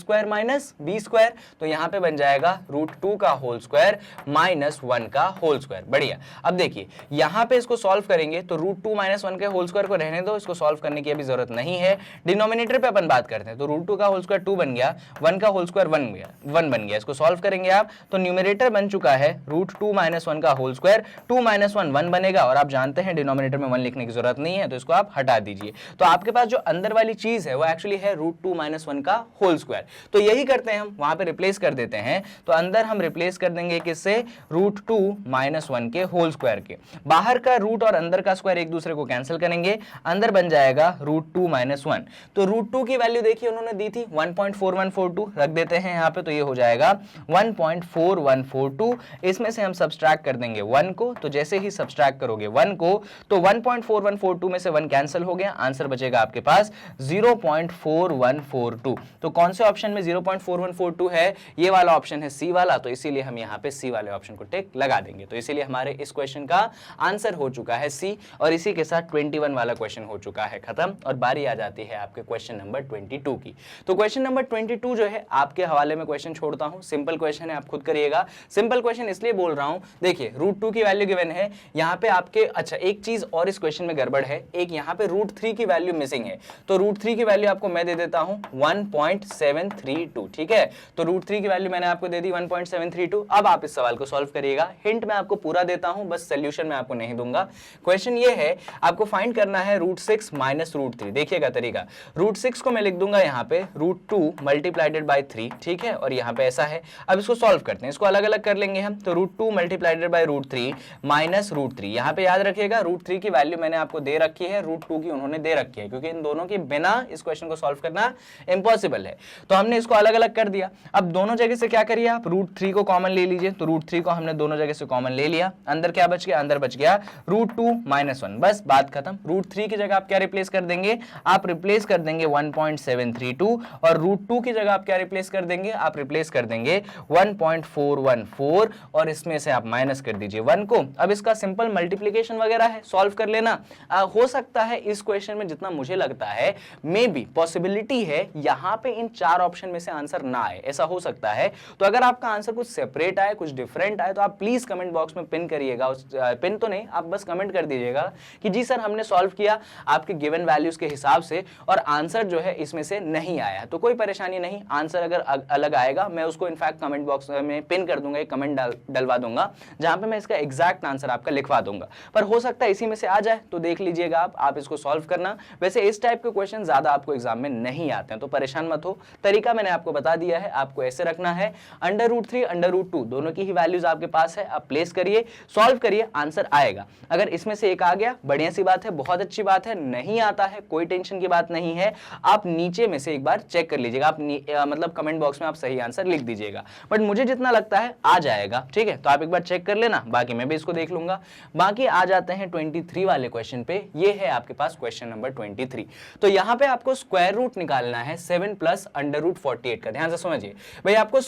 - b², तो यहाँ पे बन जाएगा √2 का होल स्क्वायर -1 का होल स्क्वायर। बढ़िया। अब देखिए यहां पे इसको सॉल्व करेंगे तो रूट 2 माइनस 1 के होल स्क्वायर को रहने दो, इसको सॉल्व करने की अभी जरूरत नहीं है। डिनोमिनेटर पे अपन बात करते हैं तो रूट 2 का होल स्क्वायर 2 बन गया, 1 का होल स्क्वायर 1 बन गया। इसको सॉल्व करेंगे आप तो न्यूमरेटर बन चुका है रूट 2 माइनस 1 का होल स्क्वायर, 2 माइनस 1 1 बनेगा और आप जानते हैं डिनोमिनेटर में 1 लिखने की जरूरत नहीं है तो इसको आप हटा दीजिए। तो आपके पास जो अंदर वाली चीज है वो एक्चुअली है रूट 2 माइनस 1 का होल स्क्वायर। तो यही करते हैं हम, वहां पे रिप्लेस कर देते हैं। तो अंदर हम रिप्लेस कर देंगे किससे, रूट 2 माइनस 1 के होल स्क्वायर के। बाहर का रूट और अंदर का स्क्वायर एक दूसरे को कैंसिल करेंगे, अंदर बन जाएगा रूट 2 माइनस 1। तो रूट 2 की वैल्यू देखिए उन्होंने दी थी 1.4142, रख देते हैं यहाँ पे तो ये हो जाएगा 1.4142। इसमें से हम सब्सट्रैक्ट कर देंगे 1 को, तो जैसे ही सब्सट्रैक्ट करोगे 1 को तो 1.4142 में से 1 कैंसिल हो गया, आंसर बचेगा आपके पास 0.4142। तो कौन से ऑप्शन में 0.4142 है, ये वाला ऑप्शन है सी वाला, तो इसीलिए हम यहाँ पे सी वाले ऑप्शन को टिक लगा देंगे। तो इसीलिए हमारे इस क्वेश्चन का आंसर हो चुका है सी, और इसी के साथ 21 वाला क्वेश्चन हो चुका है खत्म, और बारी आ जाती है आपके क्वेश्चन नंबर 22 की। तो क्वेश्चन नंबर 22 जो है आपके हवाले में क्वेश्चन छोड़ता हूं, सिंपल क्वेश्चन है, आप खुद करिएगा। सिंपल क्वेश्चन इसलिए बोल रहा हूं, देखिए रूट 2 की वैल्यू गिवन है यहाँ पे आपके। अच्छा एक चीज और इस क्वेश्चन में गड़बड़ है, एक यहाँ पे रूट 3 की वैल्यू मिसिंग है, तो रूट 3 की वैल्यू आपको मैं दे देता हूं 1.732, ठीक है। तो रूट 3 की वैल्यू मैंने आपको दे दी 1.732। अब आप इस सवाल को सॉल्व करिएगा, हिंट मैं आपको पूरा देता हूं, बस सोल्यूशन मैं आपको नहीं दूंगा। क्वेश्चन ये है, आपको फाइंड करना है रूट 6 माइनस रूट 3। देखिएगा तरीका, रूट 6 को मैं लिख दूंगा यहाँ पे रूट 2 मल्टीप्लाइडेड बाय 3, ठीक है, और यहाँ पे ऐसा है। अब इसको सॉल्व करते हैं, इसको अलग अलग कर लेंगे हम। तो root 2 multiplied by root 3 minus root 3, यहाँ पे याद रखिएगा रूट 3 की वैल्यू मैंने आपको दे रखी है, रूट 2 की उन्होंने दे रखी है, क्योंकि इन दोनों के बिना इस क्वेश्चन को सॉल्व करना इम्पॉसिबल है। तो हमने इसको अलग अलग कर दिया। अब दोनों जगह से क्या करिए आप, रूट 3 को कॉमन ले लीजिए। तो रूट 3 को हमने दोनों जगह से कॉमन ले लिया, अंदर क्या बच गया, अंदर बच गया रूट 2 माइनस 1, बस बात खत्म। रूट 3 की जगह आप क्या रिप्लेस कर देंगे, आप रिप्लेस कर देंगे 1.732, और रूट 2 की जगह आप क्या रिप्लेस कर देंगे, आप रिप्लेस कर देंगे 1.414, और इसमें से आप माइनस कर दीजिए 1 को। अब इसका सिंपल मल्टीप्लीकेशन वगैरह है, सॉल्व कर लेना। हो सकता है इस क्वेश्चन में, जितना मुझे लगता है मे बी पॉसिबिलिटी है यहाँ पे इन 4 ऑप्शन में से आंसर ना आए, ऐसा हो सकता है। तो अगर आपका आंसर कुछ सेपरेट आए, कुछ डिफरेंट आए, तो आप प्लीज कमेंट बॉक्स में पिन करिएगा। पिन तो नहीं, आप बस कमेंट कर दीजिएगा कि जी सर हमने सॉल्व किया आपके गिवन वैल्यूज के हिसाब से और आंसर जो है इसमें से नहीं आया। तो कोई परेशानी नहीं, आंसर अगर अलग आएगा मैं उसको इनफैक्ट कमेंट बॉक्स में पिन कर दूंगा, एक कमेंट डलवा दूंगा जहां पे मैं इसका एग्जैक्ट आंसर आपका लिखवा दूंगा। पर हो सकता है इसी में से आ जाए, तो देख लीजिएगा आप इसको सॉल्व करना। वैसे इस टाइप के क्वेश्चन ज्यादा आपको एग्जाम में नहीं आते हैं, तो परेशान मत हो। तरीका मैंने आपको बता दिया है, आपको ऐसे रखना है, अंडर रूट 3 अंडर रूट 2 दोनों की ही वैल्यूज आपके पास है, आप प्लेस करिए, सॉल्व करिए, आंसर आएगा। अगर इसमें से एक आ गया बढ़िया सी बात है, बहुत अच्छी बात है। नहीं आता है कोई टेंशन की बात नहीं है, आप नीचे में से एक बार चेक कर लीजिएगा, आप मतलब कमेंट बॉक्स में आप सही आंसर लिख दीजिएगा। बट मुझे जितना लगता है आ जाएगा, ठीक है, तो आप एक बार चेक कर लेना, बाकी मैं भी इसको देख लूंगा। बाकी आ जाते हैं 23 वाले क्वेश्चन पे। ये है आपके पास क्वेश्चन नंबर 23। तो यहां पे आपको स्क्वायर रूट निकालना है 7 प्लस अंडर रूट 48 का। ध्यान से समझिए भाई, आपको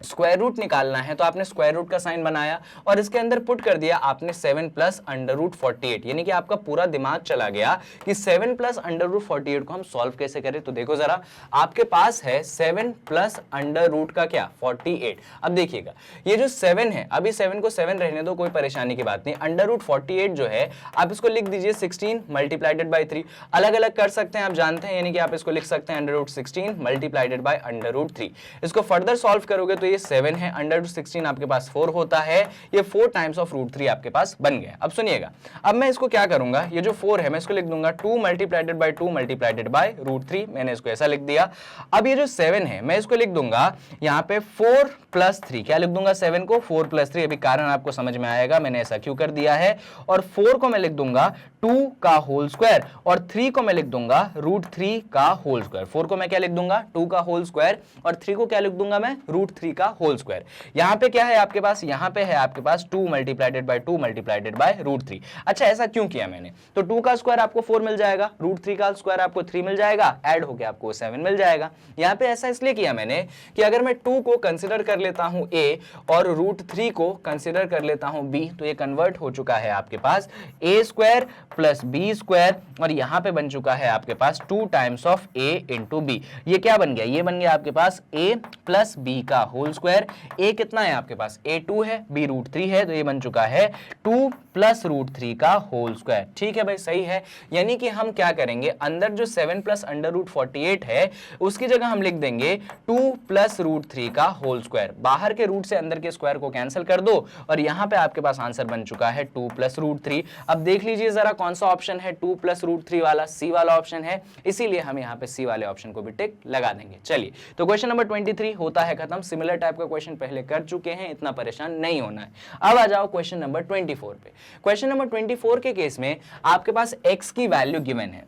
स्क्वायर रूट निकालना है, तो आपने स्क्वायर रूट का साइन बनाया और इसके अंदर पुट कर दिया आपने 7 प्लस अंडर रूट 48, यानी कि आपका पूरा दिमाग चला गया कि 7 प्लस अंडर रूट 48 को हम सॉल्व कैसे करें। तो देखो जरा, आपके पास है 7 प्लस अंडर रूट का क्या 48। अब देखिएगा ये जो 7 है, अभी 7 को 7 रहने दो, कोई परेशानी की बात नहीं। अंडर रूट 48 जो है आप इसको लिख दीजिए 16 मल्टीप्लाइडेड बाई 3, अलग अलग कर सकते हैं आप जानते हैं, यानी कि आप इसको लिख सकते हैं under root 16 multiplied by under root 3। इसको फर्दर सॉल्व करोगे तो ये 7 है, अंडर रूट 16 आपके पास 4 होता है, ये 4 टाइम्स ऑफ रूट 3 आपके पास बन गया। अब सुनिएगा, अब मैं इसको क्या करूंगा, ये जो 4 है मैं इसको लिख दूंगा 2 multiplied by 2 multiplied by root 3, मैंने इसको ऐसा लिख दिया। अब ये जो 7 है मैं इसको लिख दूंगा यहाँ पे 4 प्लस 3, क्या लिख दूंगा 7 को 4 प्लस 3, अभी कारण आपको समझ में आएगा मैंने ऐसा क्यों कर दिया है। और 4 को मैं लिख दूंगा 2 का होल स्क्वायर और 3 को मैं लिख दूंगा रूट 3 का होल स्क्वायर। 4 को मैं क्या लिख दूंगा 2 का होल स्क्वायर और 3 को क्या लिख दूंगा मैं रूट 3 का होल स्क्वायर। यहाँ पे क्या है आपके पास, यहाँ पे है आपके पास 2 multiplied by 2 multiplied by root 3। अच्छा ऐसा क्यों किया मैंने, तो 2 का स्क्वायर आपको 4 मिल जाएगा, रूट 3 का स्क्वायर आपको 3 मिल जाएगा, ऐड होके आपको 7 मिल जाएगा। यहाँ पे ऐसा इसलिए किया मैंने कि अगर मैं 2 को कंसिडर कर लेता हूं a और रूट 3 को कंसिडर कर लेता हूं b, तो ये कन्वर्ट हो चुका है आपके पास a square plus B square, और यहां पे बन चुका है आपके पास 2 times of a into B. ये क्या बन गया, ये बन गया आपके पास a प्लस बी का होल स्क्वायर। a कितना है आपके पास, a 2 है, b √3 है, तो ये बन चुका है 2 प्लस √3 का होल स्क्वायर। ठीक है भाई, सही है। यानी कि हम क्या करेंगे, अंदर जो 7 प्लस √48 है उसकी जगह हम लिख देंगे 2 प्लस √3 का होल स्क्वायर। बाहर के रूट से अंदर के स्क्वायर को कैंसिल कर दो और यहां पे आपके पास आंसर बन चुका है 2 प्लस √3। अब देख लीजिए जरा कौन सा ऑप्शन है 2 प्लस √3 वाला, सी वाला ऑप्शन है, इसीलिए हम यहां पे सी वाले ऑप्शन को भी टिक लगा देंगे। चलिए, तो क्वेश्चन नंबर 23 होता है खत्म। सिमिलर टाइप का क्वेश्चन पहले कर चुके हैं, इतना परेशान नहीं होना है। अब आ जाओ क्वेश्चन नंबर 24 पे। क्वेश्चन नंबर 24 के केस में आपके पास x की वैल्यू गिवन है,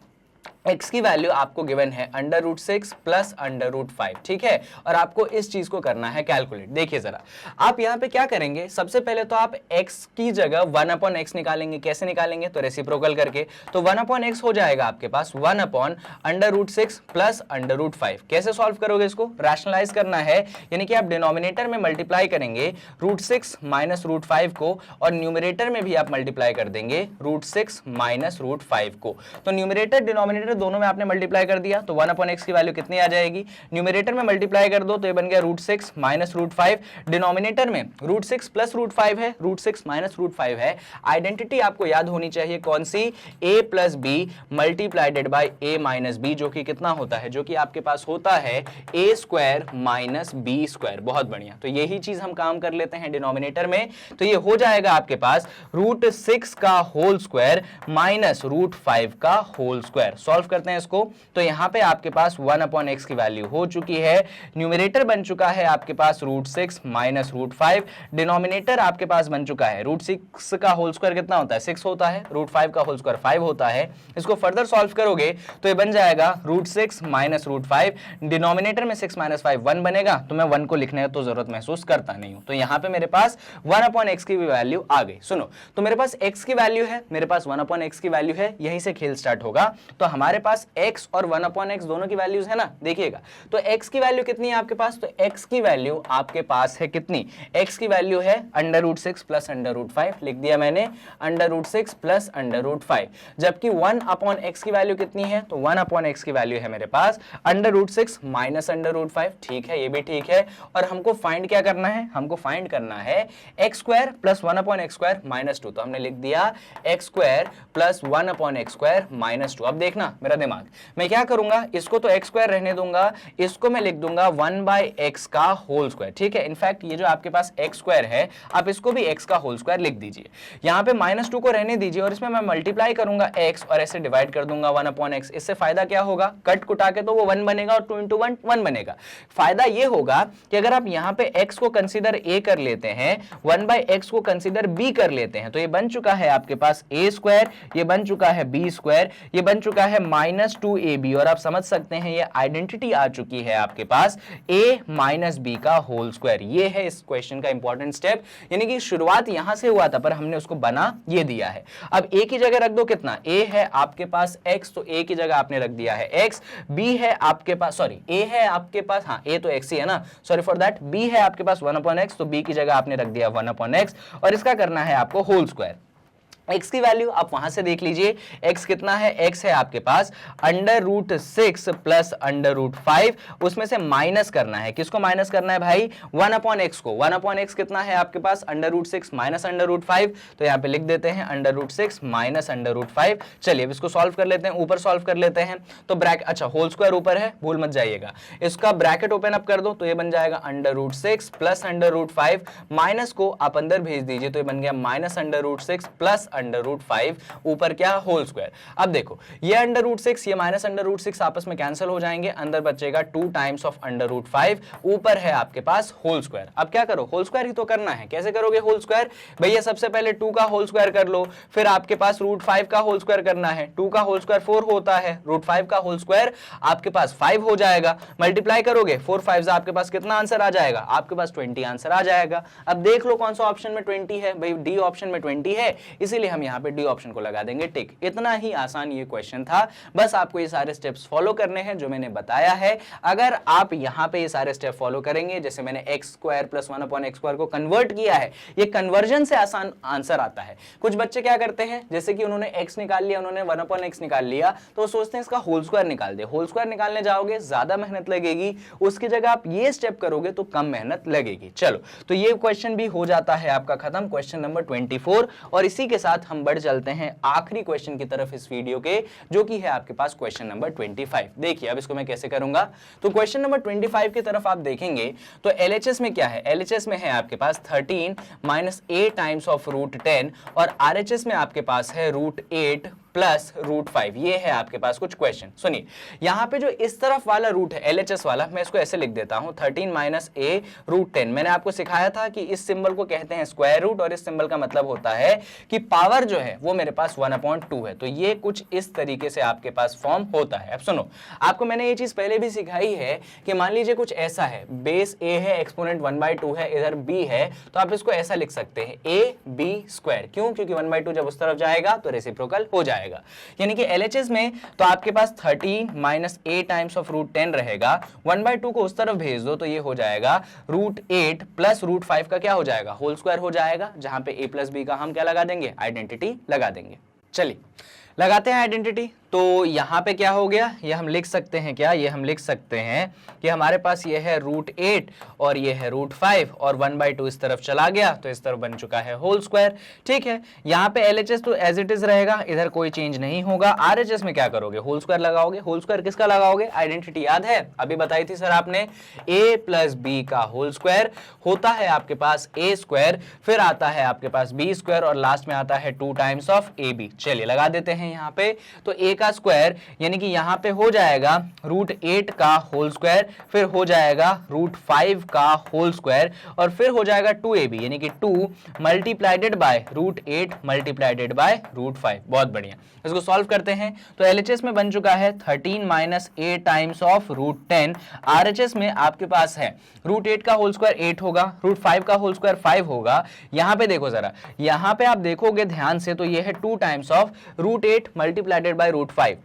x की वैल्यू आपको गिवन है √6 प्लस √5, ठीक है, और आपको इस चीज को करना है कैलकुलेट। देखिए जरा, आप यहाँ पे क्या करेंगे, सबसे पहले तो आप x की जगह 1/x निकालेंगे। कैसे निकालेंगे, तो रेसिप्रोकल करके। तो 1/x हो जाएगा आपके पास 1/√6 प्लस √5। कैसे सॉल्व करोगे इसको, रैशनलाइज करना है, यानी कि आप डिनोमिनेटर में मल्टीप्लाई करेंगे √6 माइनस √5 को, और न्यूमरेटर में भी आप मल्टीप्लाई कर देंगे √6 माइनस √5 को। तो न्यूमरेटर डिनोमिनेटर दोनों में आपने मल्टीप्लाई कर दिया, तो 1/x की वैल्यू कितनी आ जाएगी, न्यूमरेटर में मल्टीप्लाई कर दो तो ये बन गया √6 माइनस √5। डिनोमिनेटर में √6 प्लस √5 है, √6 माइनस √5 है। आइडेंटिटी आपको याद होनी चाहिए कौन सी, a plus B multiplied by a minus B, जो कि कितना होता है, जो कि आपके पास होता है a square minus B square. बहुत बढ़िया, तो यही चीज हम काम कर लेते हैं डिनोमिनेटर में। तो ये हो जाएगा आपके पास √6 का होल स्क्वायर माइनस √5 का होल स्क्वायर। सॉल्व करते हैं इसको, तो यहां पे आपके पास 1/x की वैल्यू हो चुकी है। न्यूमरेटर बन चुका है आपके पास √6 माइनस √5, डिनोमिनेटर आपके पास बन चुका है √6 का होल स्क्वायर कितना होता है, 6 होता है, √5 का होल स्क्वायर 5 होता है। इसको फर्दर सॉल्व करोगे तो ये बन जाएगा √6 माइनस √5, डिनोमिनेटर में 6 माइनस 5 1 बनेगा, तो मैं 1 को लिखने तो जरूरत महसूस करता नहीं हूं। तो यहां पे मेरे पास 1/x की भी वैल्यू आ गई। सुनो, तो मेरे पास x की वैल्यू है, मेरे पास 1/x की वैल्यू है, यहीं से खेल स्टार्ट होगा। तो हमारे पास x और 1/x दोनों की वैल्यूज है ना, देखिएगा। तो x की वैल्यू कितनी है आपके पास, तो x की वैल्यू आपके पास है कितनी, x की वैल्यू है √6 प्लस √5, लिख दिया मैंने √6 प्लस √5। जबकि 1/x की वैल्यू कितनी है, तो 1/x की वैल्यू है मेरे पास √6 माइनस √5। ठीक है, ये भी ठीक है। और हमको फाइंड क्या करना है, हमको फाइंड करना है x square plus 1/x square minus 2। तो हमने लिख दिया x square plus 1/x square minus 2। अब देखना मेरा दिमाग, मैं क्या करूंगा, इसको तो x स्क्वायर रहने दूंगा, इसको मैं लिख दूंगा 1/x का होल स्क्वायर। ठीक है, इनफैक्ट ये जो आपके पास x स्क्वायर है, आप इसको भी x का होल स्क्वायर लिख दीजिए। यहाँ पे -2 को रहने दीजिए और इसमें मैं मल्टीप्लाई करूंगा x और ऐसे डिवाइड कर दूंगा 1/x। इससे फायदा क्या होगा, कट कुटा के तो वो 1 बनेगा और 2 × 1 1 बनेगा। फायदा ये होगा कि अगर आप यहाँ पे x को कंसीडर a कर लेते हैं, 1/x को कंसीडर b कर लेते हैं, तो ये बन चुका है आपके पास a स्क्वायर, ये बन चुका है b स्क्वायर, ये बन चुका है -2ab। और आप समझ सकते हैं ये आइडेंटिटी आ चुकी है आपके पास a माइनस b का होल स्क्वायर। ये है इस क्वेश्चन का इंपॉर्टेंट स्टेप, यानी कि शुरुआत यहां से हुआ था पर हमने उसको बना ये दिया है। अब a की जगह रख दो कितना, a है आपके पास x, तो a की जगह आपने रख दिया है x। b है आपके पास, सॉरी a है आपके पास, हाँ a तो x ही है ना, सॉरी फॉर दैट। b है आपके पास 1/x, तो b की जगह आपने रख दिया 1/x और इसका करना है आपको होल स्क्वायर। x की वैल्यू आप वहां से देख लीजिए, x कितना है, x है आपके पास √6 प्लस √5, उसमें से माइनस करना है, किसको माइनस करना है भाई, 1/x को। 1/x कितना है आपके पास, √6 माइनस √5, तो यहाँ पे लिख देते हैं √6 माइनस √5। चलिए अब इसको सॉल्व कर लेते हैं, ऊपर सॉल्व कर लेते हैं। तो ब्रैकेट, अच्छा होल स्क्वायर ऊपर है, भूल मत जाइएगा, इसका ब्रैकेट ओपन अप कर दो, तो ये बन जाएगा √6 प्लस √5, माइनस को आप अंदर भेज दीजिए, तो ये बन गया -√6 प्लस √5, ऊपर क्या, होल स्क्वायर। अब देखो ये √6 ये माइनस √6 आपस में कैंसिल हो जाएंगे, अंदर बचेगा 2 टाइम्स ऑफ √5, ऊपर है आपके पास होल स्क्वायर। अब क्या करो, होल स्क्वायर ही तो करना है। कैसे करोगे होल स्क्वायर, भैया सबसे पहले 2 का होल स्क्वायर कर लो, फिर आपके पास √5 का होल स्क्वायर करना है। 2 का होल स्क्वायर 4 होता है, √5 का होल स्क्वायर आपके पास 5 हो जाएगा। मल्टीप्लाई करोगे 4 5 आपके पास कितना आंसर आ जाएगा, आपके पास 20 आंसर आ जाएगा। अब देख लो कौन सा ऑप्शन में 20 है, भाई डी ऑप्शन में 20 है, इसीलिए इसलिए हम यहाँ पे डी ऑप्शन को लगा देंगे टिक। इतना ही आसान ये क्वेश्चन था, बस आपको ये सारे स्टेप्स फॉलो करने हैं जो मैंने बताया है। अगर आप यहाँ पे ये सारे स्टेप फॉलो करेंगे, जैसे मैंने एक्स स्क्वायर प्लस 1/x² को कन्वर्ट किया है, ये कन्वर्जन से आसान आंसर आता है। कुछ बच्चे क्या करते हैं, जैसे कि उन्होंने x निकाल लिया, उन्होंने 1/x निकाल लिया, तो वो सोचते हैं इसका होल स्क्वायर निकाल दे। होल स्क्वायर निकालने जाओगे ज्यादा मेहनत लगेगी, उसकी जगह आप ये स्टेप करोगे तो कम मेहनत लगेगी। चलो, तो ये क्वेश्चन भी हो जाता है आपका खत्म, क्वेश्चन नंबर 24। और इसी के साथ हम बढ़ चलते हैं आखिरी क्वेश्चन की तरफ इस वीडियो के, जो कि है आपके पास क्वेश्चन नंबर 25। देखिए अब इसको मैं कैसे करूंगा। तो क्वेश्चन नंबर 25 की तरफ आप देखेंगे तो LHS में क्या है, LHS में है आपके पास 13 माइनस a टाइम्स ऑफ √10 और RHS में आपके पास है √8 प्लस √5। ये है आपके पास कुछ क्वेश्चन। सुनिए, यहाँ पे जो इस तरफ वाला रूट है LHS वाला, मैं इसको ऐसे लिख देता हूँ 13 माइनस a √10। मैंने आपको सिखाया था कि इस सिंबल को कहते हैं स्क्वायर रूट, और इस सिंबल का मतलब होता है कि पावर जो है वो मेरे पास 1/2 है। तो ये कुछ इस तरीके से आपके पास फॉर्म होता है। अब सुनो, आपको मैंने ये चीज पहले भी सिखाई है कि मान लीजिए कुछ ऐसा है, बेस a है, एक्सपोनेंट 1/2 है, इधर b है, तो आप इसको ऐसा लिख सकते हैं ab²। क्यों? क्योंकि 1/2 जब उस तरफ जाएगा तो रेसिप्रोकल हो जाएगा। यानी कि LHS में तो आपके पास 13 माइनस a टाइम्स ऑफ √10 रहेगा, 1/2 को उस तरफ भेज दो तो ये हो जाएगा √8 प्लस √5 का क्या हो जाएगा, होल स्क्वायर हो जाएगा, जहां पे a प्लस b का हम क्या लगा देंगे, आइडेंटिटी लगा देंगे। चलिए लगाते हैं आइडेंटिटी। तो यहाँ पे क्या हो गया, ये हम लिख सकते हैं क्या, ये हम लिख सकते हैं कि हमारे पास ये है √8 और ये है √5 और 1/2 इस तरफ चला गया तो इस तरफ बन चुका है होल स्क्वायर। ठीक है, यहाँ पे LHS तो एज इट इज रहेगा, इधर कोई चेंज नहीं होगा। RHS में क्या करोगे, होल स्क्वायर लगाओगे। होल स्क्वायर किसका लगाओगे, आइडेंटिटी याद है, अभी बताई थी सर आपने, a प्लस b का होल स्क्वायर होता है आपके पास a², फिर आता है आपके पास b² और लास्ट में आता है 2 टाइम्स ऑफ ab। चलिए लगा देते हैं यहाँ पे, तो a का स्क्वायर यानी कि यहाँ पे हो जाएगा √8 का होल स्क्वायर, फिर हो जाएगा √5 का होल स्क्वायर और फिर हो जाएगा 2ab यानी कि 2 मल्टीप्लाइडेड बाय √8 मल्टीप्लाइडेड बाय √5। बहुत बढ़िया, इसको सॉल्व करते हैं। तो LHS में बन चुका है 13 minus a times of √10। RHS में आपके पास है √8 का होल स्क्वायर 8 होगा, √5 का होल स्क्वायर 5 होगा। यहाँ पे देखो जरा, यहाँ पे आप देखोगे ध्यान से तो ये है 2 times of √8 multiplied by √5।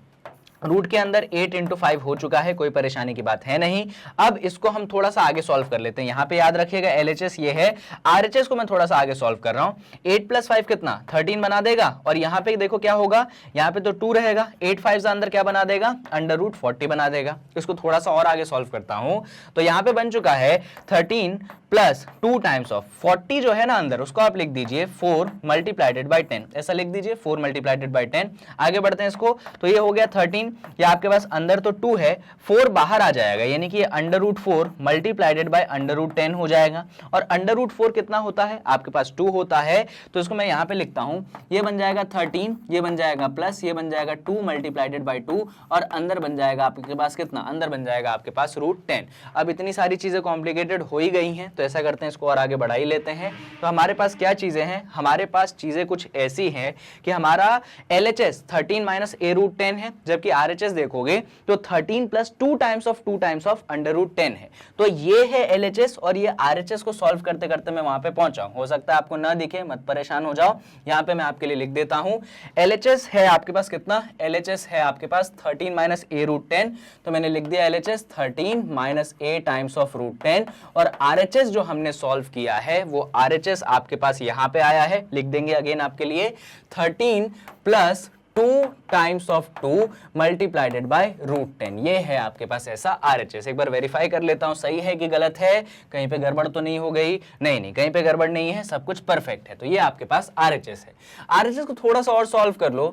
Root के अंदर 8 × 5 हो चुका है, कोई परेशानी की बात है नहीं। अब इसको हम थोड़ा सा आगे सॉल्व कर लेते हैं। यहाँ पे याद रखिएगा LHS ये है, RHS को मैं थोड़ा सा आगे सॉल्व कर रहा हूँ। 8 + 5 कितना, 13 बना देगा, और यहाँ पे देखो क्या होगा, यहाँ पे तो 2 रहेगा, 8 5 अंदर क्या बना देगा, √40 बना देगा। इसको थोड़ा सा और आगे सॉल्व करता हूँ, तो यहाँ पे बन चुका है 13 प्लस 2 टाइम्स ऑफ 40 जो है ना अंदर, उसको आप लिख दीजिए 4 मल्टीप्लाइडेड बाय 10, ऐसा लिख दीजिए 4 मल्टीप्लाइडेड बाय 10। आगे बढ़ते हैं इसको, तो ये हो गया 13, ये आपके पास अंदर तो 2 है, 4 बाहर आ जाएगा यानी कि √4 मल्टीप्लाइडेड बाय √10 हो जाएगा। और √4 कितना होता है, आपके पास 2 होता है, तो इसको मैं यहाँ पे लिखता हूँ, ये बन जाएगा 13, ये बन जाएगा प्लस, ये बन जाएगा 2 मल्टीप्लाइडेड बाय 2 और अंदर बन जाएगा आपके पास कितना, अंदर बन जाएगा आपके पास √10। अब इतनी सारी चीजें कॉम्प्लिकेटेड हो ही गई हैं, तो ऐसा करते हैं इसको और आगे बढ़ा ही लेते हैं। तो हमारे पास क्या चीजें हैं, हमारे पास चीजें कुछ ऐसी हैं कि हमारा LHS 13 माइनस a √10 है, जबकि RHS देखोगे तो 13 प्लस 2 टाइम्स ऑफ √10 है। तो ये है LHS और ये RHS को सॉल्व करते करते मैं वहां पे पहुंचा हूं। हो सकता है आपको ना दिखे, मत परेशान हो जाओ, यहाँ पे मैं आपके लिए लिख देता हूं। LHS है आपके पास कितना, LHS है आपके पास 13 माइनस a √10, तो मैंने लिख दिया LHS 13 minus a times of √10, और RHS जो हमने सॉल्व किया है वो RHS आपके पास यहाँ पे आया है, लिख देंगे अगेन आपके लिए 13 plus 2 times of 2 multiplied bye √10। ये है आपके पास ऐसा RHS। एक बार वेरीफाई कर लेता हूं सही है कि गलत है, कहीं पे गड़बड़ तो नहीं हो गई, नहीं कहीं पे गड़बड़ नहीं है, सब कुछ परफेक्ट है। तो ये आपके पास RHS है। RHS को थोड़ा सा और सॉल्व कर लो,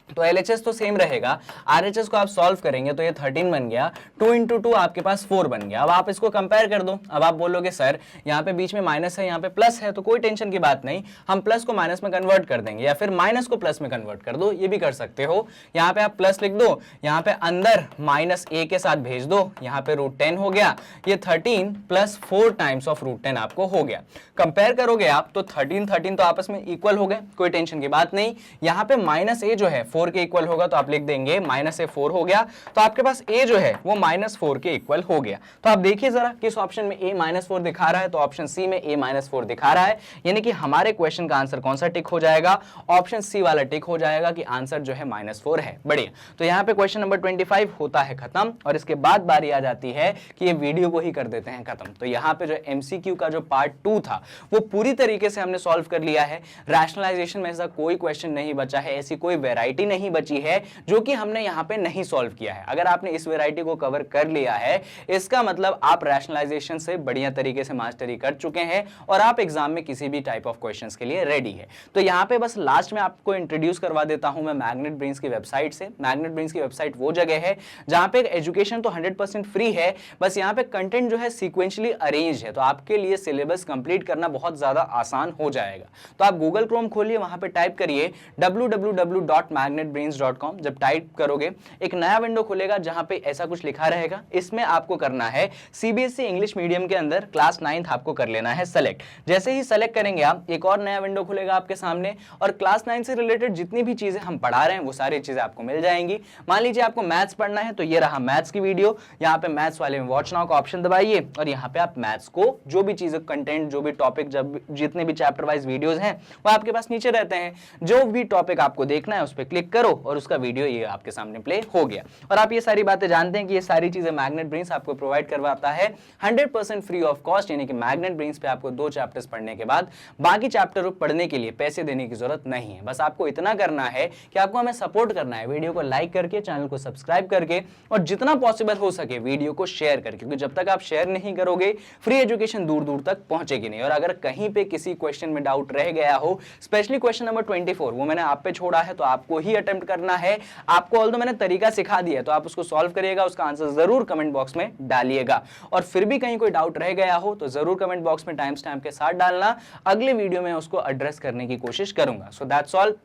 तो LHS तो सेम रहेगा, RHS को आप सॉल्व करेंगे तो ये 13 बन गया, 2 × 2 आपके पास 4 बन गया। अब आप इसको कंपेयर कर दो, अब आप बोलोगे सर यहाँ पे बीच में माइनस है, यहाँ पे प्लस है, तो कोई टेंशन की बात नहीं, हम प्लस को माइनस में कन्वर्ट कर देंगे, या फिर माइनस को प्लस में कन्वर्ट कर दो, ये भी कर सकते हो। यहाँ पे आप प्लस लिख दो, यहाँ पे अंदर माइनस a के साथ भेज दो, यहाँ पे √10 हो गया, ये 13 प्लस 4 टाइम्स ऑफ √10 आपको हो गया। कंपेयर करोगे आप तो 13 तो आपस में इक्वल हो गए, कोई टेंशन की बात नहीं। यहाँ पे माइनस a जो है 4 के इक्वल होगा तो आप लिख देंगे -a4 हो गया, तो आपके पास a जो है वो -4 के इक्वल हो गया। तो आप देखिए जरा किस ऑप्शन में a -4 दिखा रहा है, तो ऑप्शन सी में a -4 दिखा रहा है, यानी कि हमारे क्वेश्चन का आंसर कौन सा टिक हो जाएगा, ऑप्शन सी वाला टिक हो जाएगा कि आंसर जो है -4 है। बढ़िया, तो यहाँ पे क्वेश्चन नंबर 25 होता है खत्म, और इसके बाद बारी आ जाती है कि ये वीडियो को ही कर देते हैं खत्म। तो यहाँ पे जो MCQ का जो पार्ट 2 था वो पूरी तरीके से हमने सॉल्व कर लिया है। रैशनलाइजेशन में ऐसा कोई क्वेश्चन नहीं बचा है, ऐसी कोई वैरायटी नहीं बची है जो कि हमने यहाँ पे नहीं सॉल्व किया है। अगर आपने इस वैरायटी को कवर कर लिया है, इसका मतलब आप रैशनलाइजेशन से बढ़िया तरीके से मास्टरी कर चुके हैं और आप एग्जाम में किसी भी टाइप ऑफ क्वेश्चंस के लिए रेडी है। तो यहाँ पे बस लास्ट में आपको इंट्रोड्यूस करवा देता हूं मैं मैग्नेट ब्रेन्स की वेबसाइट से। मैग्नेट ब्रेन्स की वेबसाइट वो जगह है जहां पे एजुकेशन तो 100% फ्री है, बस यहाँ पे कंटेंट जो है सीक्वेंशली अरेंज है, तो आपके लिए सिलेबस कंप्लीट करना बहुत ज्यादा आसान हो जाएगा। तो आप गूगल क्रोम खोलिए, वहां पे टाइप करिए www.magnetbrains.com। जब टाइप करोगे एक नया विंडो खुलेगा जहां पे ऐसा कुछ लिखा रहेगा। इसमें आपको करना है सीबीएसई इंग्लिश मीडियम के अंदर क्लास 9th आपको कर लेना है सेलेक्ट। जैसे ही सेलेक्ट करेंगे आप, एक और नया विंडो खुलेगा आपके सामने, और क्लास 9 से रिलेटेड जितनी भी चीजें हम पढ़ा रहे हैं वो सारी चीजें आपको मिल जाएंगी। मान लीजिए आपको मैथ्स पढ़ना है, तो ये रहा मैथ्स की वीडियो। यहाँ पे मैथ्स वाले में वॉच नाउ का ऑप्शन दबाइए, और यहाँ पे आप मैथ्स को जो भी चीजें, कंटेंट, जो भी टॉपिक, जब जितने भी चैप्टर वाइज वीडियोस हैं वो आपके पास नीचे रहते हैं। जो भी टॉपिक आपको देखना है उस पर क्लिक करो और उसका वीडियो ये आपके सामने प्ले हो गया। और आप ये सारी बातें जानते हैं कि ये सारी चीजें मैग्नेट ब्रेन्स आपको प्रोवाइड करवाता है 100% फ्री ऑफ कॉस्ट, यानी कि मैग्नेट ब्रेन्स पे आपको 2 चैप्टर्स पढ़ने के बाद बाकी चैप्टर पढ़ने के लिए पैसे देने की जरूरत नहीं है। बस आपको इतना करना है कि आपको हमें सपोर्ट करना है, वीडियो को लाइक करके, चैनल को सब्सक्राइब करके, और जितना पॉसिबल हो सके वीडियो को शेयर करके, क्योंकि जब तक आप शेयर नहीं करोगे फ्री एजुकेशन दूर दूर तक पहुंचेगी नहीं। और अगर कहीं पे किसी क्वेश्चन में डाउट रह गया हो, स्पेशली क्वेश्चन नंबर 24 वो मैंने आप पे छोड़ा है, तो आपको ही अटेम्प्ट करना है। आपको ऑल्दो मैंने तरीका सिखा दिया है, तो आप उसको सॉल्व करिएगा, उसका आंसर जरूर कमेंट बॉक्स में डालिएगा। और फिर भी कहीं कोई डाउट रह गया हो तो जरूर कमेंट बॉक्स में टाइम स्टैम्प के साथ डालना, अगले वीडियो में उसको एड्रेस करने की कोशिश करूंगा। सो दैट्स ऑल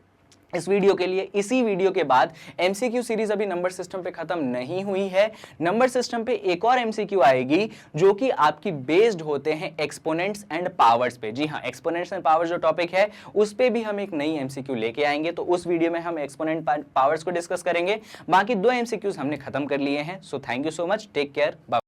इस वीडियो के लिए। इसी वीडियो के बाद एमसीक्यू सीरीज अभी नंबर सिस्टम पे खत्म नहीं हुई है। नंबर सिस्टम पे एक और एमसीक्यू आएगी जो कि आपकी बेस्ड होते हैं एक्सपोनेंट्स एंड पावर्स पे। जी हाँ, एक्सपोनेंट्स एंड पावर्स जो टॉपिक है उस पे भी हम एक नई एमसीक्यू लेके आएंगे, तो उस वीडियो में हम एक्सपोनेंट पावर्स को डिस्कस करेंगे। बाकी 2 एमसीक्यूज हमने खत्म कर लिए हैं। So thank you so much, take care, bye.